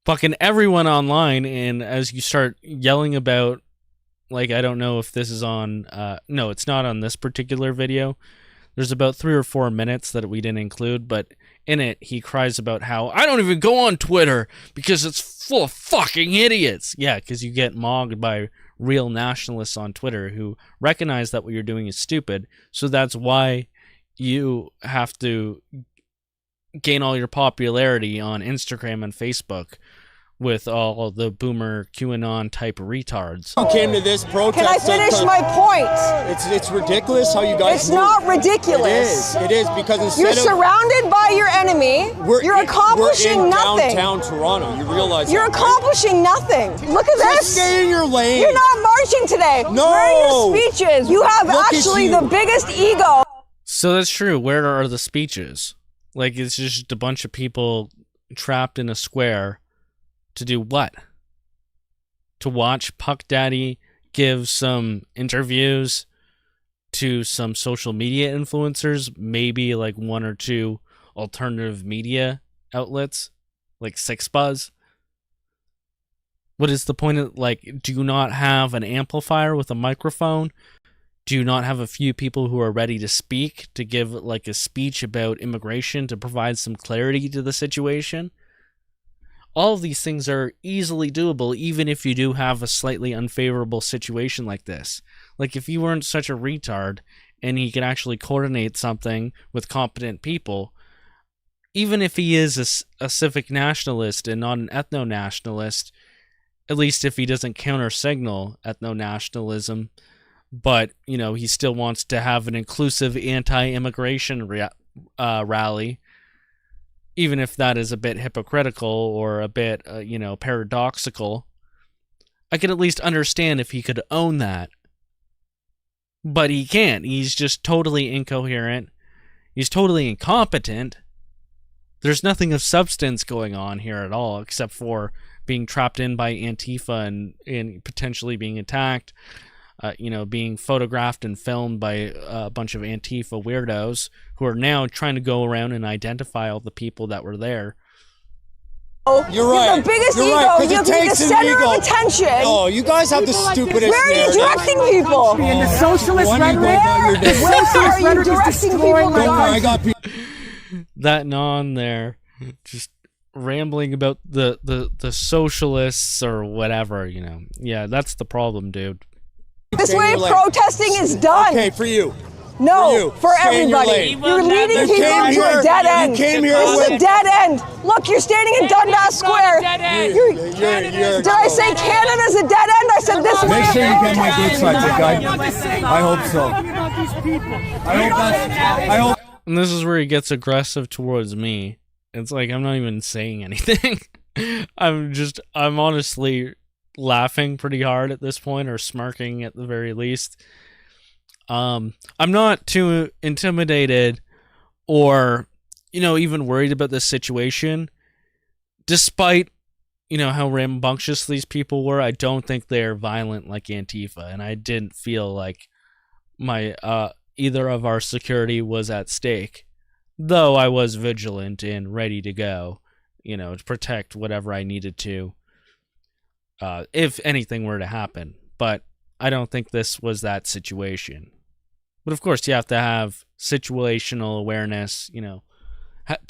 Fucking everyone online, and as you start yelling about, like, I don't know if this is on. No, it's not on this particular video. There's about 3 or 4 minutes that we didn't include, but in it, he cries about how, I don't even go on Twitter because it's full of fucking idiots. Yeah, because you get mogged by real nationalists on Twitter who recognize that what you're doing is stupid. So that's why you have to gain all your popularity on Instagram and Facebook with all the boomer QAnon type retards. Who came to this protest? Can I finish my point? It's ridiculous how you guys. It's not ridiculous. It is because instead you're surrounded by your enemy. You're accomplishing we're in nothing. Downtown Toronto. You realize you're that, accomplishing nothing. Look at this. Just stay in your lane. You're not marching today. No. Where are your speeches? You have actually the biggest ego. So that's true. Where are the speeches? Like, it's just a bunch of people trapped in a square to do what? To watch Puck Daddy give some interviews to some social media influencers, maybe like 1 or 2 alternative media outlets, like Six Buzz. What is the point of, like, do you not have an amplifier with a microphone? Do you not have a few people who are ready to speak, to give like a speech about immigration, to provide some clarity to the situation? All of these things are easily doable, even if you do have a slightly unfavorable situation like this. Like, if you weren't such a retard and he could actually coordinate something with competent people, even if he is a civic nationalist and not an ethno-nationalist, at least if he doesn't counter-signal ethno-nationalism, but, you know, he still wants to have an inclusive anti-immigration rally, even if that is a bit hypocritical or a bit, paradoxical, I could at least understand if he could own that. But he can't. He's just totally incoherent. He's totally incompetent. There's nothing of substance going on here at all, except for being trapped in by Antifa and potentially being attacked, being photographed and filmed by a bunch of Antifa weirdos who are now trying to go around and identify all the people that were there. You're right. The biggest ego. Right, you're the center of attention. Oh, you guys have the stupidest. Where are you directing people? In the socialist rhetoric. Where are you directing people? I got people. That non there, just rambling about the socialists or whatever, Yeah, that's the problem, dude. This way protesting is done. Okay, for you. No, for everybody. You're leading people to a dead end. This is a dead end. Look, you're standing in Dundas Square. Did I say Canada's a dead end? I said this way. Make sure you get my good side, guy. I hope so. I hope. And this is where he gets aggressive towards me. It's like, I'm not even saying anything. I'm honestly laughing pretty hard at this point, or smirking at the very least. I'm not too intimidated or, even worried about this situation. Despite, how rambunctious these people were, I don't think they're violent like Antifa, and I didn't feel like my either of our security was at stake, though I was vigilant and ready to go, to protect whatever I needed to, if anything were to happen. But I don't think this was that situation. But of course, you have to have situational awareness, to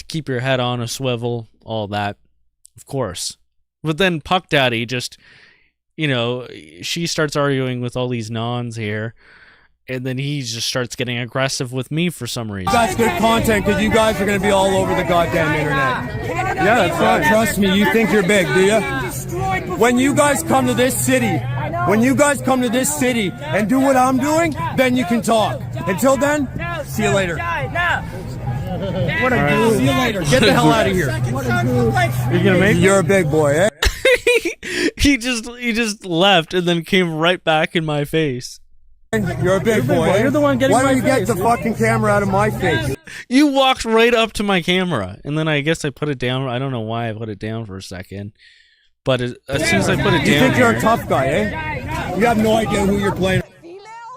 keep your head on a swivel, all that, of course. But then Puck Daddy just, she starts arguing with all these nons here, and then he just starts getting aggressive with me for some reason. That's good content, because you guys are going to be all over the goddamn internet. Yeah, that's right. Trust me, you think you're big, do you? When you guys come to this city, and do what I'm doing, then you can talk. Until then, see you later. What a goof. See you later. Get the hell out of here. What a goof. You're a big boy, eh? He just left and then came right back in my face. You're a big boy. Eh? You're the one getting my face. Why don't you get the fucking camera out of my face? You walked right up to my camera, and then I guess I put it down. I don't know why I put it down for a second. But as soon as I put it down, you think you're a tough guy, eh? You have no idea who you're playing.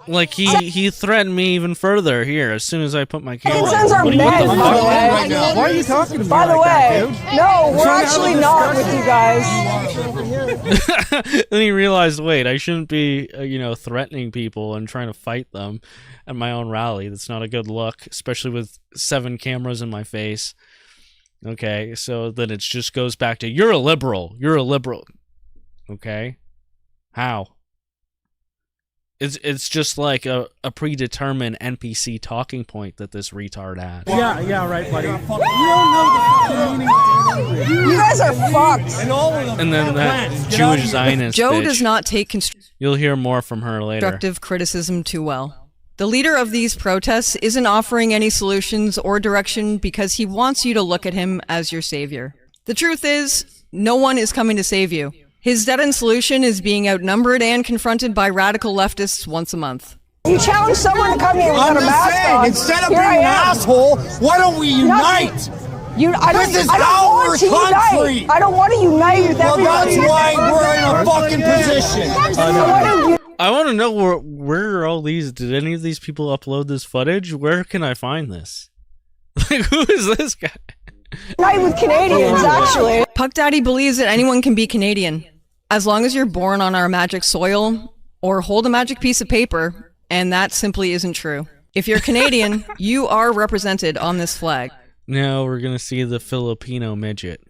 Like he threatened me even further here as soon as I put my camera. Sons are men, by the way. Why are you talking to me By the like way, that, dude? no, we're actually not with you guys. Then he realized, wait, I shouldn't be, threatening people and trying to fight them at my own rally. That's not a good look, especially with 7 cameras in my face. Okay, so then it just goes back to, you're a liberal. Okay? How? It's just like a predetermined NPC talking point that this retard has. Yeah, right, buddy. You don't know the meaning of language. You guys are fucked. And then that Jewish Zionist Joe bitch. does not take You'll hear more from her later. constructive criticism too well. The leader of these protests isn't offering any solutions or direction because he wants you to look at him as your savior. The truth is, no one is coming to save you. His dead-end solution is being outnumbered and confronted by radical leftists once a month. You challenge someone to come here without a mask on. Instead of being an asshole, why don't we unite? This is I don't our want to country. unite. I don't want to unite with Well, everybody. that's why we're in a fucking position. I want to know where are all these? Did any of these people upload this footage? Where can I find this? Like, who is this guy? Unite with Canadians, actually. Puck Daddy believes that anyone can be Canadian, as long as you're born on our magic soil or hold a magic piece of paper, and that simply isn't true. If you're Canadian, you are represented on this flag. Now we're gonna see the Filipino midget.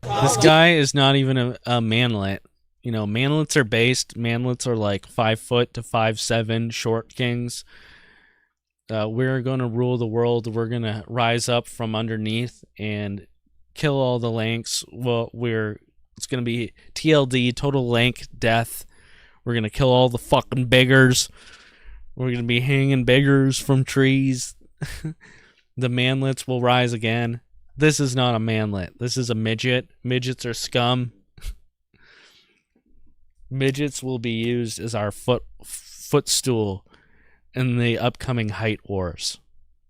This guy is not even a manlet. You know, manlets are based. Manlets are like 5 foot to 5'7" short kings. We're gonna rule the world. We're gonna rise up from underneath and kill all the lanks. Well, it's gonna be TLD, total lank death. We're gonna kill all the fucking beggars. We're gonna be hanging beggars from trees. The manlets will rise again. This is not a manlet. This is a midget. Midgets are scum. Midgets will be used as our footstool in the upcoming height wars.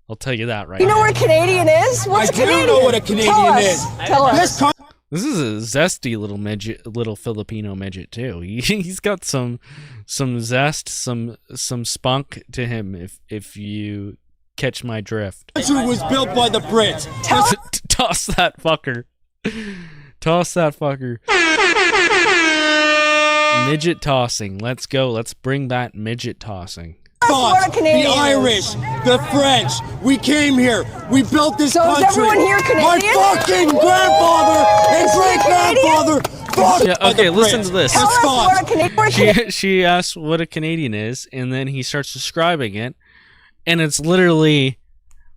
I'll tell you that right now. You know what a Canadian is? What's a Canadian? I do know what a Canadian is. Tell us. This is a zesty little midget, little Filipino midget too. He's got some zest, some spunk to him. If you catch my drift. This country was built by the Brits. Toss that fucker. Toss that fucker. Midget tossing. Let's go. Let's bring back midget tossing. The Irish, the French, we came here, we built this country. Is everyone here Canadian? My fucking grandfather and great-grandfather. Yeah, okay, listen to this. Tell us what a Canadian. She asks what a Canadian is, and then he starts describing it, and it's literally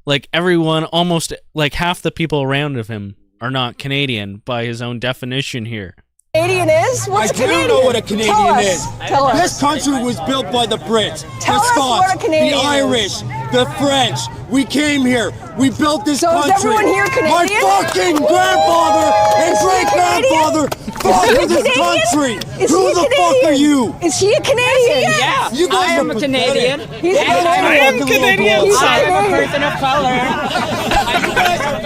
like everyone, almost like half the people around of him are not Canadian by his own definition here. Canadian is? What's I Canadian? do know what a Canadian is. Tell us. This country was built by the Brits, Tell the us Scots, what a Canadian the Irish, the French. We came here. We built this country. Is everyone here My Canadian? fucking grandfather and great-grandfather fought this country. Who the fuck are you? Is he a Canadian? Yeah. You guys I am a Canadian. He's a Canadian. I am Canadian. I am a person of color.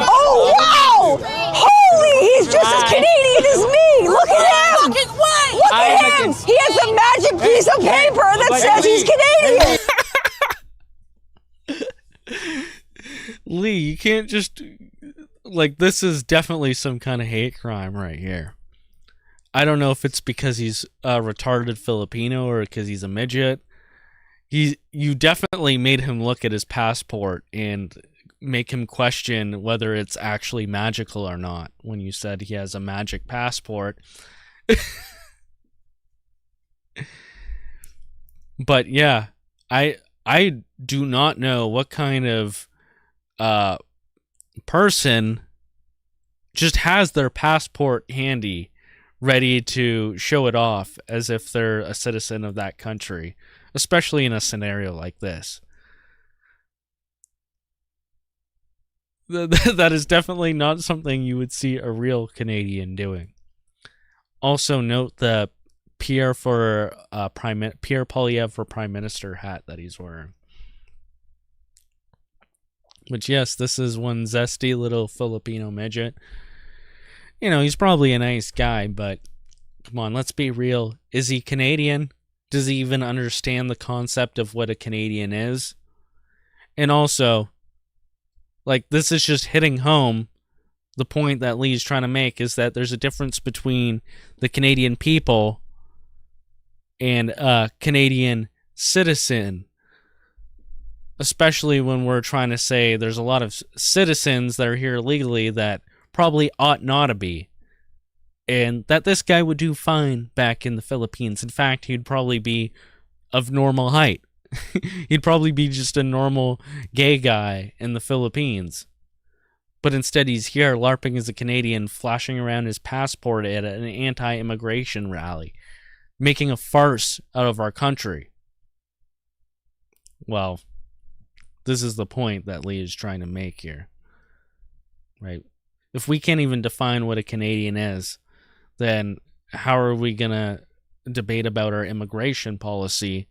Oh, wow! Holy, he's just as Canadian as me! Look at him! Look at him! He has a magic piece of paper that says he's Canadian! Lee, you can't just... Like, this is definitely some kind of hate crime right here. I don't know if it's because he's a retarded Filipino or because he's a midget. You definitely made him look at his passport and make him question whether it's actually magical or not when you said he has a magic passport. But yeah, I do not know what kind of person just has their passport handy, ready to show it off as if they're a citizen of that country, especially in a scenario like this. That is definitely not something you would see a real Canadian doing. Also note the Pierre Poilievre for Prime Minister hat that he's wearing. Which, yes, this is one zesty little Filipino midget. You know, he's probably a nice guy, but come on, let's be real. Is he Canadian? Does he even understand the concept of what a Canadian is? And also, like, this is just hitting home the point that Lee's trying to make, is that there's a difference between the Canadian people and a Canadian citizen. Especially when we're trying to say there's a lot of citizens that are here legally that probably ought not to be. And that this guy would do fine back in the Philippines. In fact, he'd probably be of normal height. He'd probably be just a normal gay guy in the Philippines. But instead he's here LARPing as a Canadian, flashing around his passport at an anti-immigration rally, making a farce out of our country. Well, this is the point that Lee is trying to make here. Right? If we can't even define what a Canadian is, then how are we going to debate about our immigration policy,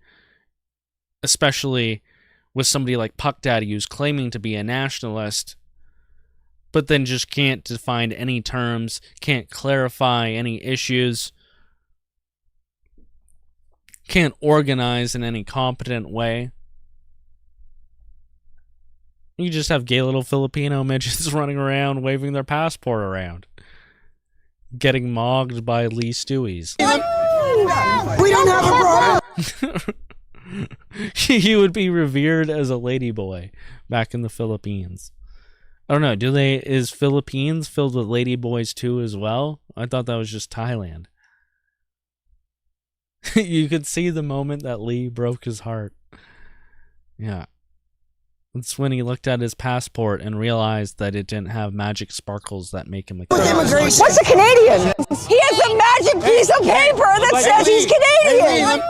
especially with somebody like Puck Daddy who's claiming to be a nationalist, but then just can't define any terms, can't clarify any issues, can't organize in any competent way. You just have gay little Filipino midgets running around waving their passport around, getting mogged by Lee Stewies. We don't have a problem. He would be revered as a ladyboy back in the Philippines. I don't know, is Philippines filled with ladyboys too as well? I thought that was just Thailand. You could see the moment that Lee broke his heart. Yeah. That's when he looked at his passport and realized that it didn't have magic sparkles that make him a Canadian. What's a Canadian? He has a magic piece of paper that says he's Canadian.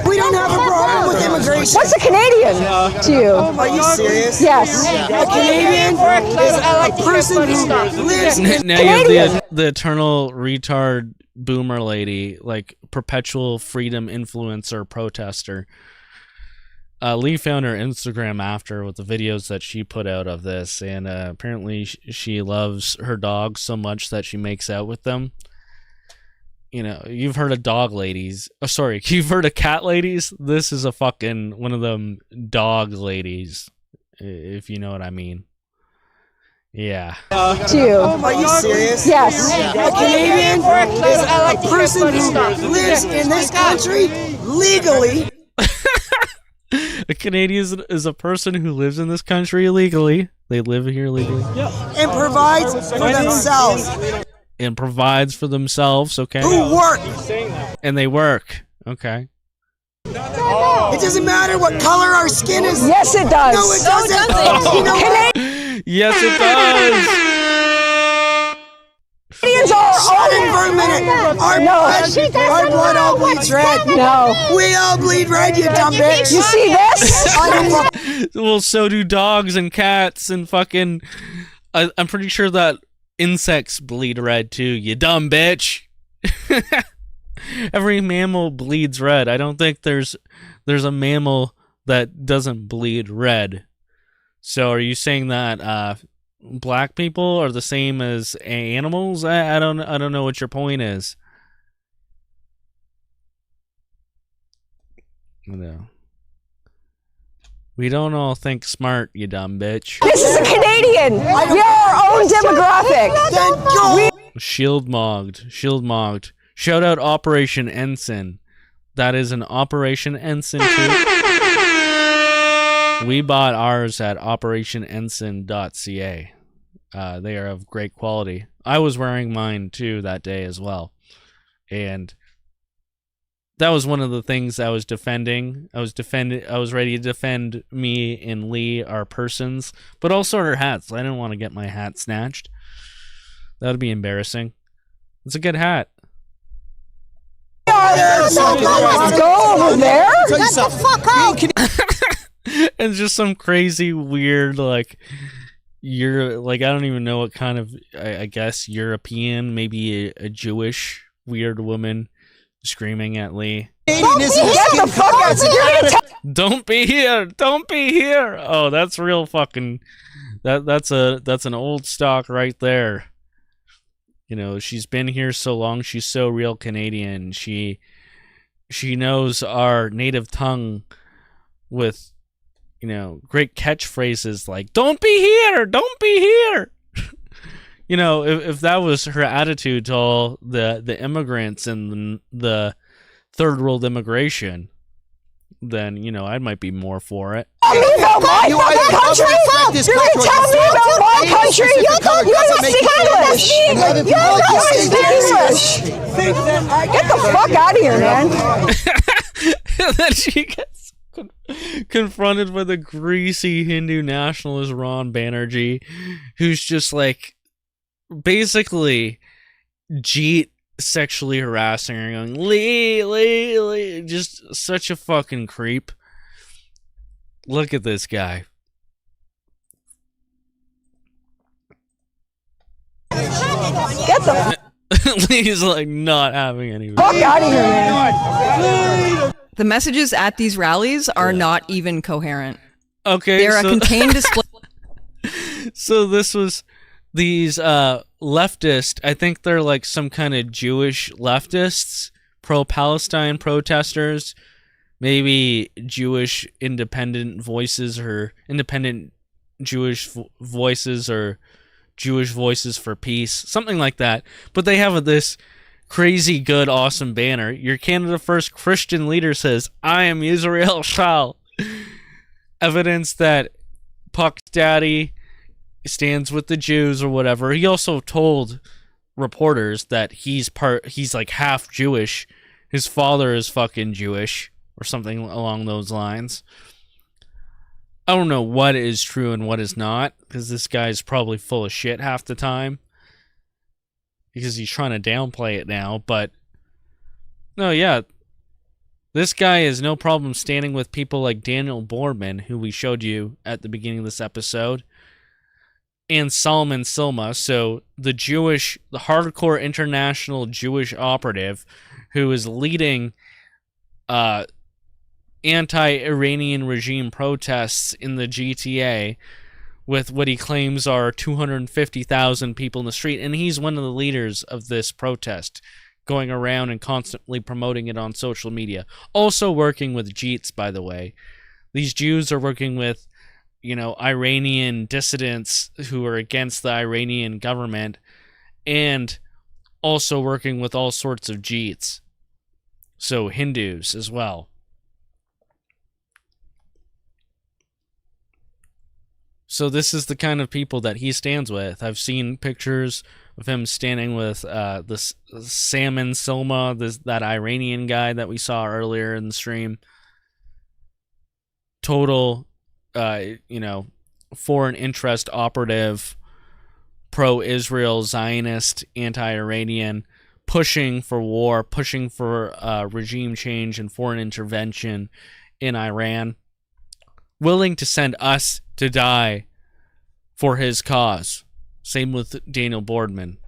We don't have a problem with immigration. What's a Canadian to you? Are you serious? Yes. A Canadian is a person who lives in... Now you have the eternal retard boomer lady, like perpetual freedom influencer protester. Lee found her Instagram after with the videos that she put out of this, and apparently she loves her dogs so much that she makes out with them. You know, you've heard of dog ladies. Oh, sorry, you've heard of cat ladies? This is a fucking one of them dog ladies, if you know what I mean. Yeah. To you. Are you serious? Yes. A Canadian is a person who lives in this country legally. A Canadian is a person who lives in this country illegally. They live here legally. And provides for themselves. And provides for themselves, okay? Who work. And they work, okay. It doesn't matter what color our skin is. Yes, it does. No, it doesn't. You know what? Yes, it does. Canadians are Shut in for a minute. Our blood all bleeds red. No. We all bleed red, you dumb bitch. You see this? Well, so do dogs and cats and fucking... I'm pretty sure that insects bleed red too, you dumb bitch. Every mammal bleeds red. I don't think there's a mammal that doesn't bleed red. So are you saying that black people are the same as animals? I don't know what your point is. No. We don't all think smart, you dumb bitch. This is a Canadian. We are our own demographic. Shield mogged. Shout out Operation Ensign. That is an Operation Ensign too. We bought ours at operationensign.ca. They are of great quality. I was wearing mine too that day as well. And that was one of the things I was defending. I was ready to defend me and Lee, our persons, but also our hats. I didn't want to get my hat snatched. That would be embarrassing. It's a good hat. Let's go over there. Get the fuck out. And just some crazy weird, like, I don't even know what kind of, I guess, European, maybe a Jewish weird woman screaming at Lee. Get the fuck out. Don't be here. Don't be here. Oh, that's real fucking, that's an old stock right there. You know, she's been here so long, she's so real Canadian. She knows our native tongue with, you know, great catchphrases like, don't be here, don't be here. You know, if that was her attitude to all the immigrants and the third world immigration, then, you know, I might be more for it. Tell me about my country? You're going to tell me about my country? You don't speak English. You don't know how to speak English. Get the fuck out of here, man. And then she gets confronted with a greasy Hindu nationalist Ron Banerjee, who's just like, basically, Jeet sexually harassing her, going, Lee, just such a fucking creep. Look at this guy. Get the Lee's like not having any. Fuck out of here, man. The messages at these rallies are not even coherent. Okay, they're a contained display. So this was these leftist, I think they're like some kind of Jewish leftists, pro-Palestine protesters, maybe Jewish independent voices or independent Jewish voices or Jewish voices for peace, something like that. But they have this crazy good, awesome banner. Your Canada First Christian leader says, "I am Israel Shal." Evidence that Puck Daddy stands with the Jews or whatever. He also told reporters that he's like half Jewish. His father is fucking Jewish or something along those lines. I don't know what is true and what is not, because this guy's probably full of shit half the time because he's trying to downplay it now. But no, yeah, this guy has no problem standing with people like Daniel Boardman, who we showed you at the beginning of this episode, and Solomon Silma, so the hardcore international Jewish operative who is leading anti-Iranian regime protests in the GTA with what he claims are 250,000 people in the street, and he's one of the leaders of this protest, going around and constantly promoting it on social media. Also working with Jeets, by the way. These Jews are working with Iranian dissidents who are against the Iranian government, and also working with all sorts of Jeets. So Hindus as well. So this is the kind of people that he stands with. I've seen pictures of him standing with this Salman Silma, that Iranian guy that we saw earlier in the stream. Total foreign interest operative, pro-Israel, Zionist, anti-Iranian, pushing for war, pushing for regime change and foreign intervention in Iran, willing to send us to die for his cause. Same with Daniel Boardman.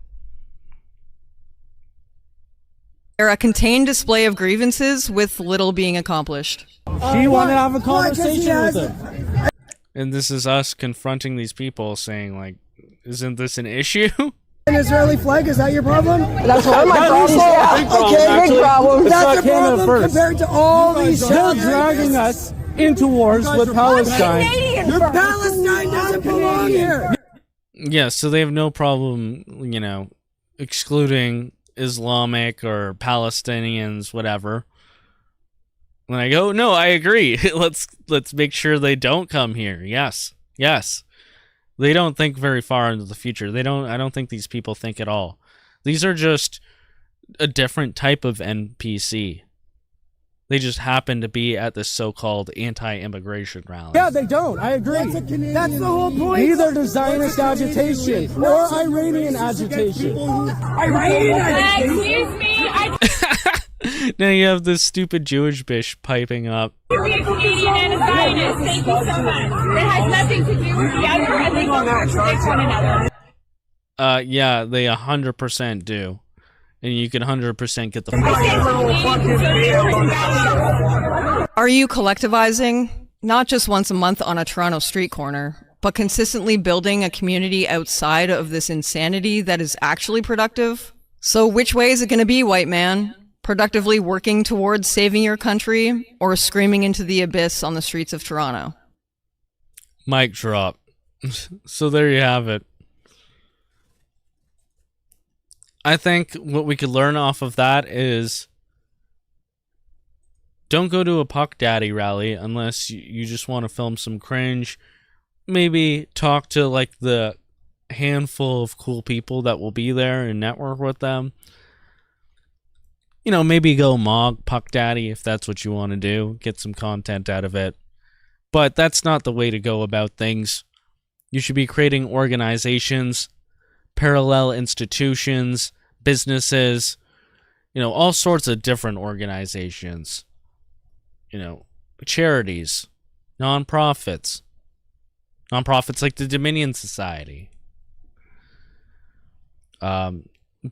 They're a contained display of grievances with little being accomplished. She wanted to have a conversation with him. And this is us confronting these people, saying, like, isn't this an issue? An Israeli flag, is that your problem? That's one of my problems, yeah. Okay, big problem. That's a problem compared to all these. They're dragging us into wars with Palestine. Palestine doesn't belong here. Yeah, so they have no problem, excluding Islamic or Palestinians, whatever. When I go, no, I agree. Let's make sure they don't come here. Yes. They don't think very far into the future. I don't think these people think at all. These are just a different type of NPC. They just happen to be at this so-called anti-immigration rally. Yeah, they don't. I agree. That's the whole point. Neither the Zionist agitation or Iranian agitation. Iranian agitation? Excuse me, Now you have this stupid Jewish bish piping up. be a Canadian and a Zionist. Thank you so much. It has nothing to do with the other, and they don't contradict one another. Yeah, they 100% do. And you can 100% get the Are you collectivizing? Not just once a month on a Toronto street corner, but consistently building a community outside of this insanity that is actually productive? So which way is it going to be, white man? Productively working towards saving your country, or screaming into the abyss on the streets of Toronto? Mic drop. So there you have it. I think what we could learn off of that is don't go to a Puck Daddy rally unless you just want to film some cringe. Maybe talk to like the handful of cool people that will be there and network with them. Maybe go mog Puck Daddy if that's what you want to do. Get some content out of it. But that's not the way to go about things. You should be creating organizations, parallel institutions, businesses, all sorts of different organizations, charities, nonprofits like the Dominion Society,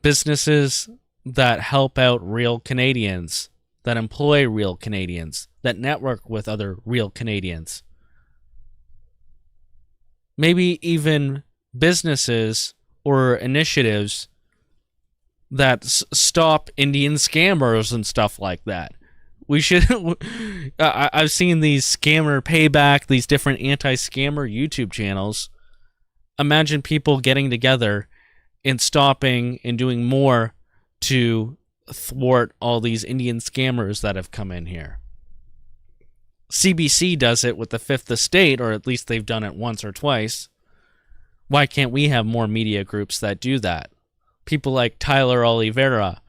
businesses that help out real Canadians, that employ real Canadians, that network with other real Canadians. Maybe even businesses or initiatives that stop Indian scammers and stuff like that. We should. I've seen these scammer payback, these different anti-scammer YouTube channels. Imagine people getting together and stopping and doing more to thwart all these Indian scammers that have come in here. CBC does it with the Fifth Estate, or at least they've done it once or twice. Why can't we have more media groups that do that? People like Tyler Oliveira,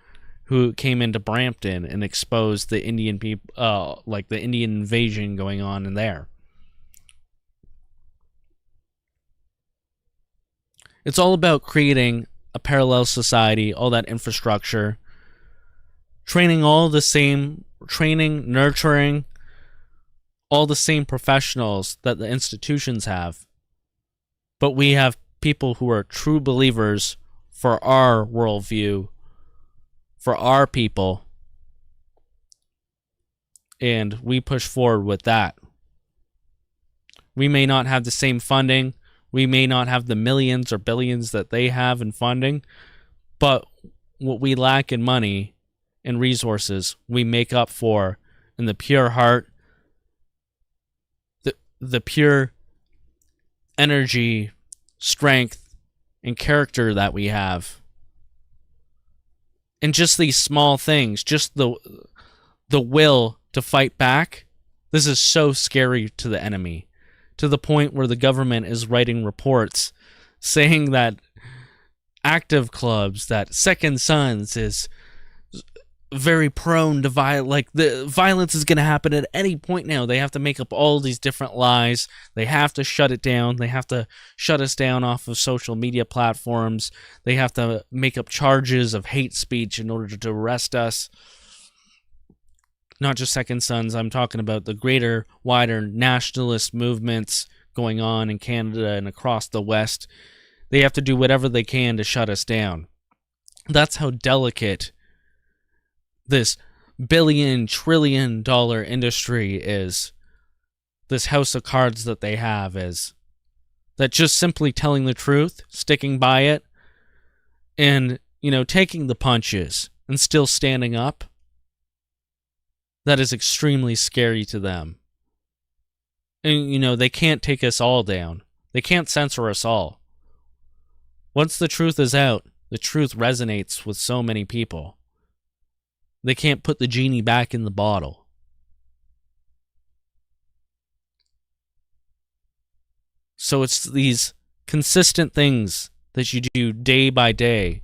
who came into Brampton and exposed the Indian people, like the Indian invasion going on in there. It's all about creating a parallel society, all that infrastructure, training, nurturing all the same professionals that the institutions have. But we have people who are true believers for our worldview, for our people, and we push forward with that. We may not have the same funding, we may not have the millions or billions that they have in funding, but what we lack in money and resources, we make up for in the pure heart, the pure energy, strength, and character that we have. And just these small things, just the will to fight back, this is so scary to the enemy, to the point where the government is writing reports saying that active clubs, that Second Sons is very prone to the violence is going to happen at any point now. They have to make up all these different lies. They have to shut it down. They have to shut us down off of social media platforms. They have to make up charges of hate speech in order to arrest us. Not just Second Sons. I'm talking about the greater, wider nationalist movements going on in Canada and across the West. They have to do whatever they can to shut us down. That's how delicate this billion-trillion-dollar industry is. This house of cards that they have is that just simply telling the truth, sticking by it, and, taking the punches and still standing up, that is extremely scary to them. And, they can't take us all down. They can't censor us all. Once the truth is out, the truth resonates with so many people. They can't put the genie back in the bottle. So it's these consistent things that you do day by day,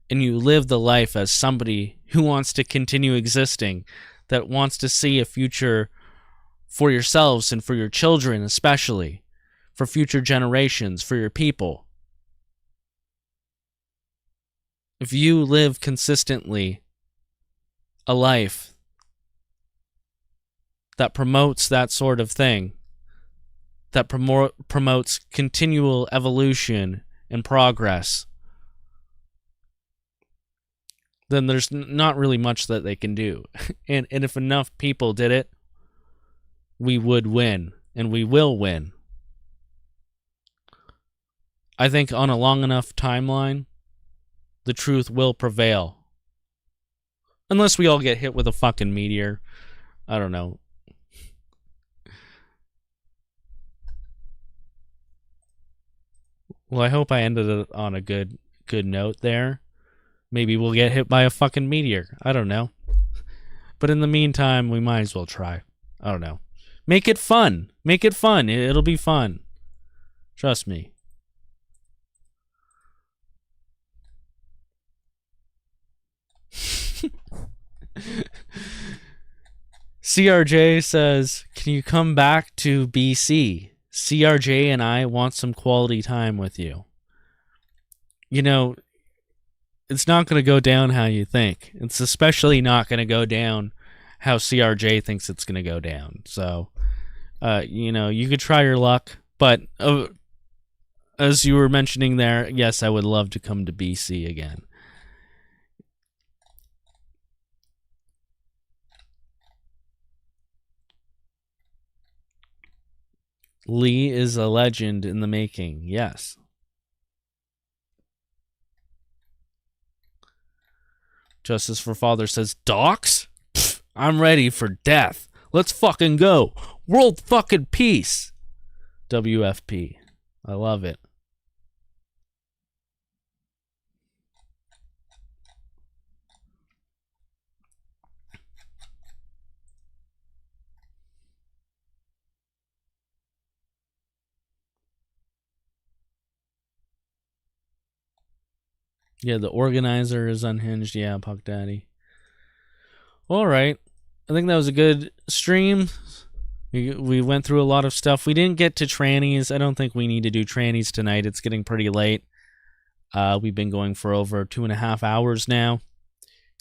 and you live the life as somebody who wants to continue existing, that wants to see a future for yourselves and for your children especially, for future generations, for your people. If you live consistently a life that promotes that sort of thing, that promotes continual evolution and progress, then there's not really much that they can do. And if enough people did it, we would win, and we will win. I think on a long enough timeline, the truth will prevail. Unless we all get hit with a fucking meteor. I don't know. Well, I hope I ended it on a good note there. Maybe we'll get hit by a fucking meteor. I don't know. But in the meantime, we might as well try. I don't know. Make it fun. Make it fun. It'll be fun. Trust me. CRJ says, can you come back to BC? CRJ and I want some quality time with you. It's not going to go down how you think. It's especially not going to go down how CRJ thinks it's going to go down. So, you could try your luck. But as you were mentioning there, yes, I would love to come to BC again. Lee is a legend in the making, yes. Justice for Father says, docs? Pfft, I'm ready for death. Let's fucking go. World fucking peace. WFP. I love it. Yeah, the organizer is unhinged. Yeah, Puck Daddy. All right. I think that was a good stream. We went through a lot of stuff. We didn't get to trannies. I don't think we need to do trannies tonight. It's getting pretty late. We've been going for over 2.5 hours now.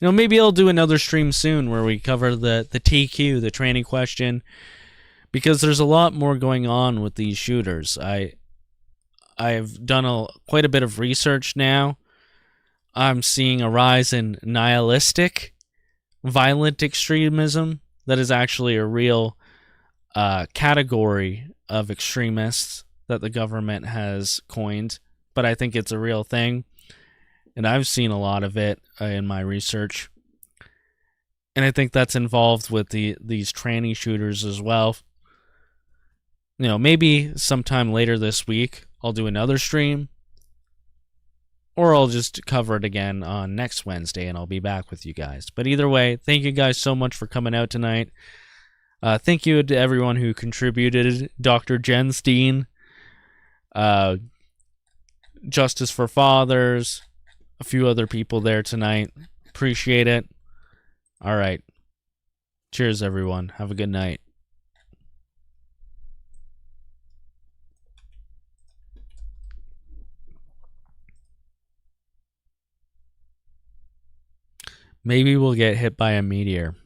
You know, maybe I'll do another stream soon where we cover the TQ, the tranny question, because there's a lot more going on with these shooters. I've done quite a bit of research now. I'm seeing a rise in nihilistic, violent extremism that is actually a real category of extremists that the government has coined, but I think it's a real thing, and I've seen a lot of it in my research, and I think that's involved with these tranny shooters as well. You know, maybe sometime later this week I'll do another stream, or I'll just cover it again on next Wednesday and I'll be back with you guys. But either way, thank you guys so much for coming out tonight. Thank you to everyone who contributed. Dr. Jenstein, Justice for Fathers, a few other people there tonight. Appreciate it. All right. Cheers, everyone. Have a good night. Maybe we'll get hit by a meteor.